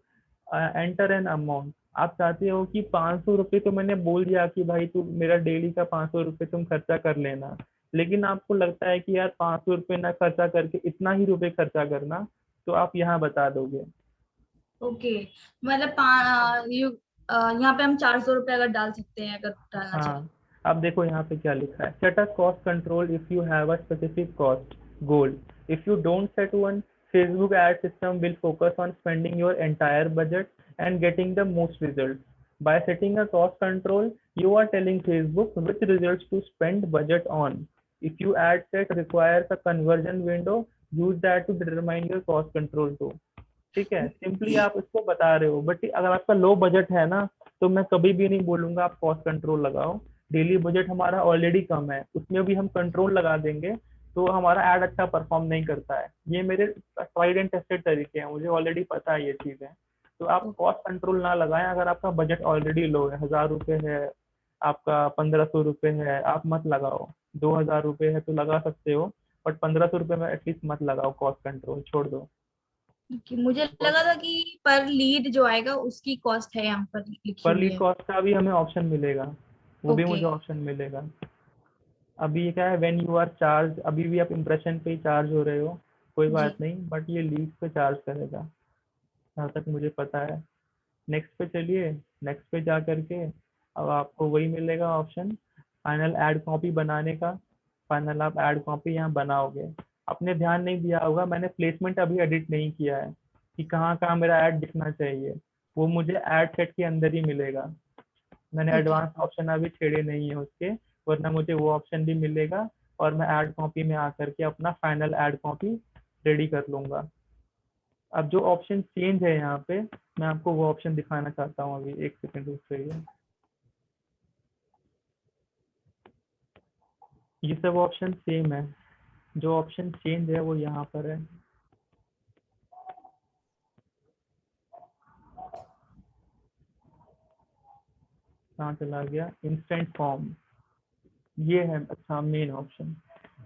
enter an amount. आप चाहते हो कि 500 रुपये, तो मैंने बोल दिया कि भाई तू मेरा डेली का 500 रुपये तुम खर्चा कर लेना, लेकिन आपको लगता है कि यार 500 रुपये ना खर्चा करके इतना ही रुपये खर्चा करना, तो आप यहाँ बता दोगे। ओके, मतलब यहाँ पे हम 400 रुपये अगर डाल सकते हैं, अगर डालना चाहें। हाँ, अब देखो यहाँ पे क्या लिखा है, set a cost control if you have a specific cost goal, if you don't set one, Facebook ad system will focus on spending your entire budget and getting the most results. By setting a cost control, you are telling Facebook which results to spend budget on. If your ad set requires a conversion window, use that to determine your cost control too. ठीक है, simply आप इसको बता रहे हो, but अगर आपका low budget है ना तो मैं कभी भी नहीं बोलूंगा आप कॉस्ट कंट्रोल लगाओ। डेली बजट हमारा ऑलरेडी कम है, उसमें भी हम कंट्रोल लगा देंगे तो हमारा एड अच्छा परफॉर्म नहीं करता है। ये मेरे ट्राइड एंड टेस्टेड तरीके हैं, मुझे ऑलरेडी पता है ये चीज़ है। तो आप कॉस्ट कंट्रोल ना लगाएं, अगर आपका बजट ऑलरेडी लो है, 1000 रुपये है, आपका 1500 रुपये है, आप मत लगाओ। 2000 रुपये है तो लगा सकते हो, बट 1500 रुपये में एटलीस्ट मत लगाओ, कॉस्ट कंट्रोल छोड़ दो। कि मुझे लगा था कि पर लीड जो आएगा उसकी कॉस्ट है यहाँ पर लिखी पर हुई लीड है। कॉस्ट का भी हमें ऑप्शन मिलेगा, वो भी ओके। मुझे ऑप्शन मिलेगा। अभी ये क्या है, व्हेन यू आर चार्ज, अभी भी आप इम्प्रेशन पे ही चार्ज हो रहे हो, कोई जी। बात नहीं, बट ये लीड पे चार्ज करेगा जहाँ तक मुझे पता है। नेक्स्ट पे चलिए, नेक्स्ट पे जा करके अब आपको वही मिलेगा ऑप्शन, फाइनल ऐड कॉपी बनाने का। फाइनल आप ऐड कॉपी यहाँ बनाओगे। आपने ध्यान नहीं दिया होगा, मैंने प्लेसमेंट अभी एडिट नहीं किया है कि कहाँ कहाँ मेरा ऐड दिखना चाहिए, वो मुझे ऐड सेट के अंदर ही मिलेगा। मैंने ओके। एडवांस ऑप्शन अभी छेड़े नहीं है उसके, वरना मुझे वो ऑप्शन भी मिलेगा और मैं ऐड कॉपी में आकर के अपना फाइनल ऐड कॉपी रेडी कर लूंगा। अब जो ऑप्शन चेंज है यहाँ पे, मैं आपको वो ऑप्शन दिखाना चाहता हूँ, अभी एक सेकंड रुक जाइए। ये सब ऑप्शन सेम है, जो ऑप्शन चेंज है वो यहाँ पर है। कहाँ चला गया? इंस्टेंट फॉर्म, ये है अच्छा मेन ऑप्शन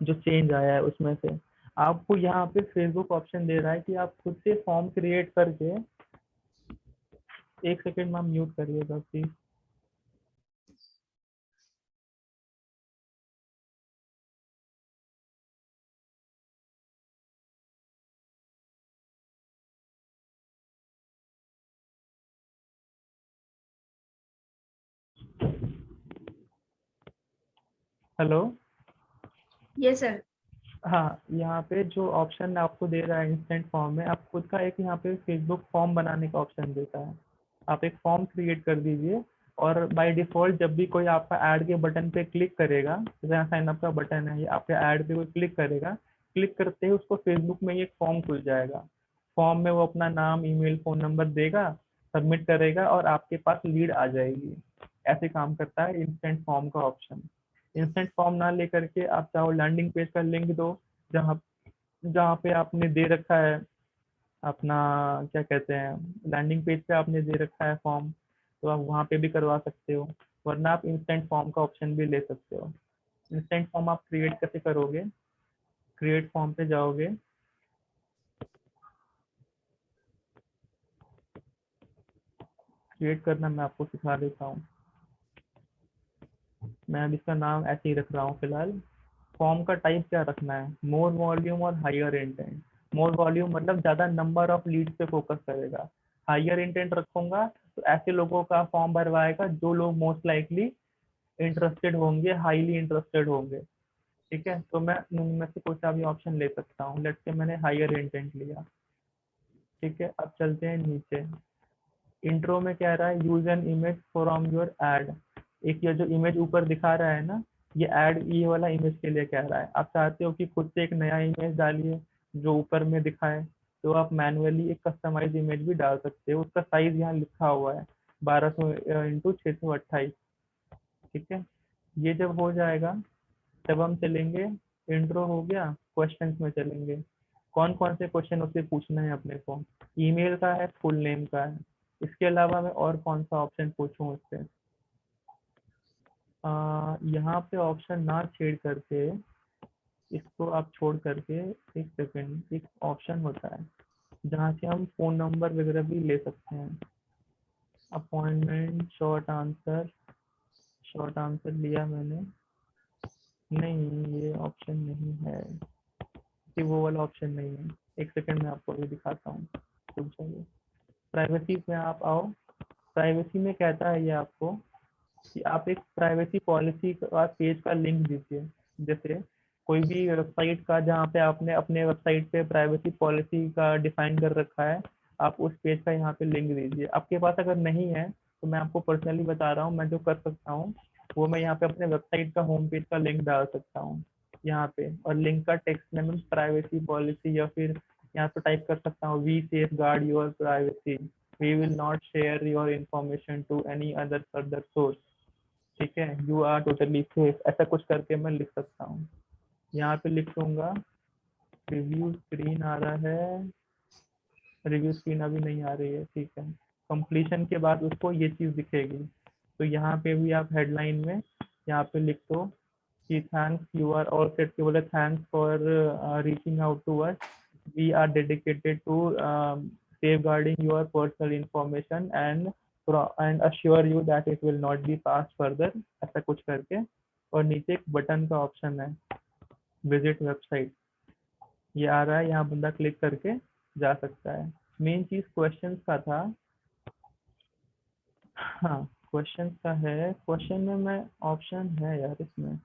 जो चेंज आया है उसमें से। आपको यहाँ पे फेसबुक ऑप्शन दे रहा है कि आप खुद से फॉर्म क्रिएट करके, एक सेकेंड में म्यूट करिएगा प्लीज। हेलो। Yes sir. हाँ, यहाँ पे जो ऑप्शन आपको दे रहा है इंस्टेंट फॉर्म में, आप खुद का एक यहाँ पे फेसबुक फॉर्म बनाने का ऑप्शन देता है। आप एक फॉर्म क्रिएट कर दीजिए, और बाय डिफॉल्ट जब भी कोई आपका ऐड के बटन पे क्लिक करेगा, जैसे यहाँ साइन अप का बटन है, या आपके ऐड पे कोई क्लिक करेगा, क्लिक करते ही उसको फेसबुक में एक फॉर्म खुल जाएगा। फॉर्म में वो अपना नाम, ईमेल, फ़ोन नंबर देगा, सबमिट करेगा और आपके पास लीड आ जाएगी। ऐसे काम करता है इंस्टेंट फॉर्म का ऑप्शन। इंस्टेंट फॉर्म ना लेकर के आप चाहो लैंडिंग पेज का लिंक दो, जहाँ जहाँ पे आपने दे रखा है अपना, क्या कहते हैं, लैंडिंग पेज पे आपने दे रखा है फॉर्म, तो आप वहाँ पे भी करवा सकते हो। वरना आप इंस्टेंट फॉर्म का ऑप्शन भी ले सकते हो। इंस्टेंट फॉर्म आप क्रिएट कैसे करोगे? क्रिएट फॉर्म पे जाओगे, क्रिएट करना मैं आपको सिखा देता हूँ। मैं अब इसका नाम ऐसे ही रख रहा हूँ फिलहाल। फॉर्म का टाइप क्या रखना है? मोर वॉल्यूम और हायर इंटेंट। मोर वॉल्यूम मतलब ज़्यादा नंबर ऑफ लीड्स पे फोकस करेगा। हायर इंटेंट रखूंगा तो ऐसे लोगों का फॉर्म भरवाएगा जो लोग मोस्ट लाइकली इंटरेस्टेड होंगे, हाईली इंटरेस्टेड होंगे। ठीक है, तो मैं उनमें से कोई सा भी ऑप्शन ले सकता हूँ। लेट्स से मैंने हायर इंटेंट लिया। ठीक है, अब चलते हैं नीचे। इंट्रो में कह रहा है use an image from your add. एक ये जो इमेज ऊपर दिखा रहा है ना, ये एड, ये वाला इमेज के लिए कह रहा है। आप चाहते हो कि खुद से एक नया इमेज डालिए जो ऊपर में दिखाए, तो आप मैनुअली एक कस्टमाइज इमेज भी डाल सकते हो। उसका साइज यहाँ लिखा हुआ है 1200 x 628। ठीक है, ये जब हो जाएगा तब हम चलेंगे, इंट्रो हो गया, क्वेश्चंस में चलेंगे। कौन कौन से क्वेश्चन उसे पूछना है अपने को? ईमेल का है, फुल नेम का है। इसके अलावा मैं और कौन सा ऑप्शन पूछूं उससे? यहाँ पे ऑप्शन ना छेड़ करके, इसको आप छोड़ करके, एक सेकेंड, एक ऑप्शन होता है जहाँ से हम फ़ोन नंबर वगैरह भी ले सकते हैं। अपॉइंटमेंट, शॉर्ट आंसर लिया मैंने। नहीं, ये ऑप्शन नहीं है, कि वो वाला ऑप्शन नहीं है। एक सेकंड में आपको अभी दिखाता हूँ, रुक जाइए। प्राइवेसी में आप आओ। प्राइवेसी में कहता है ये आपको कि आप एक प्राइवेसी पॉलिसी का पेज का लिंक दीजिए। जैसे कोई भी वेबसाइट का जहाँ पे आपने अपने वेबसाइट पे प्राइवेसी पॉलिसी का डिफाइन कर रखा है, आप उस पेज का यहाँ पे लिंक दीजिए। आपके पास अगर नहीं है तो मैं आपको पर्सनली बता रहा हूँ, मैं जो कर सकता हूँ वो मैं यहाँ पे अपने वेबसाइट का होम पेज का लिंक डाल सकता हूँ यहाँ पे, और लिंक का टेक्स्ट में मैं प्राइवेसी पॉलिसी, या फिर यहाँ पे टाइप कर सकता हूँ we safeguard your privacy, we will not share your information to any other further source. ठीक है, यू आर टोटली सेफ, ऐसा कुछ करके मैं लिख सकता हूँ। यहाँ पे लिख दूंगा। रिव्यू स्क्रीन आ रहा है, रिव्यू स्क्रीन अभी नहीं आ रही है, ठीक है। कंप्लीशन के बाद उसको ये चीज़ दिखेगी। तो यहाँ पे भी आप हेडलाइन में यहाँ पे लिख दो कि thanks, you are all set के बोले thanks for reaching out to us, we are dedicated to safeguarding your personal information and assure you that it will not be passed further, ऐसा कुछ करके। और नीचे एक बटन का ऑप्शन है, विजिट वेबसाइट, ये आ रहा है, यहाँ बंदा क्लिक करके जा सकता है। मेन चीज क्वेश्चंस का था। हाँ, क्वेश्चंस का है। क्वेश्चन में मैं ऑप्शन है यार इसमें,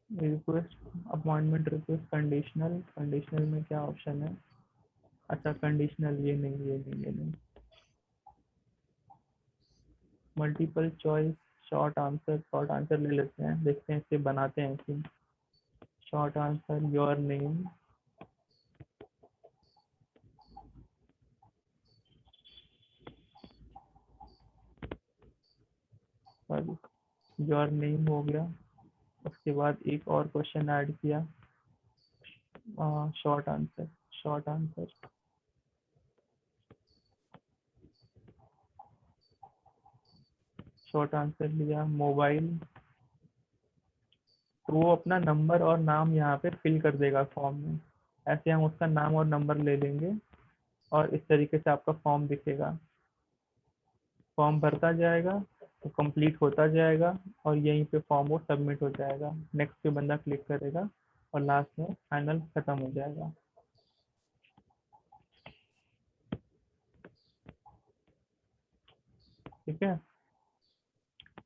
request, appointment request, conditional. Conditional में क्या ऑप्शन है? अच्छा, कंडीशनल, ये नहीं, ये नहीं, ये नहीं। मल्टीपल चॉइस, शॉर्ट आंसर ले लेते हैं, देखते हैं इसे बनाते हैं इसे। Short answer, your name, sorry, your name हो गया। उसके बाद एक और क्वेश्चन ऐड किया, short answer, short answer. Short answer लिया, मोबाइल। तो वो अपना नंबर और नाम यहाँ पे फिल कर देगा फॉर्म में। ऐसे हम उसका नाम और नंबर ले लेंगे और इस तरीके से आपका फॉर्म दिखेगा। फॉर्म भरता जाएगा तो कंप्लीट होता जाएगा और यहीं पे फॉर्म वो सबमिट हो जाएगा। नेक्स्ट पे बंदा क्लिक करेगा और लास्ट में फाइनल खत्म हो जाएगा। ठीक है,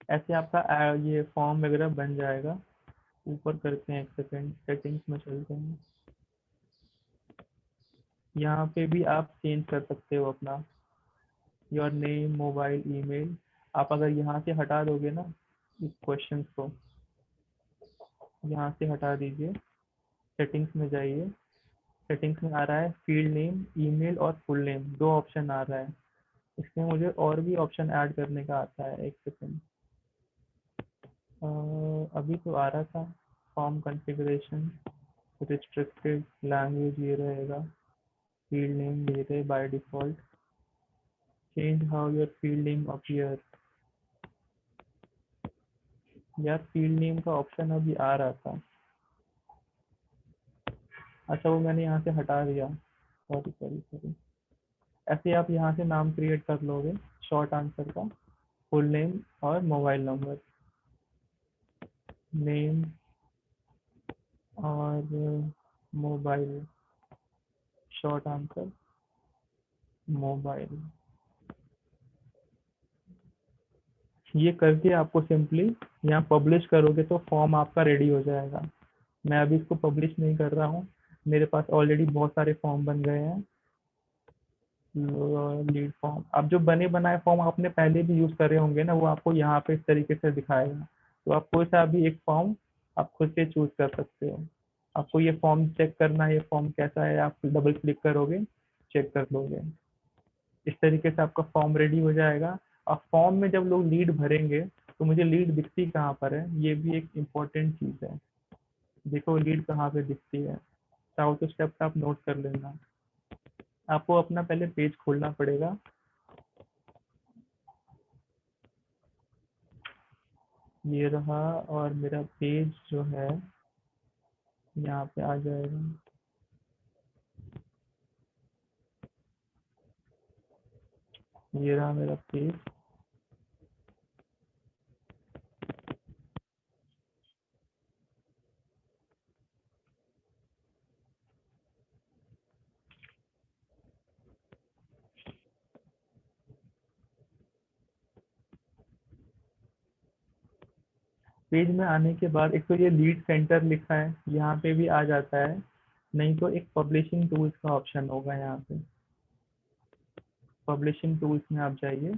ऐसे आपका ये फॉर्म वगैरह बन जाएगा। ऊपर करते हैं, एक सेकेंड, सेटिंग्स में चलते हैं। यहाँ पे भी आप चेंज कर सकते हो अपना योर नेम, मोबाइल, ईमेल। आप अगर यहाँ से हटा दोगे ना इस क्वेश्चन को, यहाँ से हटा दीजिए, सेटिंग्स में जाइए। सेटिंग्स में आ रहा है फील्ड नेम, ईमेल और फुल नेम, दो ऑप्शन आ रहा है। इसमें मुझे और भी ऑप्शन ऐड करने का आता है, एक सेकेंड। अभी तो आ रहा था फॉर्म कॉन्फ़िगरेशन, रिस्ट्रिक्टेड लैंग्वेज ये रहेगा, फील्ड नेम ये रहे by default, change how your field name appear. यार फील्ड नेम का ऑप्शन अभी आ रहा था, अच्छा वो मैंने यहाँ से हटा दिया, सॉरी सॉरी सॉरी। ऐसे आप यहाँ से नाम क्रिएट कर लोगे शॉर्ट आंसर का, फुल नेम और मोबाइल नंबर, नेम और मोबाइल, शॉर्ट आंसर, मोबाइल। ये करके आपको सिंपली यहाँ पब्लिश करोगे तो फॉर्म आपका रेडी हो जाएगा। मैं अभी इसको पब्लिश नहीं कर रहा हूँ, मेरे पास ऑलरेडी बहुत सारे फॉर्म बन गए हैं। लीड फॉर्म, अब जो बने बनाए फॉर्म आपने पहले भी यूज करे होंगे ना, वो आपको यहाँ पे इस तरीके से दिखाएगा। तो आप कोई सा भी एक फॉर्म आप खुद से चूज कर सकते हो। आपको ये फॉर्म चेक करना है, ये फॉर्म कैसा है, आप डबल क्लिक करोगे चेक कर लोगे। इस तरीके से आपका फॉर्म रेडी हो जाएगा। और फॉर्म में जब लोग लीड भरेंगे तो मुझे लीड दिखती कहाँ पर है, ये भी एक इम्पोर्टेंट चीज़ है। देखो लीड कहाँ पे दिखती है, चाहो तो स्टेप्स आप नोट कर लेना। आपको अपना पहले पेज खोलना पड़ेगा। ये रहा, और मेरा पेज जो है यहाँ पे आ जाएगा। ये रहा मेरा पेज। पेज में आने के बाद एक तो ये लीड सेंटर लिखा है, यहाँ पे भी आ जाता है। नहीं तो एक पब्लिशिंग टूल्स का ऑप्शन होगा, यहाँ पे पब्लिशिंग टूल्स में आप जाइए।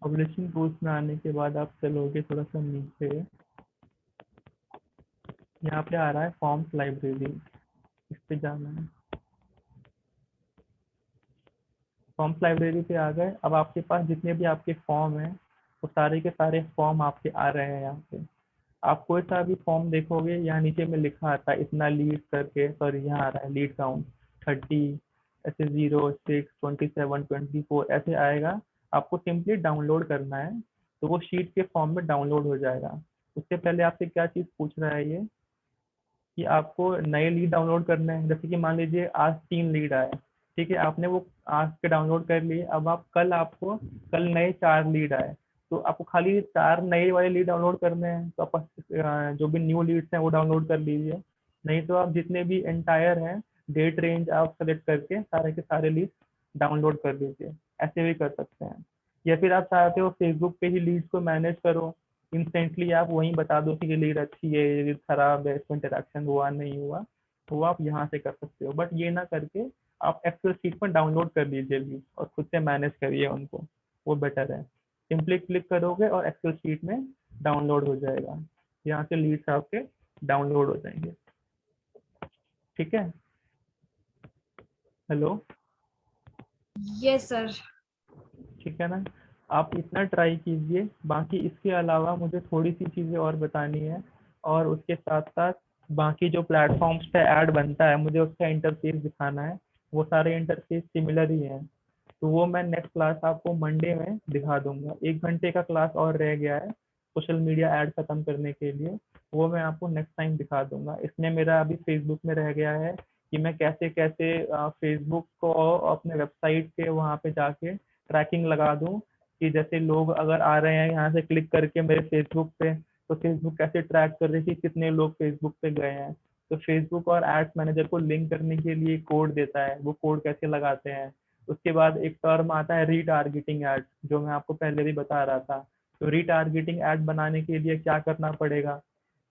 पब्लिशिंग टूल्स में आने के बाद आप चलोगे थोड़ा सा नीचे, यहाँ पे आ रहा है फॉर्म्स लाइब्रेरी, इस पे जाना है। फॉर्म्स लाइब्रेरी पे आ गए। अब आपके पास जितने भी आपके फॉर्म हैं वो सारे के सारे फॉर्म आपके आ रहे हैं यहाँ पे। आप कोई सा भी फॉर्म देखोगे, यहाँ नीचे में लिखा आता है इतना लीड करके, सॉरी यहाँ आ रहा है लीड काउंट 30, ऐसे 0, 6, 27, 24 ऐसे आएगा। आपको सिंपली डाउनलोड करना है तो वो शीट के फॉर्म में डाउनलोड हो जाएगा। उससे पहले आपसे क्या चीज़ पूछ रहा है ये, कि आपको नए लीड डाउनलोड करने हैं। जैसे कि मान लीजिए आज 3 लीड आए, ठीक है, आपने वो आज के डाउनलोड कर लिए। अब आप कल नए 4 लीड आए, तो आपको खाली 4 नए वाले लीड डाउनलोड करने हैं। तो आप जो भी न्यू लीड्स हैं वो डाउनलोड कर लीजिए। नहीं तो आप जितने भी एंटायर हैं डेट रेंज आप सेलेक्ट करके सारे के सारे लीड डाउनलोड कर लीजिए, ऐसे भी कर सकते हैं। या फिर आप चाहते हो फेसबुक पे ही लीड्स को मैनेज करो, इंस्टेंटली आप वहीं बता दो कि ये लीड अच्छी है, ये लीड खराब है, इसमें इंटरेक्शन हुआ नहीं हुआ, तो आप यहाँ से कर सकते हो। बट ये ना करके आप एक्सेल शीट पर डाउनलोड कर लीजिए भी और खुद से मैनेज करिए उनको, वो बेटर है। सिंपली क्लिक करोगे और एक्सेल शीट में डाउनलोड हो जाएगा, यहाँ से लीड्स आपके डाउनलोड हो जाएंगे। ठीक है, हेलो, यस सर। ठीक है ना। आप इतना ट्राई कीजिए, बाकी इसके अलावा मुझे थोड़ी सी चीज़ें और बतानी है, और उसके साथ साथ बाकी जो प्लेटफॉर्म्स पे ऐड बनता है मुझे उसका इंटरफेस दिखाना है, वो सारे इंटरफेस सिमिलर ही हैं। तो वो मैं नेक्स्ट क्लास आपको मंडे में दिखा दूंगा। 1 घंटे का क्लास और रह गया है सोशल मीडिया ऐड खत्म करने के लिए, वो मैं आपको नेक्स्ट टाइम दिखा दूंगा। इसमें मेरा अभी फेसबुक में रह गया है कि मैं कैसे कैसे फेसबुक को अपने वेबसाइट के वहाँ पे जाके ट्रैकिंग लगा दूँ, कि जैसे लोग अगर आ रहे हैं यहाँ से क्लिक करके मेरे फेसबुक पे, तो फेसबुक कैसे ट्रैक कर रही है कि कितने लोग फेसबुक पे गए हैं। तो फेसबुक और एड्स मैनेजर को लिंक करने के लिए कोड देता है, वो कोड कैसे लगाते हैं। उसके बाद एक टर्म आता है रीटारगेटिंग एड, जो मैं आपको पहले भी बता रहा था। तो रीटारगेटिंग एड बनाने के लिए क्या करना पड़ेगा।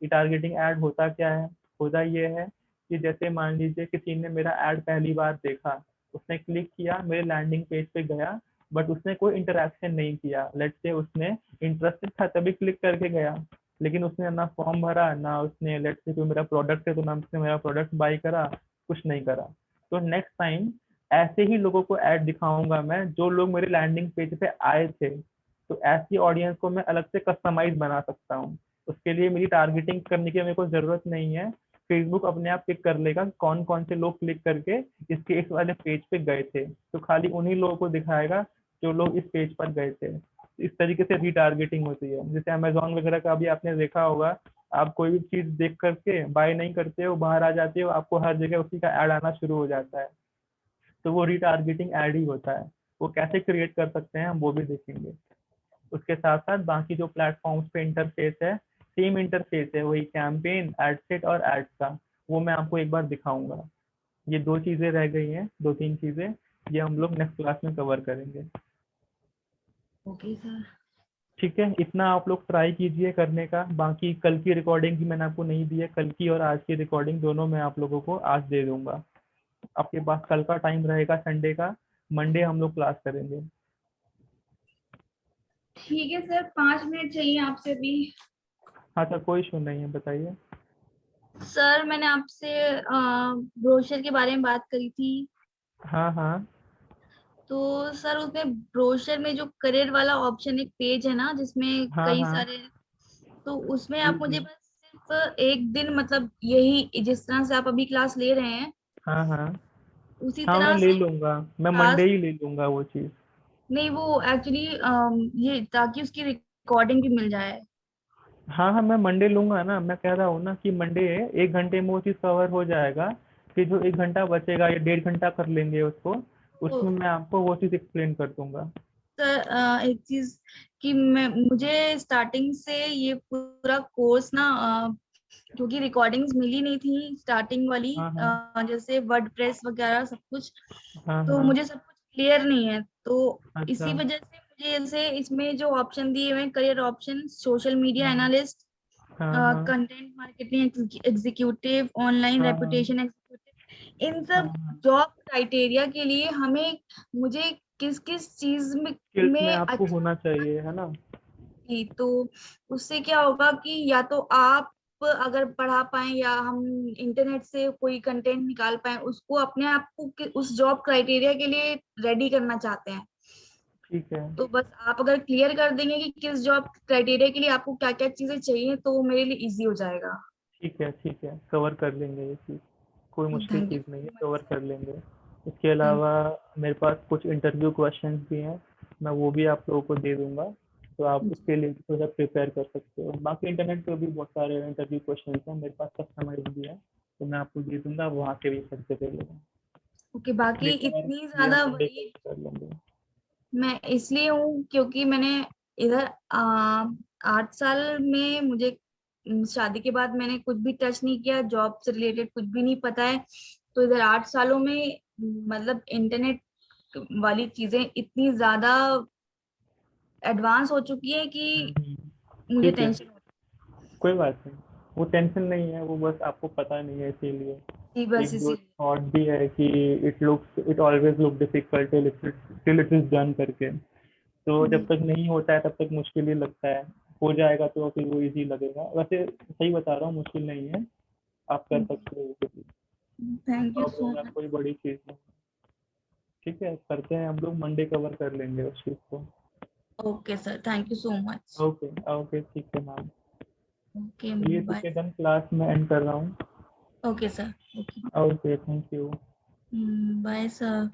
रीटारगेटिंग एड होता क्या है, होता ये है कि जैसे मान लीजिए किसी ने मेरा एड पहली बार देखा, उसने क्लिक किया, मेरे लैंडिंग पेज पे गया, बट उसने कोई इंटरेक्शन नहीं किया। लेट्स से उसने इंटरेस्टेड था तभी क्लिक करके गया, लेकिन उसने ना फॉर्म भरा, ना उसने लेट्स से कोई मेरा प्रोडक्ट है तो ना उसने मेरा प्रोडक्ट बाई करा, कुछ नहीं करा। तो नेक्स्ट टाइम ऐसे ही लोगों को ऐड दिखाऊंगा मैं जो लोग मेरे लैंडिंग पेज पे आए थे। तो ऐसी ऑडियंस को मैं अलग से कस्टमाइज बना सकता हूँ। उसके लिए मेरी टारगेटिंग करने की मेरे को जरूरत नहीं है। फेसबुक अपने आप पिक कर लेगा कौन कौन से लोग क्लिक करके इसके इस वाले पेज पे गए थे, तो खाली उन्हीं लोगों को दिखाएगा जो लोग इस पेज पर गए थे। इस तरीके से रीटारगेटिंग होती है। जैसे अमेजोन वगैरह का भी आपने देखा होगा, आप कोई भी चीज देख करके बाय नहीं करते हो, बाहर आ जाते हो, आपको हर जगह उसी का ऐड आना शुरू हो जाता है। तो वो रीटारगेटिंग ऐड ही होता है। वो कैसे क्रिएट कर सकते हैं हम वो भी देखेंगे। उसके साथ साथ बाकी जो प्लेटफॉर्म्स पे इंटरफेस है, सेम इंटरफेस है, वही कैंपेन, एड सेट और एड्स का, वो मैं आपको एक बार दिखाऊंगा। ये 2 चीजें रह गई हैं, 2-3 चीजें, ये हम लोग नेक्स्ट क्लास में कवर करेंगे। Okay sir. ठीक है, इतना आप लोग ट्राई कीजिए करने का। बाकी कल की रिकॉर्डिंग भी मैंने आपको नहीं दी है, कल की और आज की रिकॉर्डिंग दोनों मैं आप लोगों को आज दे दूंगा। आपके पास कल का टाइम रहेगा संडे का, मंडे हम लोग क्लास करेंगे। ठीक है सर, 5 मिनट चाहिए आपसे भी। हाँ सर, कोई इशू नहीं है, बताइए। सर मैंने आपसे ब्रोशर के बारे में बात करी थी। हाँ हाँ। तो सर उसमें ब्रोशर में जो करियर वाला ऑप्शन, एक पेज है ना जिसमें हाँ कई हाँ। सारे, तो उसमें जी आप मुझे जी। बस सिर्फ एक दिन, मतलब यही जिस तरह से आप अभी क्लास ले रहे हैं हाँ हाँ। उसी हाँ मैं तरह ले से लूंगा, मैं मंडे क्लास, ही ले लूंगा वो चीज़। नहीं वो एक्चुअली ये ताकि उसकी रिकॉर्डिंग भी मिल जाए। हाँ हाँ, मैं मंडे लूंगा ना। मैं कह रहा हूँ ना कि मंडे 1 घंटे में वो चीज़ कवर हो जाएगा। फिर जो 1 घंटा बचेगा या 1.5 घंटा कर लेंगे उसको, तो उसमें मैं आपको वो चीज़ एक्सप्लेन कर दूंगा। सर एक चीज कि मैं मुझे स्टार्टिंग से ये पूरा कोर्स ना, क्योंकि रिकॉर्डिंग्स मिली नहीं थी स्टार्टिंग वाली, हाँ हाँ। जैसे वर्डप्रेस वगैरह सब कुछ, हाँ तो हाँ। मुझे सब कुछ क्लियर नहीं है। तो अच्छा। इसी वजह से मुझे जैसे इसमें जो ऑप्शन दिए हुए हैं, करियर ऑप्शन, सोशल मीडिया हाँ एनालिस्ट, हाँ। हाँ कंटेंट मार्केटिंग एग्जीक्यूटिव, ऑनलाइन हाँ। रेपुटेशन एग्जीक्यूटिव, इन हाँ सब हाँ। जॉब क्राइटेरिया के लिए हमें, मुझे किस किस चीज स्किल्स में में आपको अच्छा होना चाहिए, है ना। थी, तो उससे क्या होगा कि या तो आप अगर पढ़ा पाए या हम इंटरनेट से कोई कंटेंट निकाल पाए, उसको अपने आप को उस जॉब क्राइटेरिया के लिए रेडी करना चाहते हैं। ठीक है। तो बस आप अगर क्लियर कर देंगे कि किस जॉब क्राइटेरिया के लिए आपको क्या क्या चीजें चाहिए, तो वो मेरे लिए इजी हो जाएगा। ठीक है, कवर कर लेंगे ये चीज़, कोई मुश्किल थैंक यू चीज़ नहीं सो है, मच कवर सर। कर लेंगे। इसके थैंक अलावा मेरे पास कुछ इंटरव्यू क्वेश्चंस भी हैं, मैं वो भी आप लोगों को दे दूंगा, तो आप यू। उसके लिए थोड़ा प्रिपेयर कर सकते हो। बाकी इंटरनेट पे भी बहुत सारे इंटरव्यू क्वेश्चंस हैं, मेरे पास कस्टमाइज भी है, तो मैं आपको दे दूंगा, वहाँ से भी पढ़ के दे लेगा। ओके, बाकी प्रिपेयर इतनी ये हम ज्यादा मंडे वही, को कर लेंगे। मैं इसलिए हूँ क्योंकि मैंने इधर 8 साल में मुझे शादी के बाद मैंने कुछ भी टच नहीं किया, जॉब से रिलेटेड कुछ भी नहीं पता है। तो इधर 8 सालों में मतलब इंटरनेट वाली चीजें इतनी ज्यादा एडवांस हो चुकी है कि मुझे ठीक है, टेंशन होती कोई बात नहीं, वो टेंशन नहीं है, वो बस आपको पता नहीं है इसीलिए। जी बस एक दो इसी थॉट भी है कि it always look difficult till it is done करके। तो जब तक नहीं होता है तब तक मुश्किल ही लगता है, हो जाएगा तो फिर वो इजी लगेगा। वैसे सही बता रहा हूँ, मुश्किल नहीं है, आप कर सकते हो, थैंक यू सो प्रॉब्लम है, मच। कोई बड़ी चीज़ नहीं। ठीक है, करते हैं हम लोग, मंडे कवर कर लेंगे उस चीज़ को। Okay sir, thank you so much. Okay okay ठीक है मैम। ओके चलिए ठीक बाय। है, डन, क्लास में एंड कर रहा हूँ। Okay sir. Okay okay thank you. Bye sir.